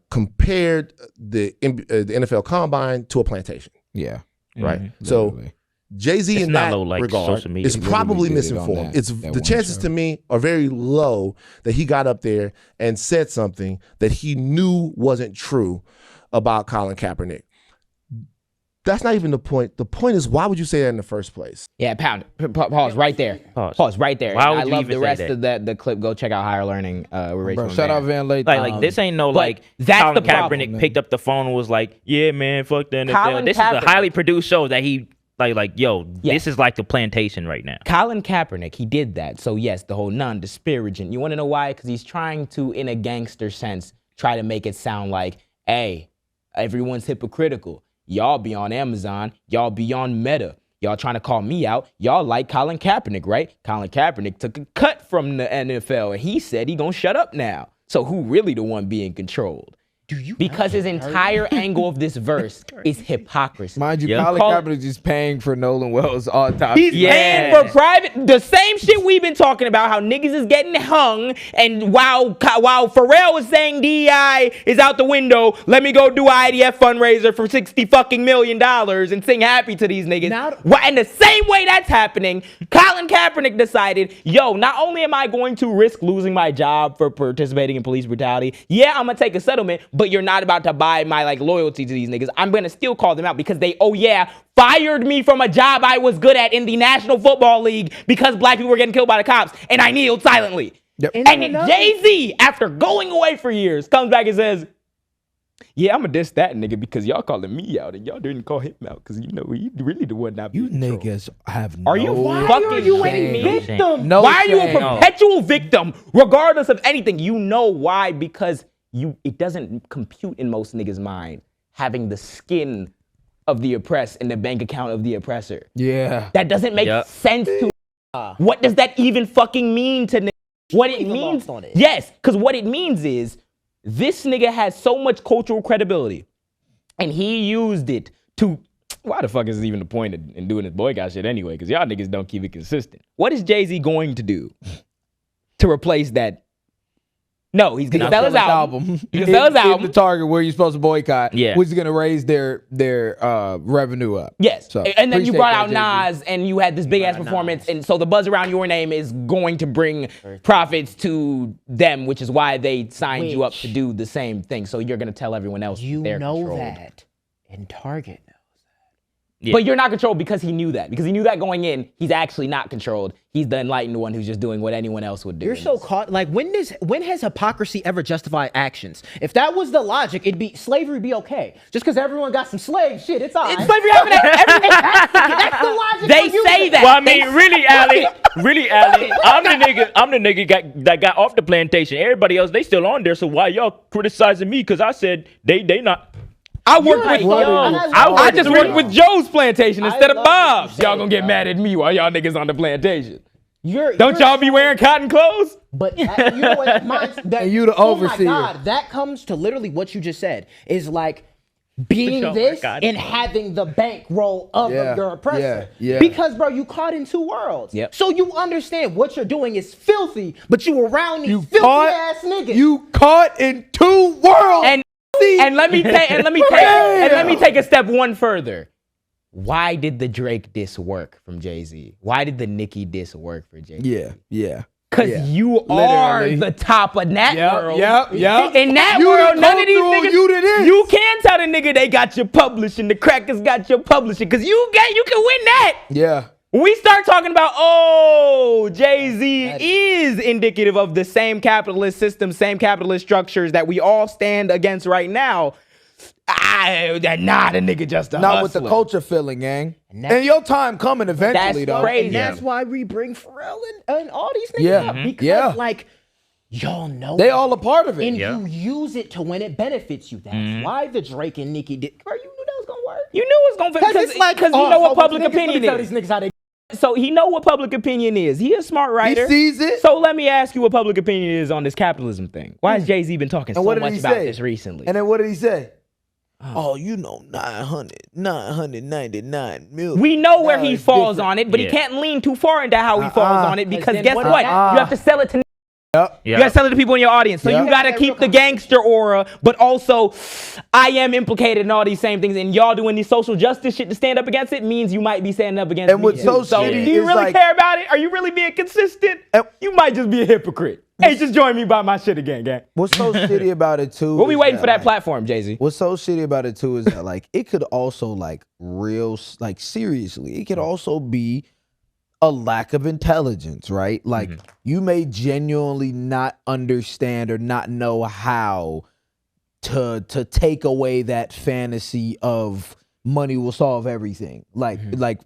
compared the NFL Combine to a plantation. Yeah. Right. So Jay-Z in that regard is probably misinformed. The chances to me are very low that he got up there and said something that he knew wasn't true about Colin Kaepernick. That's not even the point. The point is, why would you say that in the first place? Yeah, pause right there. Pause right there. Why would I you love even the rest say of the clip. Go check out Higher Learning with Rachel. Shout out Van Lathan. Like this ain't no like that's Colin the problem, Kaepernick picked up the phone and was like, yeah, man, fuck the NFL. Colin This Kaepernick. is a highly produced show that he this is like the plantation right now. Colin Kaepernick, he did that. So yes, the whole non-disparaging. You want to know why? Because he's trying to, in a gangster sense, try to make it sound like, hey, everyone's hypocritical. Y'all be on Amazon. Y'all be on Meta. Y'all trying to call me out. Y'all like Colin Kaepernick, right? Colin Kaepernick took a cut from the NFL, and he said he gonna shut up now. So who really the one being controlled? Because his entire angle of this verse is hypocrisy. Mind you, Colin Kaepernick is just paying for Nolan Wells autopsy. He's paying for private, the same shit we've been talking about, how niggas is getting hung, and while Pharrell is saying DEI is out the window, let me go do an IDF fundraiser for $60 million and sing happy to these niggas. And the same way that's happening, Colin Kaepernick decided, yo, not only am I going to risk losing my job for participating in police brutality, yeah, I'm gonna take a settlement, but you're not about to buy my loyalty to these niggas. I'm gonna still call them out because they, fired me from a job I was good at in the National Football League because black people were getting killed by the cops, and I kneeled silently. Yep. And then Jay-Z, after going away for years, comes back and says, yeah, I'm gonna diss that nigga because y'all calling me out and y'all didn't call him out because he really the one not. You niggas have no. Are you fucking a victim? No why are you a perpetual victim, regardless of anything? You know why? Because it doesn't compute in most niggas' mind having the skin of the oppressed and the bank account of the oppressor. Yeah. That doesn't make sense to what does that even fucking mean to niggas? What it means, yes, because what it means is this nigga has so much cultural credibility and he used it to, why the fuck is even the point in doing this boycott shit anyway? Because y'all niggas don't keep it consistent. What is Jay-Z going to do to replace that? No, he's gonna sell his album. He's gonna sell his album. The Target where you're supposed to boycott, yeah, which is gonna raise their revenue up. Yes, so, and then you brought out Nas, and you had this big ass performance, and so the buzz around your name is going to bring profits to them, which is why they signed you up to do the same thing. So you're gonna tell everyone else they're controlled. That, and Target. Yeah. But you're not controlled because he knew that. Because he knew that going in, he's actually not controlled. He's the enlightened one who's just doing what anyone else would do. You're so caught. Like, when has hypocrisy ever justified actions? If that was the logic, slavery be okay. Just because everyone got some slave shit, it's all right. Slavery happened that's the logic. They say that. Well, I mean, really, Ali, I'm the nigga that got off the plantation. Everybody else, they still on there. So why y'all criticizing me? Because I said they not. I worked with I just worked with Joe's plantation instead of Bob's. Y'all gonna get mad at me while y'all niggas on the plantation. Don't y'all be wearing cotton clothes? But you know what? You the overseer. Oh my God, that comes to literally what you just said. Is like being this and having the bankroll of your oppressor. Yeah. Because, bro, you caught in two worlds. Yep. So you understand what you're doing is filthy, but you around these filthy ass niggas. You caught in two worlds. And let me take a step one further. Why did the Drake diss work from Jay-Z? Why did the Nicki diss work for Jay-Z? Yeah. Because you are the top of that world. Yep. In that world, none of these niggas. You can tell the nigga they got your publishing. The crackers got your publishing. Because you can win that. Yeah. When we start talking about, Jay-Z is indicative of the same capitalist system, same capitalist structures that we all stand against right now. The nigga just a Not hustler. with the culture feeling, gang. And your time coming eventually, that's though. crazy. And that's why we bring Pharrell and all these niggas up. Because, y'all know they all a part of it. And you use it to when it benefits you. That's why the Drake and Nicki did. Bro, you knew that was going to work. You knew it was going to fit. Because you know what public opinion is. These niggas how they So he know what public opinion is. He a smart writer. He sees it. So let me ask you what public opinion is on this capitalism thing. Why has Jay-Z been talking so much about this recently? And then what did he say? 999 million. We know where he falls on it, but he can't lean too far into how he falls on it because guess what? You have to sell it to You gotta sell it to people in your audience. So you gotta keep the gangster aura, but also I am implicated in all these same things, and y'all doing these social justice shit to stand up against it means you might be standing up against and me. what's so do you really care about it? Are you really being consistent? You might just be a hypocrite. Hey, just join me by my shit again, gang. What's so shitty about it too? We'll be waiting for that platform, Jay-Z. What's so shitty about it too is that it could also seriously, it could also be a lack of intelligence, right? You may genuinely not understand or not know how to take away that fantasy of money will solve everything. Like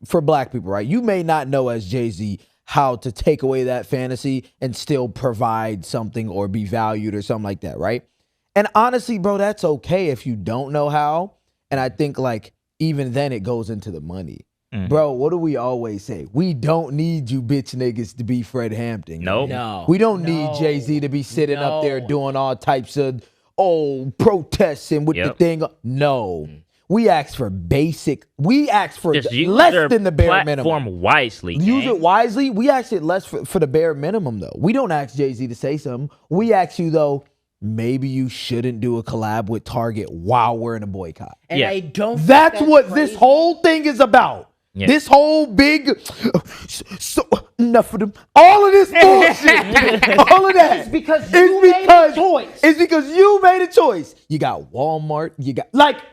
for black people, right? You may not know as Jay-Z how to take away that fantasy and still provide something or be valued or something like that, right? And honestly, bro, that's okay if you don't know how. And I think even then it goes into the money. Bro, what do we always say? We don't need you bitch niggas to be Fred Hampton. No. We don't need Jay-Z to be sitting up there doing all types of protesting with the thing. No. We asked for basic. We asked for Just use less their than the bare platform minimum. wisely. Use gang. it wisely. We asked it less for the bare minimum, though. We don't ask Jay-Z to say something. We ask you, though, maybe you shouldn't do a collab with Target while we're in a boycott. And I don't think That's what crazy. this whole thing is about. Yeah. This whole big, so enough of them. All of this bullshit. All of that. It's because you made a choice. It's because you made a choice. You got Walmart. You got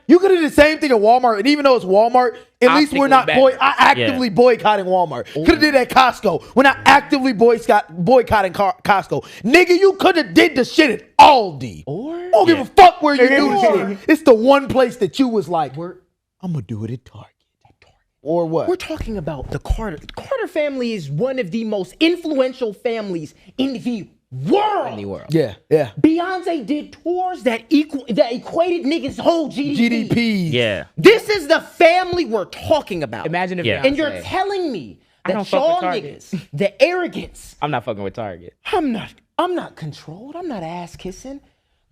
you could do the same thing at Walmart, and even though it's Walmart, at least we're not actively boycotting Walmart. Could have did that at Costco. We're not actively boycotting Costco. Nigga, you could have did the shit at Aldi. I don't give a fuck where you do the shit. It's the one place that you was like, I'm gonna do it at Target. Or what? We're talking about the Carter. The Carter family is one of the most influential families in the world. Yeah, yeah. Beyonce did tours that equated niggas' whole GDP. GDP. Yeah. This is the family we're talking about. Imagine if And you're telling me I don't that fuck with y'all Target. niggas, the arrogance. I'm not fucking with Target. I'm not controlled. I'm not ass kissing.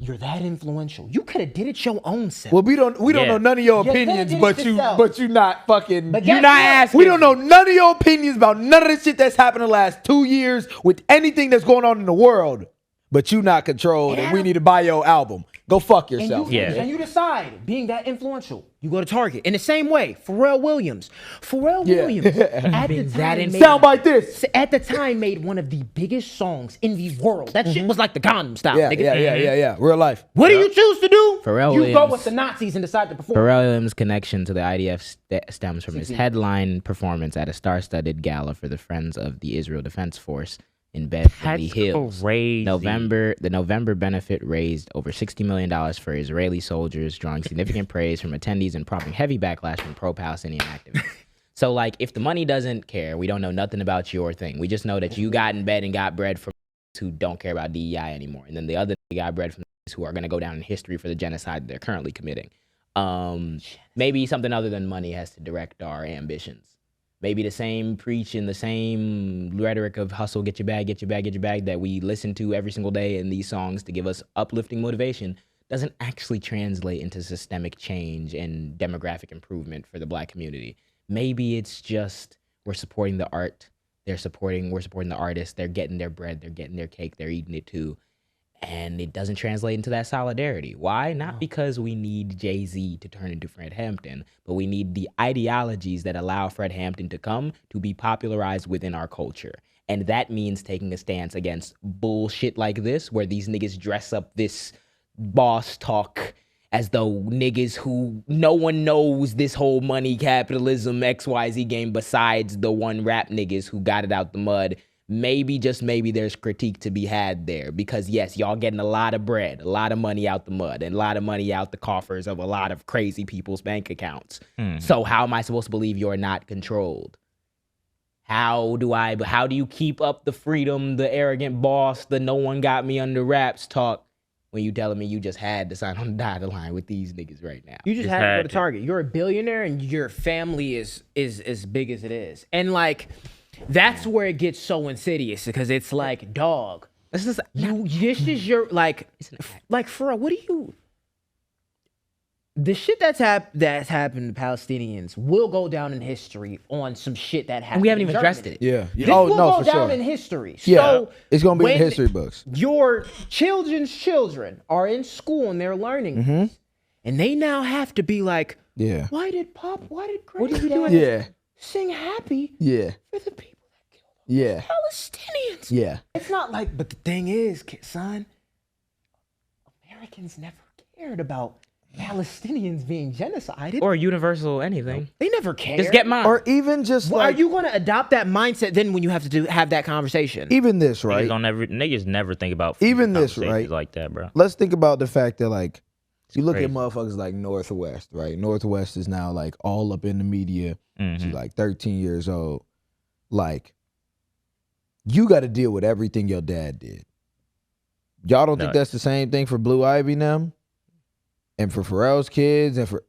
You're that influential. You could have did it your own self. Well, we don't know none of your You coulda opinions, did it but yourself. you not fucking. But You guess not what? asking. We don't know none of your opinions about none of the shit that's happened in the last 2 years with anything that's going on in the world. But you not controlled, and we need to buy your album. Go fuck yourself. And you decide, being that influential, you go to Target. In the same way, Pharrell Williams. Williams at the time Sound like this. At the time made one of the biggest songs in the world. That shit was like the Gangnam Style. Yeah, nigga. yeah. Real life. What do you choose to do? Pharrell you go Williams. with the Nazis and decide to perform. Pharrell Williams' connection to the IDF stems from his headline performance at a star-studded gala for the Friends of the Israel Defense Force in Beverly Hills. Crazy. The November benefit raised over $60 million for Israeli soldiers, drawing significant praise from attendees and prompting heavy backlash from pro-Palestinian activists. So, like, if the money doesn't care, we don't know nothing about your thing. We just know that you got in bed and got bread from who don't care about DEI anymore. And then the other got bread from who are going to go down in history for the genocide they're currently committing. Maybe something other than money has to direct our ambitions. Maybe the same preach and the same rhetoric of hustle, get your bag, get your bag, get your bag that we listen to every single day in these songs to give us uplifting motivation doesn't actually translate into systemic change and demographic improvement for the Black community. Maybe it's just we're supporting the art, we're supporting the artists, they're getting their bread, they're getting their cake, they're eating it too. And it doesn't translate into that solidarity. Why? Not because we need Jay-Z to turn into Fred Hampton, but we need the ideologies that allow Fred Hampton to come to be popularized within our culture. And that means taking a stance against bullshit like this, where these niggas dress up this boss talk as though niggas who no one knows this whole money capitalism XYZ game besides the one rap niggas who got it out the mud. Maybe, just maybe, there's critique to be had there because, yes, y'all getting a lot of bread, a lot of money out the mud, and a lot of money out the coffers of a lot of crazy people's bank accounts. So how am I supposed to believe you're not controlled? How do you keep up the freedom, the arrogant boss, the no one got me under wraps talk when you telling me you just had to sign on the dotted line with these niggas right now? You just had to go to Target. You're a billionaire and your family is as big as it is. And like, that's where it gets so insidious because it's like, dog, this is your like Pharrell, what do you? The shit that's happened to Palestinians will go down in history on some shit that happened. And we haven't in even addressed it. Yeah. This will go down in history. So it's gonna be in when the history books. Your children's children are in school and they're learning, this, and they now have to be like, Yeah. why did Granddad Yeah. sing happy Yeah. for the people Yeah. Palestinians? Yeah. It's not like, but the thing is, son, Americans never cared about Palestinians being genocided Or universal anything. They never cared. Just get mine. Or even just like, are you going to adopt that mindset then when you have to have that conversation? even this, right? Niggas never think about Even this, conversations right? like that, bro. Let's think about the fact that, like, you look crazy. at motherfuckers like Northwest, right? Northwest is now like all up in the media. She's like 13 years old. Like, you got to deal with everything your dad did. Y'all don't think that's the same thing for Blue Ivy and them? And for Pharrell's kids and for,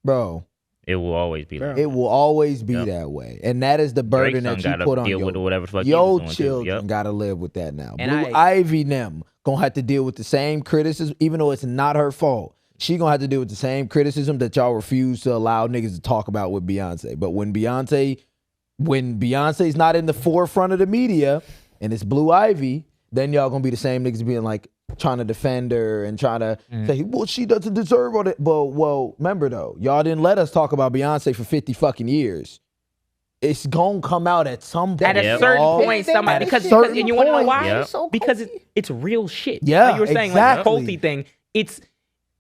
bro. It will always be that. It will always be that way. And that is the burden that you put on deal with whatever the fuck your he was doing too. children got to live with that now. And Blue Ivy and them gonna have to deal with the same criticism, even though it's not her fault. She gonna have to deal with the same criticism that y'all refuse to allow niggas to talk about with Beyonce. But when Beyonce's not in the forefront of the media and it's Blue Ivy, then y'all gonna be the same niggas being like trying to defend her and trying to say, well, she doesn't deserve all that. Well, remember though, y'all didn't let us talk about Beyonce for 50 fucking years. It's gonna come out at some point. At a certain point, somebody because and you want to know why? Because it's real shit. Yeah, like you were saying, exactly. like the culty thing.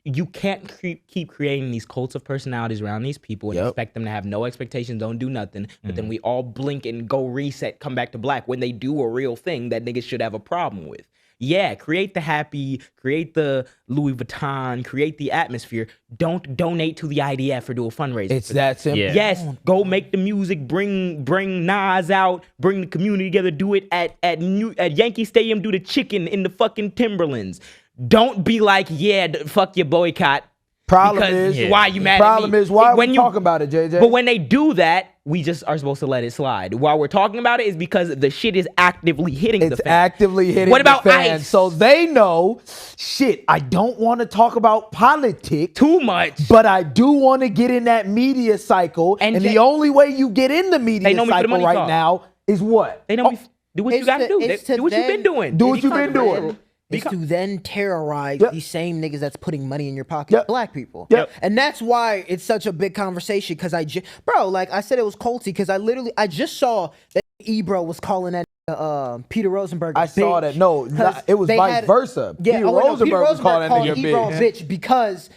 You can't keep creating these cults of personalities around these people and expect them to have no expectations, don't do nothing. But then we all blink and go reset, come back to black when they do a real thing that niggas should have a problem with. Yeah, create the happy, create the Louis Vuitton, create the atmosphere. Don't donate to the IDF or do a fundraiser. It's that simple. Yeah. Yes, go make the music, bring Nas out, bring the community together, do it at Yankee Stadium, do the chicken in the fucking Timberlands. Don't be like, fuck your boycott. Problem is why you mad problem at me? is why when you talk about it, JJ. But when they do that, we just are supposed to let it slide. While we're talking about it is because the shit is actively hitting the fans. It's actively hitting what about the fans. ICE? So they know, shit, I don't want to talk about politics too much, but I do want to get in that media cycle. And the only way you get in the media cycle right now is what? They know do what you got to do. Do what you've been doing. Do what you've been doing. Is to then terrorize these same niggas that's putting money in your pocket, black people. And that's why it's such a big conversation, because bro, like I said, it was culty, because I just saw that Ebro was calling that Peter Rosenberg I saw that. No, it was vice versa. Yeah, Peter Rosenberg was calling that nigga Ebro a bitch. bitch because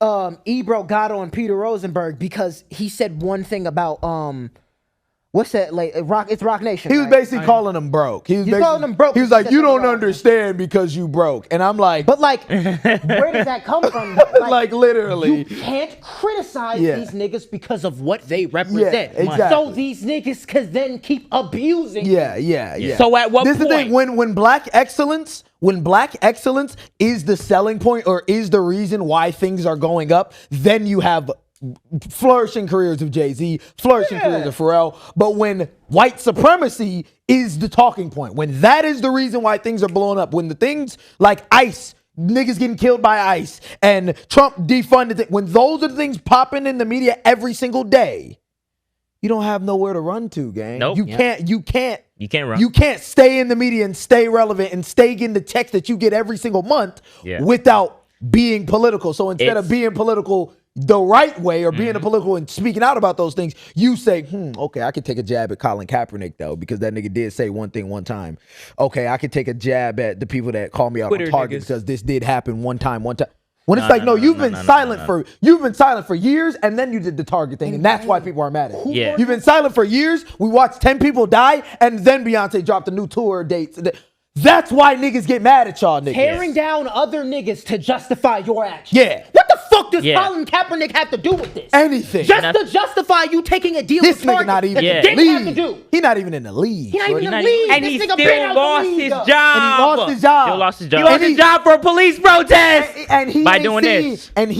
Ebro got on Peter Rosenberg because he said one thing about what's that? Like it's Rock Nation. He was basically calling him broke. He was calling him broke. He was like, "You don't understand because you broke," and I'm like, "But like, where does that come from?" Like literally, you can't criticize Yeah. these niggas because of what they represent. Yeah, exactly. So these niggas can then keep abusing. Yeah. So at what this point? Is the thing. When black excellence is the selling point or is the reason why things are going up, then you have flourishing careers of Jay-Z, flourishing careers of Pharrell. But when white supremacy is the talking point, when that is the reason why things are blowing up, when the things like ICE, niggas getting killed by ICE, and Trump defunded it, when those are the things popping in the media every single day, you don't have nowhere to run to, gang. Nope. You can't run. You can't stay in the media and stay relevant and stay getting the text that you get every single month without being political. So instead of being political the right way or being a political and speaking out about those things, you say, okay, I could take a jab at Colin Kaepernick though, because that nigga did say one thing one time. Okay, I could take a jab at the people that call me out on Target because this did happen one time. When it's you've been silent for years, and then you did the Target thing, and that's why people are mad at you. Yeah. You've been silent for years. We watched 10 people die, and then Beyonce dropped a new tour dates. That's why niggas get mad at y'all niggas. Tearing down other niggas to justify your actions. Yeah. What the fuck does Colin Kaepernick have to do with this? Anything. Just to justify you taking a deal This with nigga Target not even that in you the didn't have to league. do. He not even in the league. He not even in the shorty. league. And This he nigga been still out the lost league, his though. job. And he lost his job. Still lost his job. He lost his job for a police protest. And he By ain't doing seen, this. And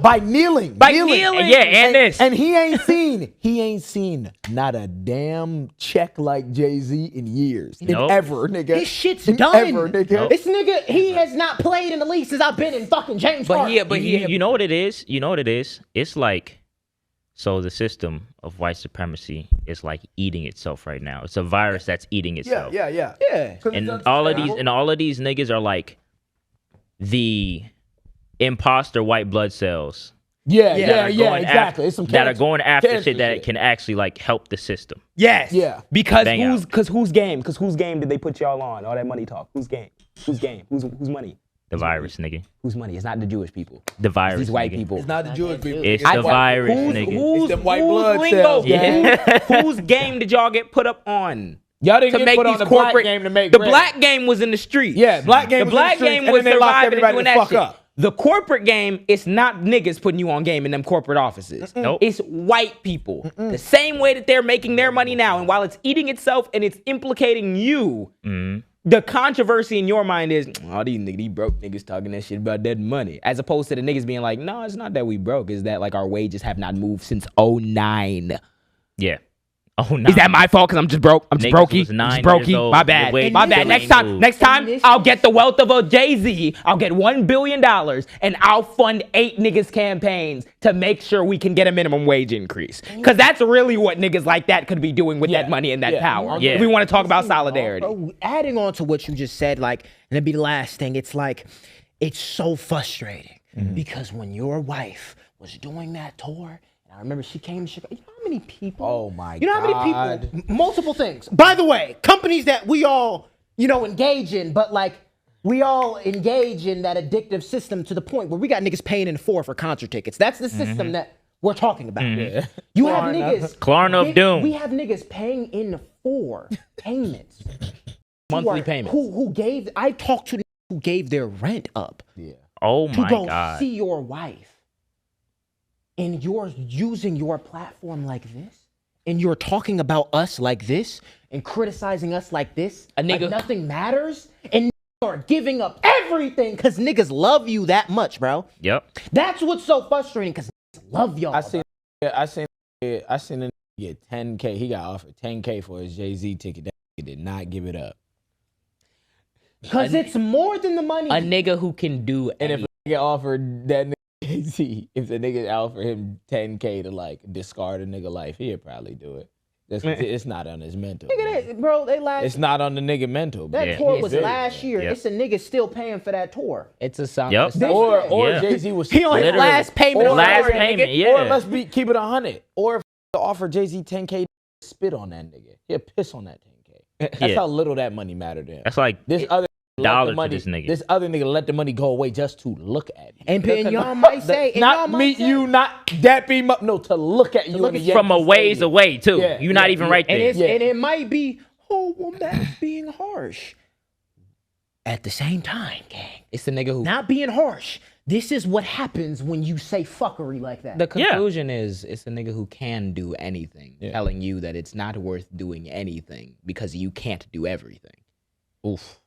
by kneeling. By kneeling. Yeah, and this. And he ain't seen not a damn check like Jay-Z in years. Nope. In ever, nigga. This shit's in done. Ever, nigga. Nope. This nigga, he has not played in the league since I've been in fucking James Harden. You know what it is? It's like, so the system of white supremacy is like eating itself right now. It's a virus that's eating itself. Yeah. And all of these niggas are like the imposter white blood cells. Yeah, exactly. It's some that are going after cancer shit that can actually like help the system. Yes. Yeah. Because Bang out. whose game? Because whose game did they put y'all on? All that money talk. Whose game? Whose game? Whose money? The virus, nigga. Whose money? It's not the Jewish people. The virus. These white nigga. people. It's not the Jewish people. It's the virus, nigga. It's them white blood lingo? cells, Yeah. Whose game did y'all get put up on? Y'all didn't To get make put on these the corporate black game to make the bread. black game was in the street. Yeah, black game The was black in the streets, game and was then they locked surviving and everybody doing the that fuck shit. up. The corporate game, it's not niggas putting you on game in them corporate offices. Nope. It's white people. The same way that they're making their money now. And while it's eating itself and it's implicating you, the controversy in your mind is, oh, these broke niggas talking that shit about that money. As opposed to the niggas being like, no, it's not that we broke. It's that like our wages have not moved since 2009. Yeah. Oh no. Is that my fault? Cause I'm just broke. I'm just Niggas brokey. was 9 I'm just brokey. years old. My bad. Your My wage bad. still Next ain't time, moved. next time, I'll get the wealth of a Jay-Z. I'll get $1 billion and I'll fund 8 niggas campaigns to make sure we can get a minimum wage increase. Cause that's really what niggas like that could be doing with that money and that power. Yeah. If we want to talk about solidarity. Bro, adding on to what you just said, like, and it'd be the last thing, it's like, it's so frustrating because when your wife was doing that tour, and I remember she came to Chicago, you know how many people? Oh my God. You know how many people? Multiple things. By the way, companies that we all, engage in, but like, we all engage in that addictive system to the point where we got niggas paying in 4 for concert tickets. That's the system that we're talking about. You have niggas. Klarna of Doom. We have niggas paying in 4 payments. Monthly payments. I talked to niggas who gave their rent up. Yeah. Oh To my go God. see your wife. And you're using your platform like this. And you're talking about us like this. And criticizing us like this. A nigga- like nothing matters. And niggas are giving up everything because niggas love you that much, bro. Yep. That's what's so frustrating because niggas love y'all. I seen a nigga get 10K. He got offered 10K for his Jay-Z ticket. That nigga did not give it up. Because it's more than the money. A nigga who can do And if anything. a nigga offered that nigga Jay-Z, if the nigga offered him 10K to like discard a nigga life, he'd probably do it. It's not on his mental. Nigga, bro, they last. It's not on the nigga mental. That Yeah. tour was Yeah. last year. Yep. It's a nigga still paying for that tour. It's a sound. Yep. Or Yeah. Jay-Z was He on his Literally. last payment. Or Last or- payment, Or yeah. let's keep it 100. Or if they offer Jay-Z 10K, spit on that nigga. He'll piss on that 10K. That's Yeah. how little that money mattered to him. That's like This other dollar let the to money, this nigga. This other nigga let the money go away just to look at you. And y'all might say, not meet you, not dap him up. No, to look at you look in the at from a Yankee ways Stadium. away too. Yeah, You're not yeah, even yeah. right And, there. and it might be, oh, well, that's being harsh. At the same time, gang, It's the nigga who. not being harsh. This is what happens when you say fuckery like that. The conclusion is it's a nigga who can do anything, Yeah. telling you that it's not worth doing anything because you can't do everything. Oof.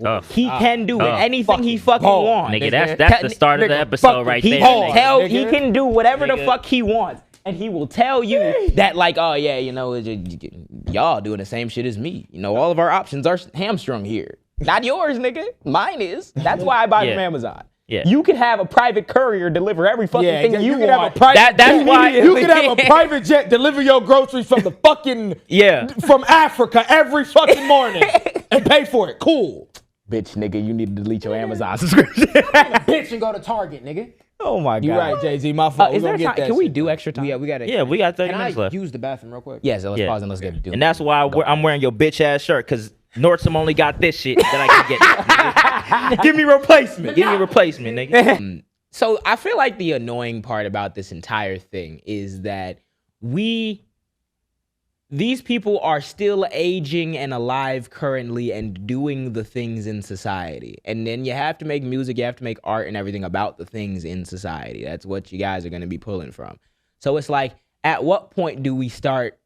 Tough. He can do tough. anything he fucking Hard, wants. Nigga, that's the start of the episode right He there. can nigga. tell. He nigga. can do whatever the Nigga. fuck he wants, and he will tell you that like, oh yeah, y'all doing the same shit as me. All of our options are hamstrung here. Not yours, nigga. Mine is. That's why I buy Yeah. from Amazon. Yeah. You could have a private courier deliver every fucking Yeah, thing you you could want. have a private That's why you could have a private jet deliver your groceries from the fucking Yeah. from Africa every fucking morning and pay for it. Cool. Bitch, nigga, you need to delete your Amazon subscription. Bitch and go to Target, nigga. Oh my god. You right, Jay-Z. My fault. Is We there gonna time? get that Can we shit do done. extra time? Yeah, we got it. Yeah, we got 30 Can minutes I left. use the bathroom real quick? Yeah, so let's Yeah. pause and let's get do. And that's why I'm wearing your bitch ass shirt, because Nordstrom only got this shit that I can get. Give me replacement. Give me a replacement, nigga. So I feel like the annoying part about this entire thing is that these people are still aging and alive currently and doing the things in society. And then you have to make music, you have to make art and everything about the things in society. That's what you guys are going to be pulling from. So it's like, at what point do we start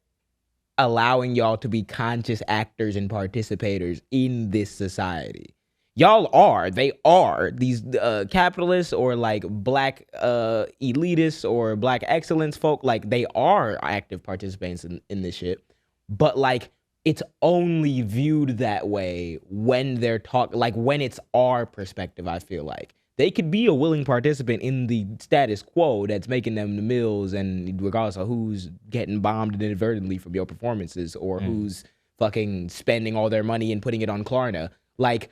allowing y'all to be conscious actors and participators in this society? Y'all are. They are. These capitalists or like black elitists or black excellence folk, like they are active participants in this shit. But like it's only viewed that way when they're like when it's our perspective, I feel like. They could be a willing participant in the status quo that's making them the mills, and regardless of who's getting bombed inadvertently from your performances or who's fucking spending all their money and putting it on Klarna. Like,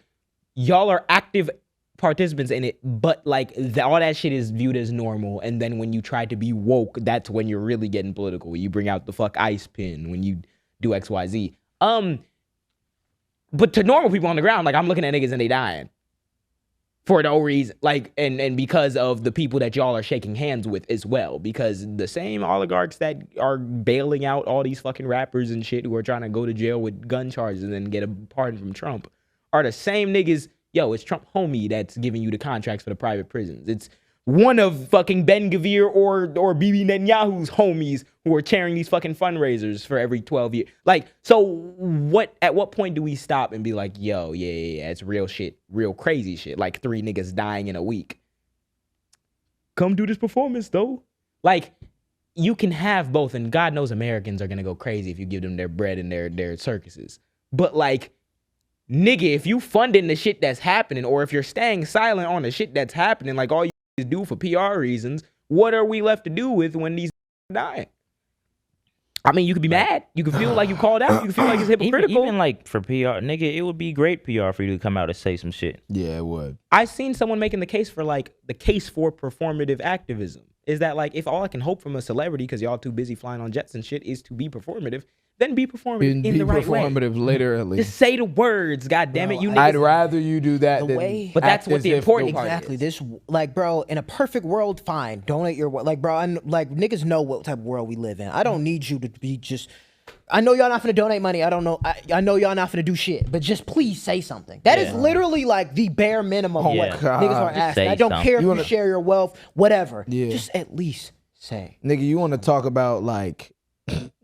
y'all are active participants in it, but like all that shit is viewed as normal. And then when you try to be woke, that's when you're really getting political. You bring out the fuck ice pin when you do XYZ. But to normal people on the ground, like I'm looking at niggas and they dying for no reason. Like, and because of the people that y'all are shaking hands with as well, because the same oligarchs that are bailing out all these fucking rappers and shit who are trying to go to jail with gun charges and then get a pardon from Trump are the same niggas. Yo, it's Trump homie that's giving you the contracts for the private prisons. It's one of fucking Ben Gvir or Bibi Netanyahu's homies who are chairing these fucking fundraisers for every 12 years. Like, so at what point do we stop and be like, yo, yeah, it's real shit, real crazy shit. Like 3 niggas dying in a week. Come do this performance though. Like, you can have both, and God knows Americans are gonna go crazy if you give them their bread and their circuses. But like, nigga, if you funding the shit that's happening, or if you're staying silent on the shit that's happening, like all you do for PR reasons, what are we left to do with when these are dying? I mean, you could be mad. You could feel like you called out. You could feel like it's hypocritical. Even like for PR, nigga, it would be great PR for you to come out and say some shit. Yeah, it would. I seen someone making the case for like the case for performative activism. Is that like, if all I can hope from a celebrity, because y'all too busy flying on jets and shit, is to be performative, then be performative in the right way. Be performative, literally. Just say the words, God damn it, you niggas. I'd rather you do that than but that's what the important part Exactly. is. This, like, bro, in a perfect world, fine. Donate your, like, bro, like, niggas know what type of world we live in. I don't need you to be just, I know y'all not finna donate money. I don't know. I know y'all not finna do shit, but just please say something. That is literally like the bare minimum of what niggas are asking. I don't care if you share your wealth, whatever. Just at least say. Nigga, you want to talk about like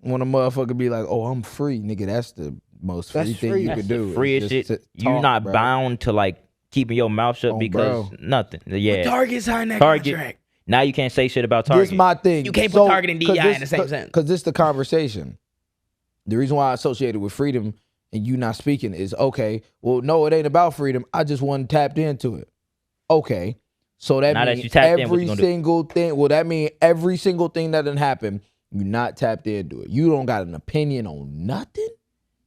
when a motherfucker be like, "Oh, I'm free," nigga. That's the most free thing you could do. Freest shit. You're not bound to like keeping your mouth shut because nothing. Yeah. But Target signed that contract. Now you can't say shit about Target. This my thing. You can't put Target and DEI in the same sentence. Because this the conversation. The reason why I associated with freedom and you not speaking is, okay, well, no, it ain't about freedom. I just wasn't tapped into it. Okay. So that means every single thing, well, that means every single thing that done happen, you not tapped into it. You don't got an opinion on nothing?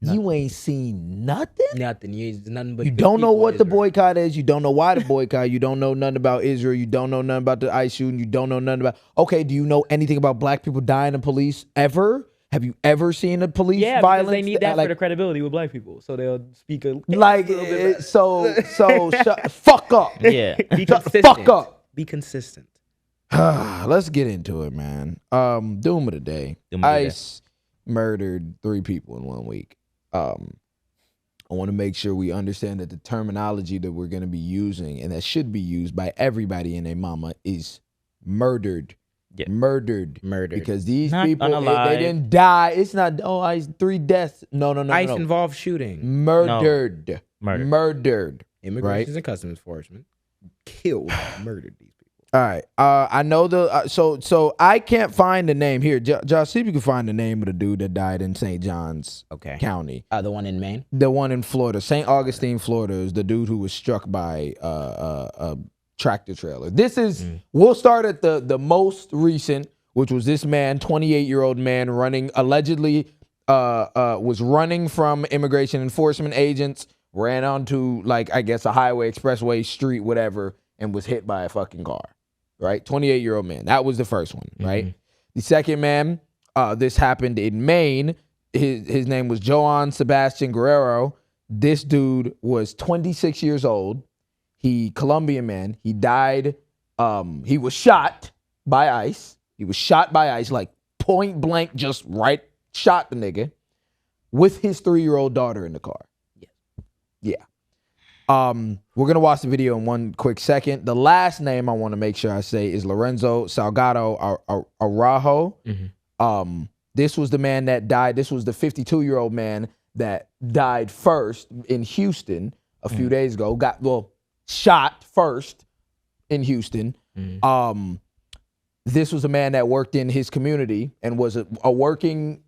You ain't seen nothing? Nothing. Nothing but you don't know what the boycott is. You don't know why the boycott. You don't know nothing about Israel. You don't know nothing about the ICE shooting. You don't know nothing about, okay, do you know anything about black people dying in police ever? Have you ever seen a police violence? Yeah, because they need that for the credibility with black people, so they'll speak a like fuck up. Yeah, be consistent. Fuck up. Be consistent. Let's get into it, man. Doom of the day. ICE murdered 3 people in 1 week. I want to make sure we understand that the terminology that we're going to be using and that should be used by everybody and their mama is murdered. Yeah. Murdered. Because these not people, unalive. they didn't die. It's not, ICE 3 deaths. No. ICE involved shooting. Murdered. No. Murdered. Immigration and Customs Enforcement killed, murdered these people. All right. I know so I can't find the name here. Josh, see if you can find the name of the dude that died in St. John's County. The one in Maine? The one in Florida. St. Augustine, Florida is the dude who was struck by a tractor trailer. This is, we'll start at the most recent, which was this man, 28-year-old man running, allegedly was running from immigration enforcement agents, ran onto, like, I guess a highway, expressway, street, whatever, and was hit by a fucking car, right? 28-year-old man. That was the first one, right? The second man, this happened in Maine. His name was Joan Sebastian Guerrero. This dude was 26 years old. Colombian man. He died. He was shot by ICE. He was shot by ICE, like point blank, just right, shot the nigga with his 3-year-old daughter in the car. Yeah. We're going to watch the video in one quick second. The last name I want to make sure I say is Lorenzo Salgado Araujo. This was the man that died. This was the 52-year-old man that died first in Houston a few days ago. Shot first in Houston. This was a man that worked in his community and was a working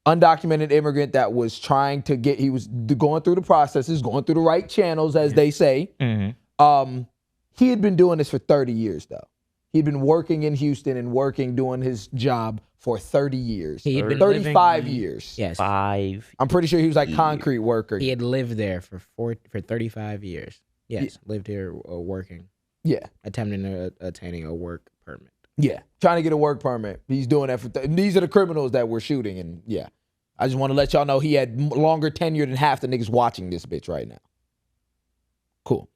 undocumented immigrant that was trying to get, he was going through the processes, going through the right channels, as they say. He had been doing this for 30 years, though. He'd been working in Houston and doing his job for 30 years. He had been 35 years. Yes. 5. I'm pretty sure he was like concrete worker. He had lived there for 35 years. Yes, lived here working. Yeah. Attaining a work permit. Yeah, trying to get a work permit. He's doing that for, these are the criminals that we're shooting. And yeah, I just want to let y'all know he had longer tenure than half the niggas watching this bitch right now. Cool.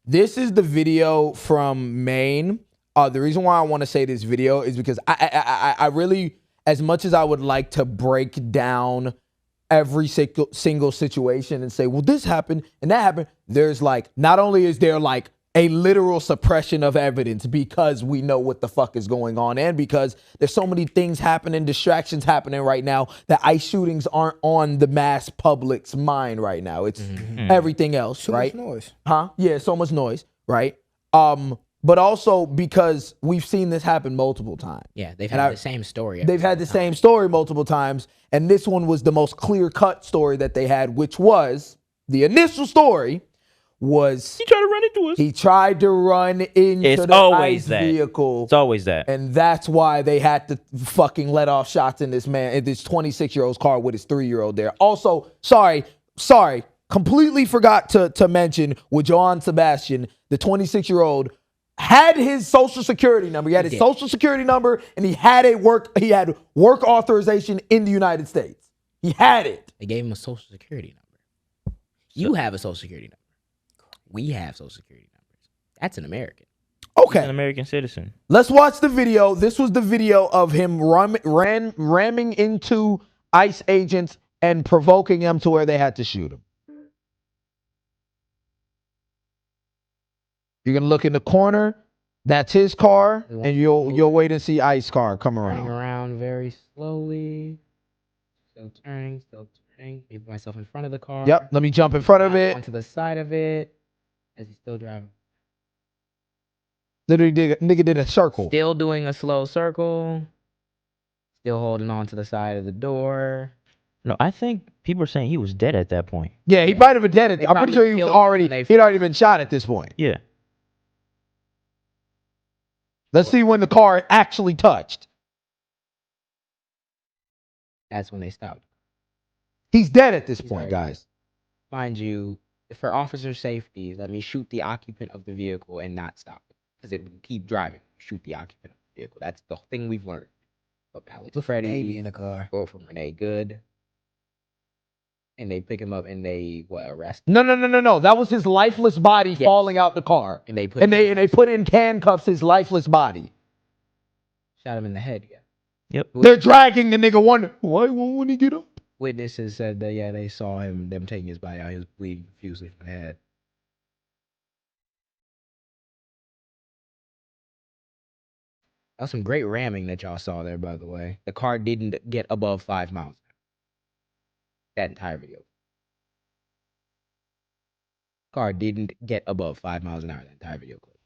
This is the video from Maine. The reason why I want to say this video is because I really, as much as I would like to break down every single situation and say, well, this happened and that happened, there's like, not only is there like a literal suppression of evidence because we know what the fuck is going on and because there's so many things happening, distractions happening right now that ICE shootings aren't on the mass public's mind right now. It's everything else, right? So much noise. Yeah, so much noise, right? but also because we've seen this happen multiple times. Yeah, they've had the same story. They've had the same story multiple times, and this one was the most clear-cut story that they had, which was the initial story was He tried to run into us. he tried to run into It's the always ICE that. vehicle. It's always that. And that's why they had to fucking let off shots in this 26-year-old's car with his 3-year-old there. Also, sorry, completely forgot to mention with Johann Sebastian, the 26-year-old had his social security number. He had his social security number, and he had work authorization in the United States. He had it. They gave him a social security number. You have a social security number. We have social security numbers. That's an American. Okay. He's an American citizen. Let's watch the video. This was the video of him ramming into ICE agents and provoking them to where they had to shoot him. You're gonna look in the corner. That's his car, and you'll wait and see ICE car come around. Turning around very slowly. Still turning. Maybe myself in front of the car. Yep. Let me jump in front of it. Onto the side of it. As he's still driving. Literally, nigga did a circle. Still doing a slow circle. Still holding on to the side of the door. No, I think people are saying he was dead at that point. Yeah, he might have been dead. I'm pretty sure he'd already been shot at this point. Yeah. Let's see when the car actually touched. That's when they stopped. He's dead at this point, guys. Mind you, for officer safety, let me shoot the occupant of the vehicle and not stop it. Because it would keep driving. Shoot the occupant of the vehicle. That's the thing we've learned. But Alex Freddie Baby in the car. Go from Renee Good. And they pick him up and they arrest him. No. That was his lifeless body falling out the car. And they put in handcuffs his lifeless body. Shot him in the head, yeah. Yep. They're dragging the nigga. Why won't he get up? Witnesses said that they saw them taking his body out. He was bleeding profusely from the head. That was some great ramming that y'all saw there, by the way. The car didn't get above 5 miles. That entire video. Car didn't get above 5 miles an hour. That entire video clip.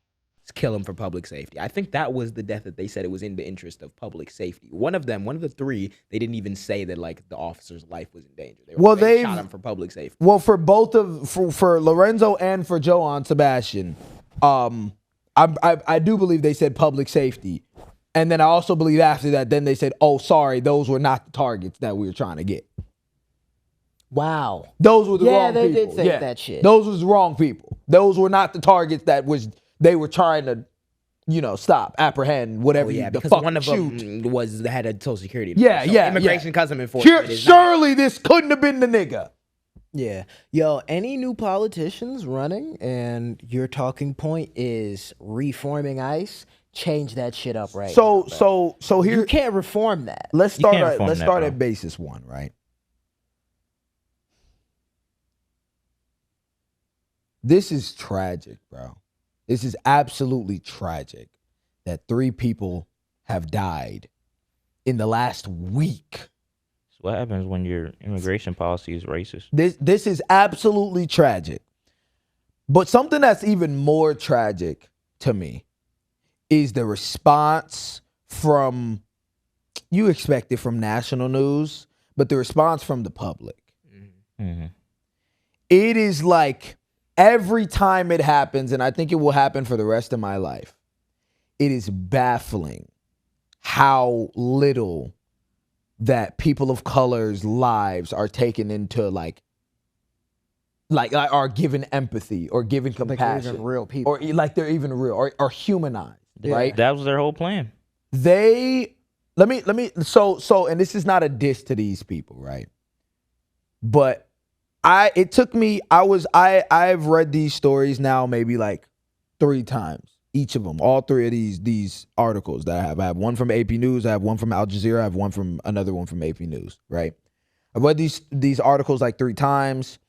Let's kill him for public safety. I think that was the death that they said it was in the interest of public safety. One of the three, they didn't even say that the officer's life was in danger. They shot him for public safety. Well, for both for Lorenzo and for Johann Sebastian, I do believe they said public safety. And then I also believe after that, then they said, oh, sorry, those were not the targets that we were trying to get. Wow. Those were the wrong people. Yeah, they did say that shit. Those was the wrong people. Those were not the targets they were trying to, stop, apprehend, whatever the fuck one of shoot. them had a social security. Yeah, so yeah. Immigration custom enforcement. Surely this couldn't have been the nigga. Yeah. Yo, any new politicians running and your talking point is reforming ICE, change that shit up right now. So here you can't reform that. Let's start at basis one, right? This is tragic, bro. This is absolutely tragic that 3 people have died in the last week. So what happens when your immigration policy is racist? This is absolutely tragic. But something that's even more tragic to me is the response from, you expect it from national news, but the response from the public. Mm-hmm. It is like every time it happens, and I think it will happen for the rest of my life, it is baffling how little that people of color's lives are taken into like are given empathy or given compassion. Like they're even real people. Or like they're even real or humanized, right? That was their whole plan. Let me so and this is not a diss to these people, right? But I've read these stories now maybe like 3 times, each of them, all 3 of these articles that I have. I have one from AP News, I have one from Al Jazeera, I have one from another one from AP News, right? I've read these articles like 3 times.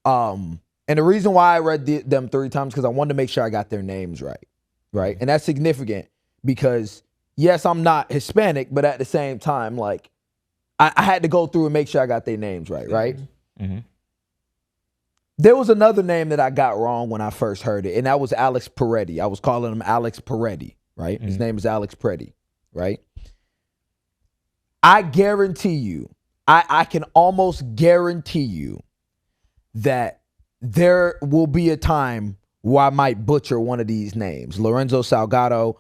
And the reason why I read them 3 times because I wanted to make sure I got their names right? And that's significant because yes, I'm not Hispanic, but at the same time, like I had to go through and make sure I got their names right? Mm-hmm. There was another name that I got wrong when I first heard it, and that was Alex Peretti. I was calling him Alex Peretti, right? His name is Alex Peretti, right? I guarantee you, I can almost guarantee you that there will be a time where I might butcher one of these names. Lorenzo Salgado,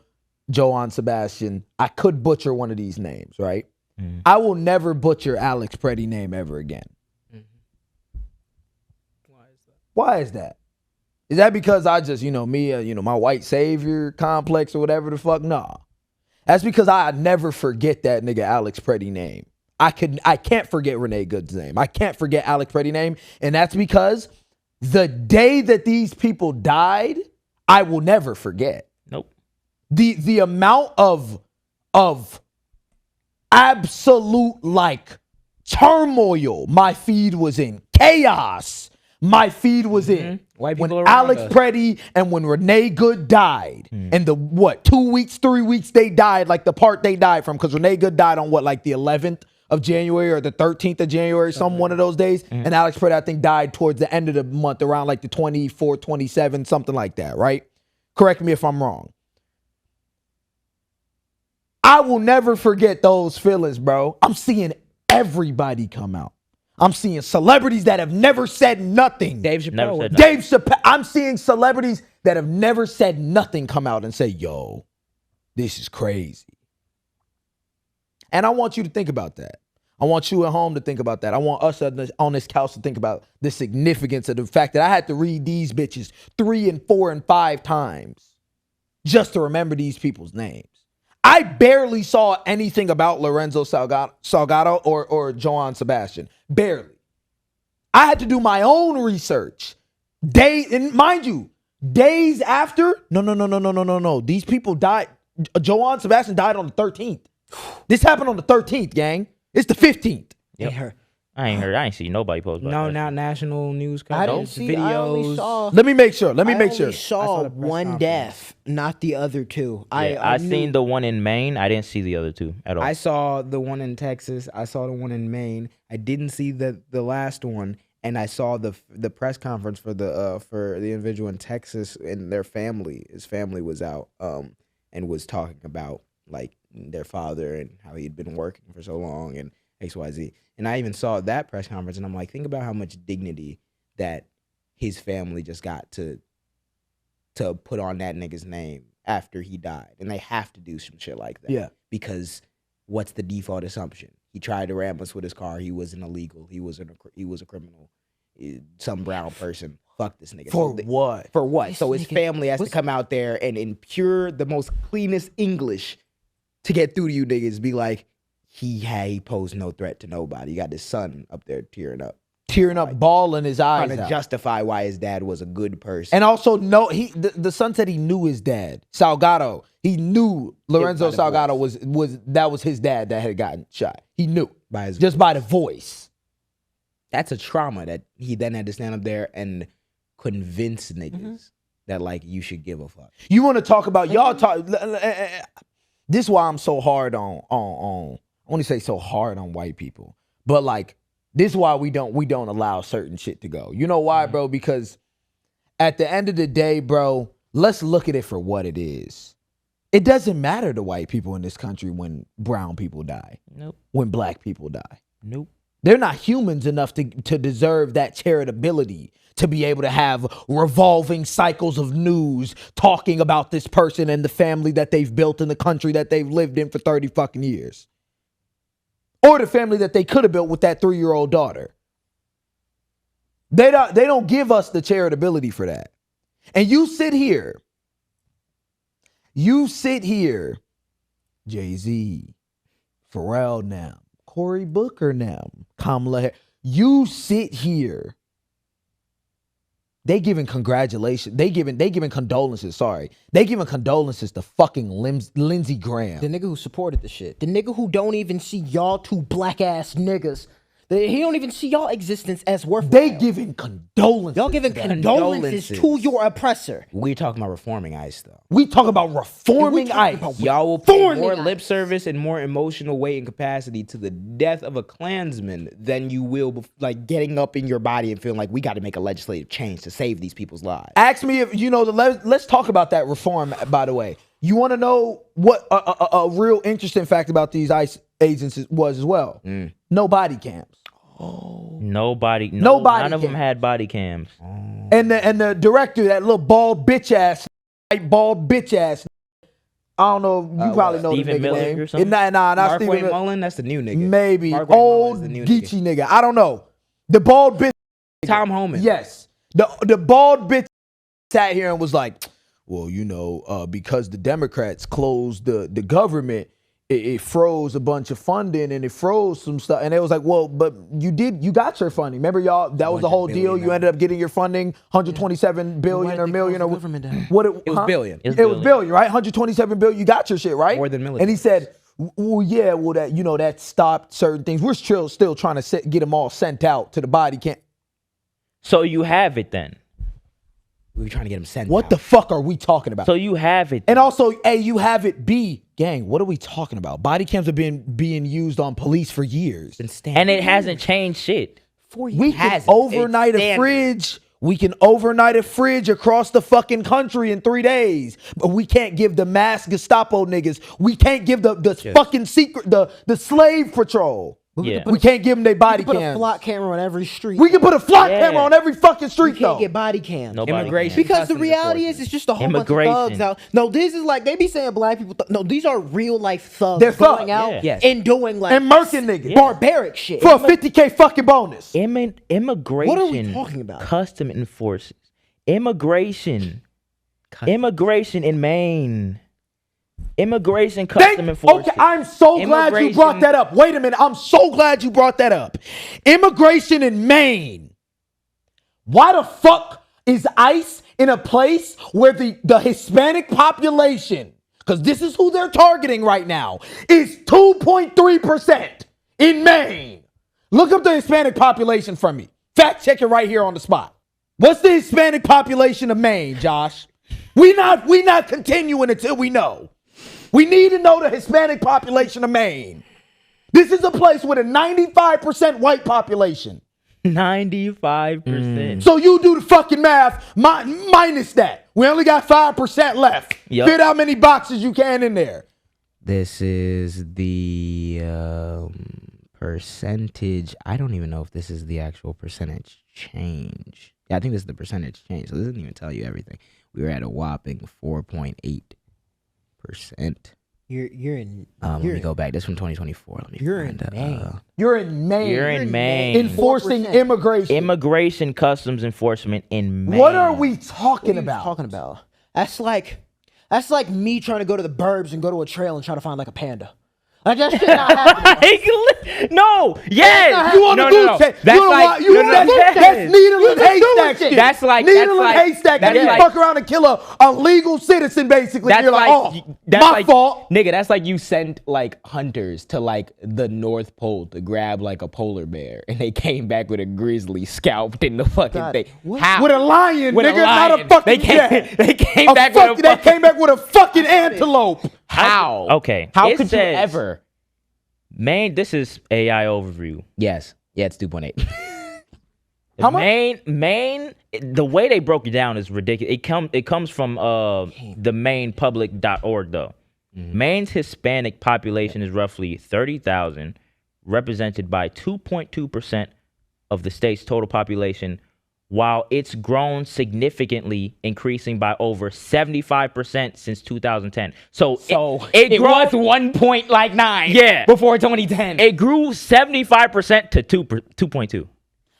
Johann Sebastian. I could butcher one of these names, right? I will never butcher Alex Peretti name ever again. Why is that? Is that because I just, my white savior complex or whatever the fuck? Nah. That's because I never forget that nigga Alex Peretti name. I can't forget Renee Good's name. I can't forget Alex Peretti name. And that's because the day that these people died, I will never forget. Nope. The amount of absolute like turmoil my feed was in, chaos my feed was in White when people around Alex us. Peretti and when Renee Good died. And the 2 weeks, 3 weeks they died, like the part they died from, because Renee Good died on like the 11th of January or the 13th of January, one of those days. And Alex Peretti, I think, died towards the end of the month, around like the 24th, 27th, something like that, right? Correct me if I'm wrong. I will never forget those feelings, bro. I'm seeing everybody come out. I'm seeing celebrities that have never said nothing. Dave Chappelle. Dave Chappelle. I'm seeing celebrities that have never said nothing come out and say, yo, this is crazy. And I want you to think about that. I want you at home to think about that. I want us on this couch to think about the significance of the fact that I had to read these bitches 3 and 4 and 5 times just to remember these people's names. I barely saw anything about Lorenzo Salgado or Johann Sebastian. Barely. I had to do my own research. And mind you, days after, no. These people died. Johann Sebastian died on the 13th. This happened on the 13th, gang. It's the 15th. Yep. I ain't see nobody post about No, that. not national news I coverage. didn't see. I only saw. Let me make sure. I only I saw saw the press one conference. death, not the other two. I knew- seen the one in Maine. I didn't see the other two at all. I saw the one in Texas. I saw the one in Maine. I didn't see the last one, and I saw the press conference for the individual in Texas and their family. His family was out and was talking about like their father and how he'd been working for so long and XYZ. And I even saw that press conference, and I'm like, think about how much dignity that his family just got to put on that nigga's name after he died. And they have to do some shit like that. Yeah. Because what's the default assumption? He tried to ram us with his car. He wasn't illegal. He was a criminal. Some brown person. Fuck this nigga. For what? For what? This So his nigga- family has to come out there and in the most cleanest English to get through to you niggas be like, he posed no threat to nobody. He got his son up there tearing up, bawling his eyes trying to out. justify why his dad was a good person. And also, the son said he knew his dad, Salgado. He knew Lorenzo by the Salgado was his dad that had gotten shot. He knew by his just by the voice. That's a trauma that he then had to stand up there and convince niggas that like you should give a fuck. You want to talk about y'all talk? This is why I'm so hard on. I want to say so hard on white people, but like this is why we don't allow certain shit to go. You know why, bro? Because at the end of the day, bro, let's look at it for what it is. It doesn't matter to white people in this country when brown people die. Nope. When black people die. Nope. They're not humans enough to deserve that charitability, to be able to have revolving cycles of news talking about this person and the family that they've built in the country that they've lived in for 30 fucking years. Or the family that they could have built with that 3-year-old daughter. They don't give us the charitability for that. And you sit here, Jay-Z, Pharrell now, Cory Booker now, Kamala Harris. You sit here. They giving congratulations. They giving condolences. Sorry, they giving condolences to fucking Lindsey Graham, the nigga who supported the shit, the nigga who don't even see y'all two black ass niggas He don't even see y'all existence as worthwhile. They giving condolences. Y'all giving condolences to your oppressor. We're talking about reforming ICE, though. We talk about reforming ICE. Y'all will pay more lip service and more emotional weight and capacity to the death of a Klansman than you will, like, getting up in your body and feeling like we got to make a legislative change to save these people's lives. Ask me if, let's talk about that reform, by the way. You want to know what a real interesting fact about these ICE agents was as well? No body cams. Nobody. None of them had body cams. And the director, that little bald bitch ass. I don't know. You probably know Stephen the nigga Miller name. or something? Not Markway Stephen Miller. Mullen, that's the new nigga. Maybe. Markway Old Mullen's the new Geechee nigga. I don't know. The bald bitch. Tom Homan. Yes. The bald bitch sat here and was like, well, because the Democrats closed the government, it froze a bunch of funding and it froze some stuff. And it was like, well, but you got your funding. Remember, y'all, that was the whole deal. You ended up getting your funding, 127 billion or million or what? It was billion. It was billion, right? 127 billion. You got your shit, right? More than military. And he said, well, yeah, that stopped certain things. We're still trying to get them all sent out to the body camp. So you have it then. We were trying to get them sent out. What the fuck are we talking about? So you have it. And also, A, you have it. B, gang, what are we talking about? Body cams have been being used on police for years. And it hasn't changed shit. We can overnight a fridge. We can overnight a fridge across the fucking country in 3 days. But we can't give the mass Gestapo niggas. We can't give the fucking secret, the slave patrol. Yeah. We can't give them their body Put a cams. flock camera on every street. We can put a flock camera on every fucking street, You can't though. get body cams. No body Immigration. cams. Because the reality is, it's just a whole bunch of thugs out. No, this is like, they be saying black people. No, these are real life thugs. They're going thugs. out Yes. and doing like And murking niggas. barbaric shit. For a 50K fucking bonus. Immigration. What are we talking about? Custom enforcement. Immigration in Maine. Immigration custom enforcement. Okay, I'm so glad you brought that up. Wait a minute. I'm so glad you brought that up. Immigration in Maine. Why the fuck is ICE in a place where the Hispanic population, because this is who they're targeting right now, is 2.3% in Maine? Look up the Hispanic population for me. Fact check it right here on the spot. What's the Hispanic population of Maine, Josh? We not continuing until we know. We need to know the Hispanic population of Maine. This is a place with a 95% white population. 95%. So you do the fucking math, minus that. We only got 5% left. Yep. Fit how many boxes you can in there. This is the percentage. I don't even know if this is the actual percentage change. Yeah, I think this is the percentage change. So this doesn't even tell you everything. We were at a whopping 4.8%. You're in. Let me go back. This is from 2024. Let me You're find in Maine. You're in Maine. You're in Maine. Enforcing 4%. immigration. Immigration customs enforcement in Maine. What are we What talking are you about? talking about? That's like me trying to go to the burbs and go to a trail and try to find like a panda. Like that shit not happening. No, yes. You on the goose chase. That's You like that's needle and haystack shit. That's like needle and haystack. that's You like- fuck around and kill a legal citizen, basically. That's You're like, like, oh, that's my like, fault. nigga. That's like you sent like hunters to like the North Pole to grab like a polar bear, and they came back with a grizzly scalped in the fucking God, thing. what? How? With a lion, With a nigga, not a lion. fucking They came- jet. they came back with a They fucking- came back with a fucking antelope. How? Okay. How It could says- you ever? Maine, this is AI overview. Yes. Yeah, it's 2.8. How much? Maine, the way they broke it down is ridiculous. It comes from the mainpublic.org though. Maine's Hispanic population is roughly 30,000, represented by 2.2% of the state's total population, while it's grown significantly, increasing by over 75% since 2010. So it grew, was 1.9 Yeah. before 2010. it grew 75% to 2.2.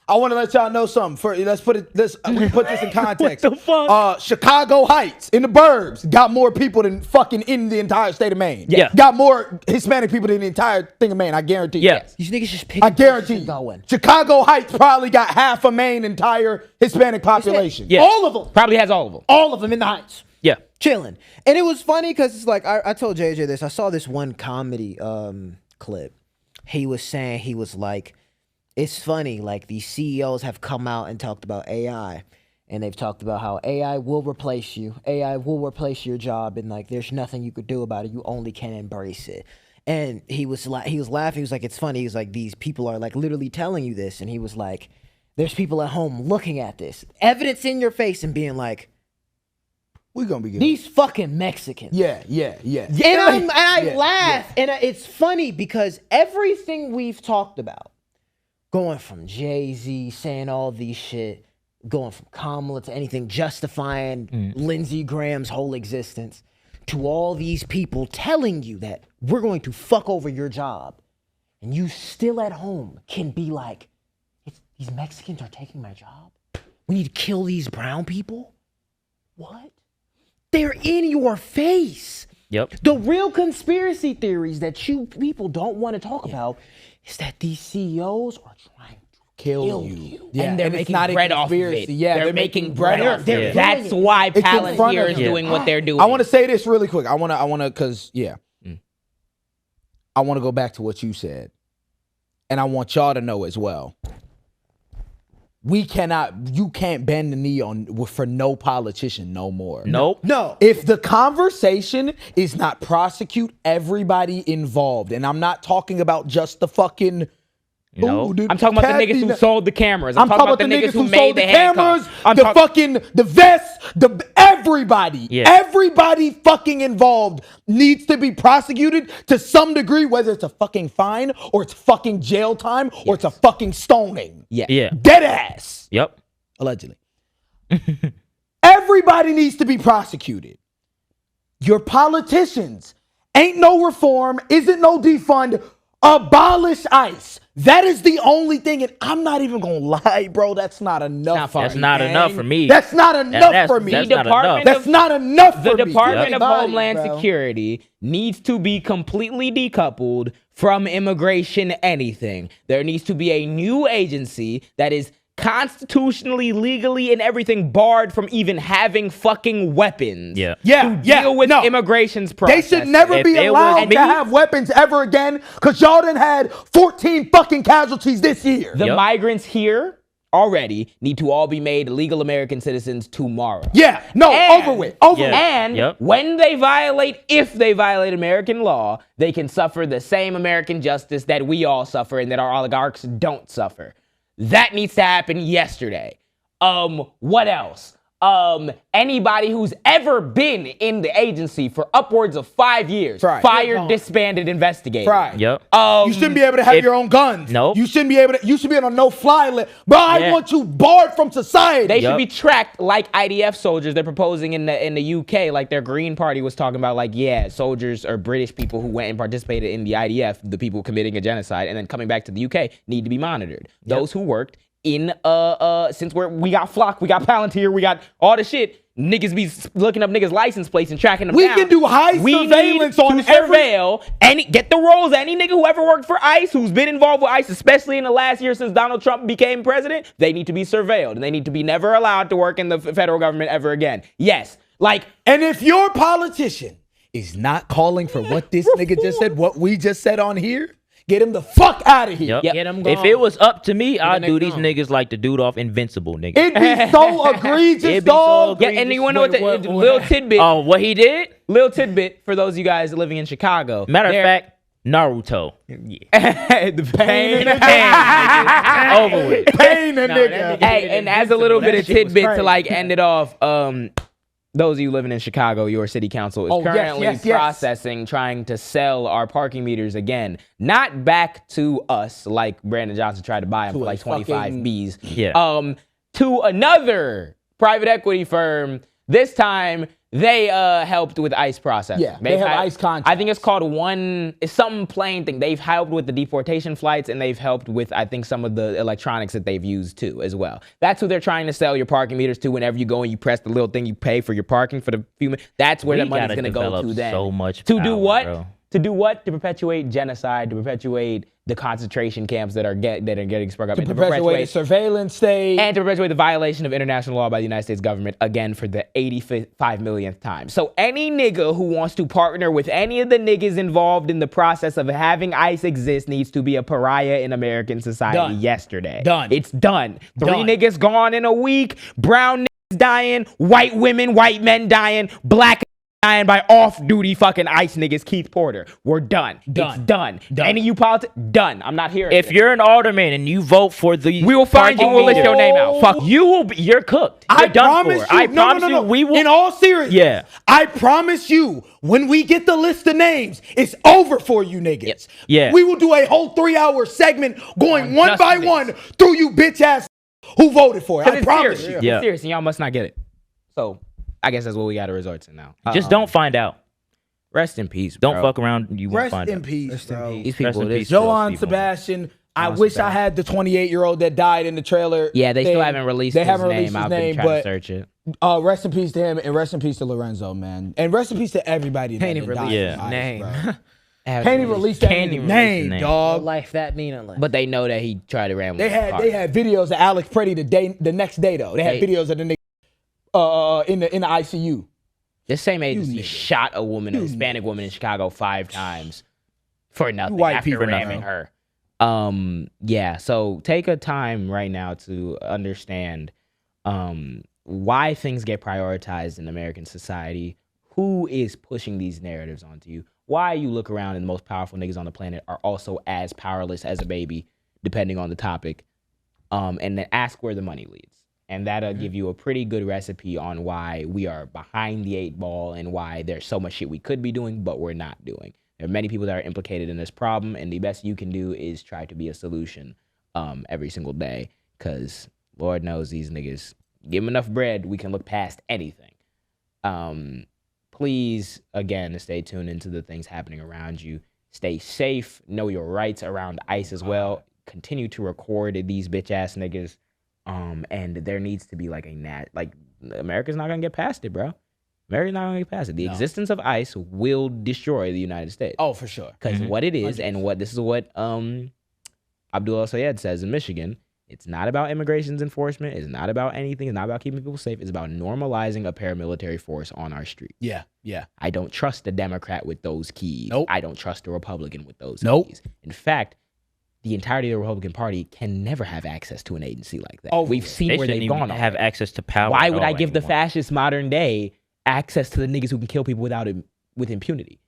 I want to let y'all know something. Let's put this in context. What the fuck? Chicago Heights in the burbs got more people than fucking in the entire state of Maine. Yeah. Got more Hispanic people than the entire thing of Maine. I guarantee you. Yeah. These niggas just pick. I guarantee you. Going. Chicago Heights probably got half of Maine entire Hispanic population. Yeah. All of them. Probably has all of them. All of them in the Heights. Yeah. Chilling. And it was funny because it's like I told JJ this. I saw this one comedy clip. He was saying he was like, it's funny, like these CEOs have come out and talked about AI, and they've talked about how AI will replace you. AI will replace your job, and like there's nothing you could do about it. You only can embrace it. And he was laughing. He was like, it's funny. He was like, these people are like literally telling you this. And he was like, there's people at home looking at this, evidence in your face, and being like, we're gonna be good. These fucking Mexicans. Yeah. And I laugh. And it's funny because everything we've talked about, going from Jay-Z saying all these shit, going from Kamala to anything, justifying Lindsey Graham's whole existence, to all these people telling you that we're going to fuck over your job, and you still at home can be like, these Mexicans are taking my job? We need to kill these brown people? What? They're in your face. Yep. The real conspiracy theories that you people don't want to talk about is that these CEOs are trying to kill you. Yeah, and they're making bread off of it. Yeah, they're making bread off of it. They're That's why Palantir is doing what they're doing. I want to say this really quick. I want to, because, I want to go back to what you said. And I want y'all to know as well. You can't bend the knee for no politician no more. Nope. No. If the conversation is not prosecute everybody involved, and I'm not talking about just the fucking... No. I'm talking about the niggas who sold the cameras. I'm talking about the niggas who made the cameras, the vests, everybody. Yeah. Everybody fucking involved needs to be prosecuted to some degree, whether it's a fucking fine or it's fucking jail time or it's a fucking stoning. Yeah. Dead ass. Yep. Allegedly. Everybody needs to be prosecuted. Your politicians ain't no reform, isn't no defund. Abolish ICE. That is the only thing, and I'm not even gonna lie, bro. That's not enough. That's not enough for me. That's not enough for me. That's not enough. That's not enough for me. The Department of Homeland Security needs to be completely decoupled from immigration anything. There needs to be a new agency that is constitutionally, legally, and everything barred from even having fucking weapons. Yeah. To deal with immigration's process. They should never be allowed to have weapons ever again, because y'all done had 14 fucking casualties this year. The migrants here already need to all be made legal American citizens tomorrow. Yeah. No, over with. And when they violate, if they violate American law, they can suffer the same American justice that we all suffer and that our oligarchs don't suffer. That needs to happen yesterday. What else? Anybody who's ever been in the agency for upwards of 5 years, fired, disbanded, investigated. Yep. You shouldn't be able to have your own guns. Nope. You shouldn't be able to. You should be on a no-fly list. But I want you barred from society. They should be tracked like IDF soldiers. They're proposing in the UK, like their Green Party was talking about, like, soldiers or British people who went and participated in the IDF, the people committing a genocide, and then coming back to the UK need to be monitored. Those who worked in since we got Flock, we got Palantir, we got all the shit. Niggas be looking up niggas' license plates and tracking them down. We can do high surveillance on surveil get the rolls. Any nigga who ever worked for ICE, who's been involved with ICE, especially in the last year since Donald Trump became president, they need to be surveilled and they need to be never allowed to work in the federal government ever again. Yes, and if your politician is not calling for what this nigga just said, what we just said on here, get him the fuck out of here. Yep. Get him gone. If it was up to me, I'd do these niggas like the dude off Invincible, nigga. It'd be so egregious, dog. And you want to know what the little tidbit? Oh, what he did? Little tidbit for those of you guys living in Chicago. Matter of fact, Naruto. The pain. Over with. Pain a nigga. Hey, and as a little bit of tidbit to end it off, those of you living in Chicago, your city council is currently processing, trying to sell our parking meters again. Not back to us, like Brandon Johnson tried to buy them for like 25 Bs. Yeah. To another private equity firm. This time, they helped with ICE processing. Yeah, they have ICE contracts. I think it's called it's some plain thing. They've helped with the deportation flights, and they've helped with, I think, some of the electronics that they've used too, as well. That's who they're trying to sell your parking meters to. Whenever you go and you press the little thing you pay for your parking for the few minutes, that's where the money's going to go to then. So much to do what? Bro. To do what? To perpetuate genocide, to perpetuate the concentration camps that are getting sprung up, To and perpetuate the surveillance state. and to perpetuate the violation of international law by the United States government, again for the 85 millionth time. So any nigga who wants to partner with any of the niggas involved in the process of having ICE exist needs to be a pariah in American society yesterday. Done. It's done. Three Done. niggas gone in a week, brown niggas dying, white women, white men dying, black dying by off-duty fucking ICE niggas. Keith Porter. We're done. It's done. Any of you politics, done. I'm not here. If you're an alderman and you vote for the, we will find you. We'll list your name out. Fuck. You will be. You're cooked. I You're done promise for. you. I promise No. you. We will. In all seriousness. Yeah. I promise you. When we get the list of names, it's over for you niggas. Yeah. We will do a whole 3-hour segment going one by justice. one through you bitch ass who voted for it. I It's promise serious. you. It's serious, and y'all must not get it. So I guess that's what we got to resort to now. Just don't find out. Rest in peace, Don't bro. fuck around. You won't Rest find in out. peace, bro. These Rest people, in this peace. Joanne people. Sebastian. I Joanne wish I Sebastian. had the 28-year-old that died in the trailer. Yeah, they still thing. haven't released They his haven't name. released his I've been name, trying to but search it. rest in peace to him and rest in peace to Lorenzo, man. And rest in peace to everybody that Can't even died. release from his ICE, name. bro. Can't Can't even release that Can't nigga's even release name, his name. dog. Life that meaningless. But they know that he tried to ram. They had videos of Alex Pretty the next day though. They had videos of the nigga in the ICU. This same agency nigga. shot a woman, a Hispanic woman in Chicago 5 times for nothing white after people ramming now. her. Yeah, so take a time right now to understand why things get prioritized in American society. Who is pushing these narratives onto you? Why you look around and the most powerful niggas on the planet are also as powerless as a baby, depending on the topic. And then ask where the money leads. And that'll give you a pretty good recipe on why we are behind the 8 ball and why there's so much shit we could be doing, but we're not doing. There are many people that are implicated in this problem, and the best you can do is try to be a solution every single day, because Lord knows these niggas, give them enough bread, we can look past anything. Please, again, stay tuned into the things happening around you. Stay safe. Know your rights around ICE as well. Continue to record these bitch-ass niggas. And there needs to be like America's not gonna get past it, bro. America's not gonna get past it. The existence of ICE will destroy the United States. Oh, for sure. Because what it is, and this is what Abdul Sayed says in Michigan, it's not about immigration's enforcement. It's not about anything. It's not about keeping people safe. It's about normalizing a paramilitary force on our street. Yeah. I don't trust the Democrat with those keys. Nope. I don't trust the Republican with those Nope. keys. In fact, the entirety of the Republican Party can never have access to an agency like that. Oh, We've seen They where shouldn't they've even gone. have already. access to power. Why at would I all give the anymore. fascist modern day access to the niggas who can kill people with impunity?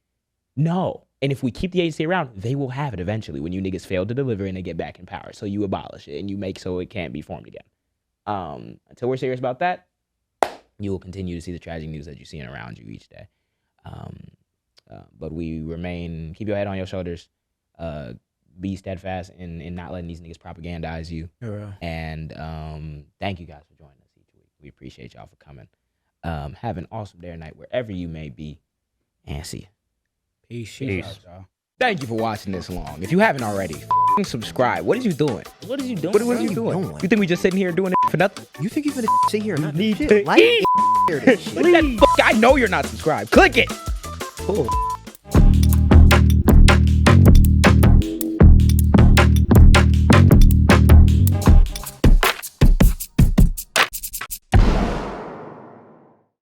No. And if we keep the agency around, they will have it eventually when you niggas fail to deliver and they get back in power. So you abolish it and you make so it can't be formed again. Until we're serious about that, you will continue to see the tragic news that you're seeing around you each day. But we remain, keep your head on your shoulders, be steadfast in not letting these niggas propagandize you. Yeah. And thank you guys for joining us each week. We appreciate y'all for coming. Have an awesome day or night wherever you may be. And see you. Peace. Thank you for watching this long. If you haven't already, subscribe. What are you doing? What is you doing? What are you doing? You think we just sitting here doing it for nothing? You think you're gonna sit here and not do Need shit? to Like eat. this shit. Click that I know you're not subscribed. Click it. Cool.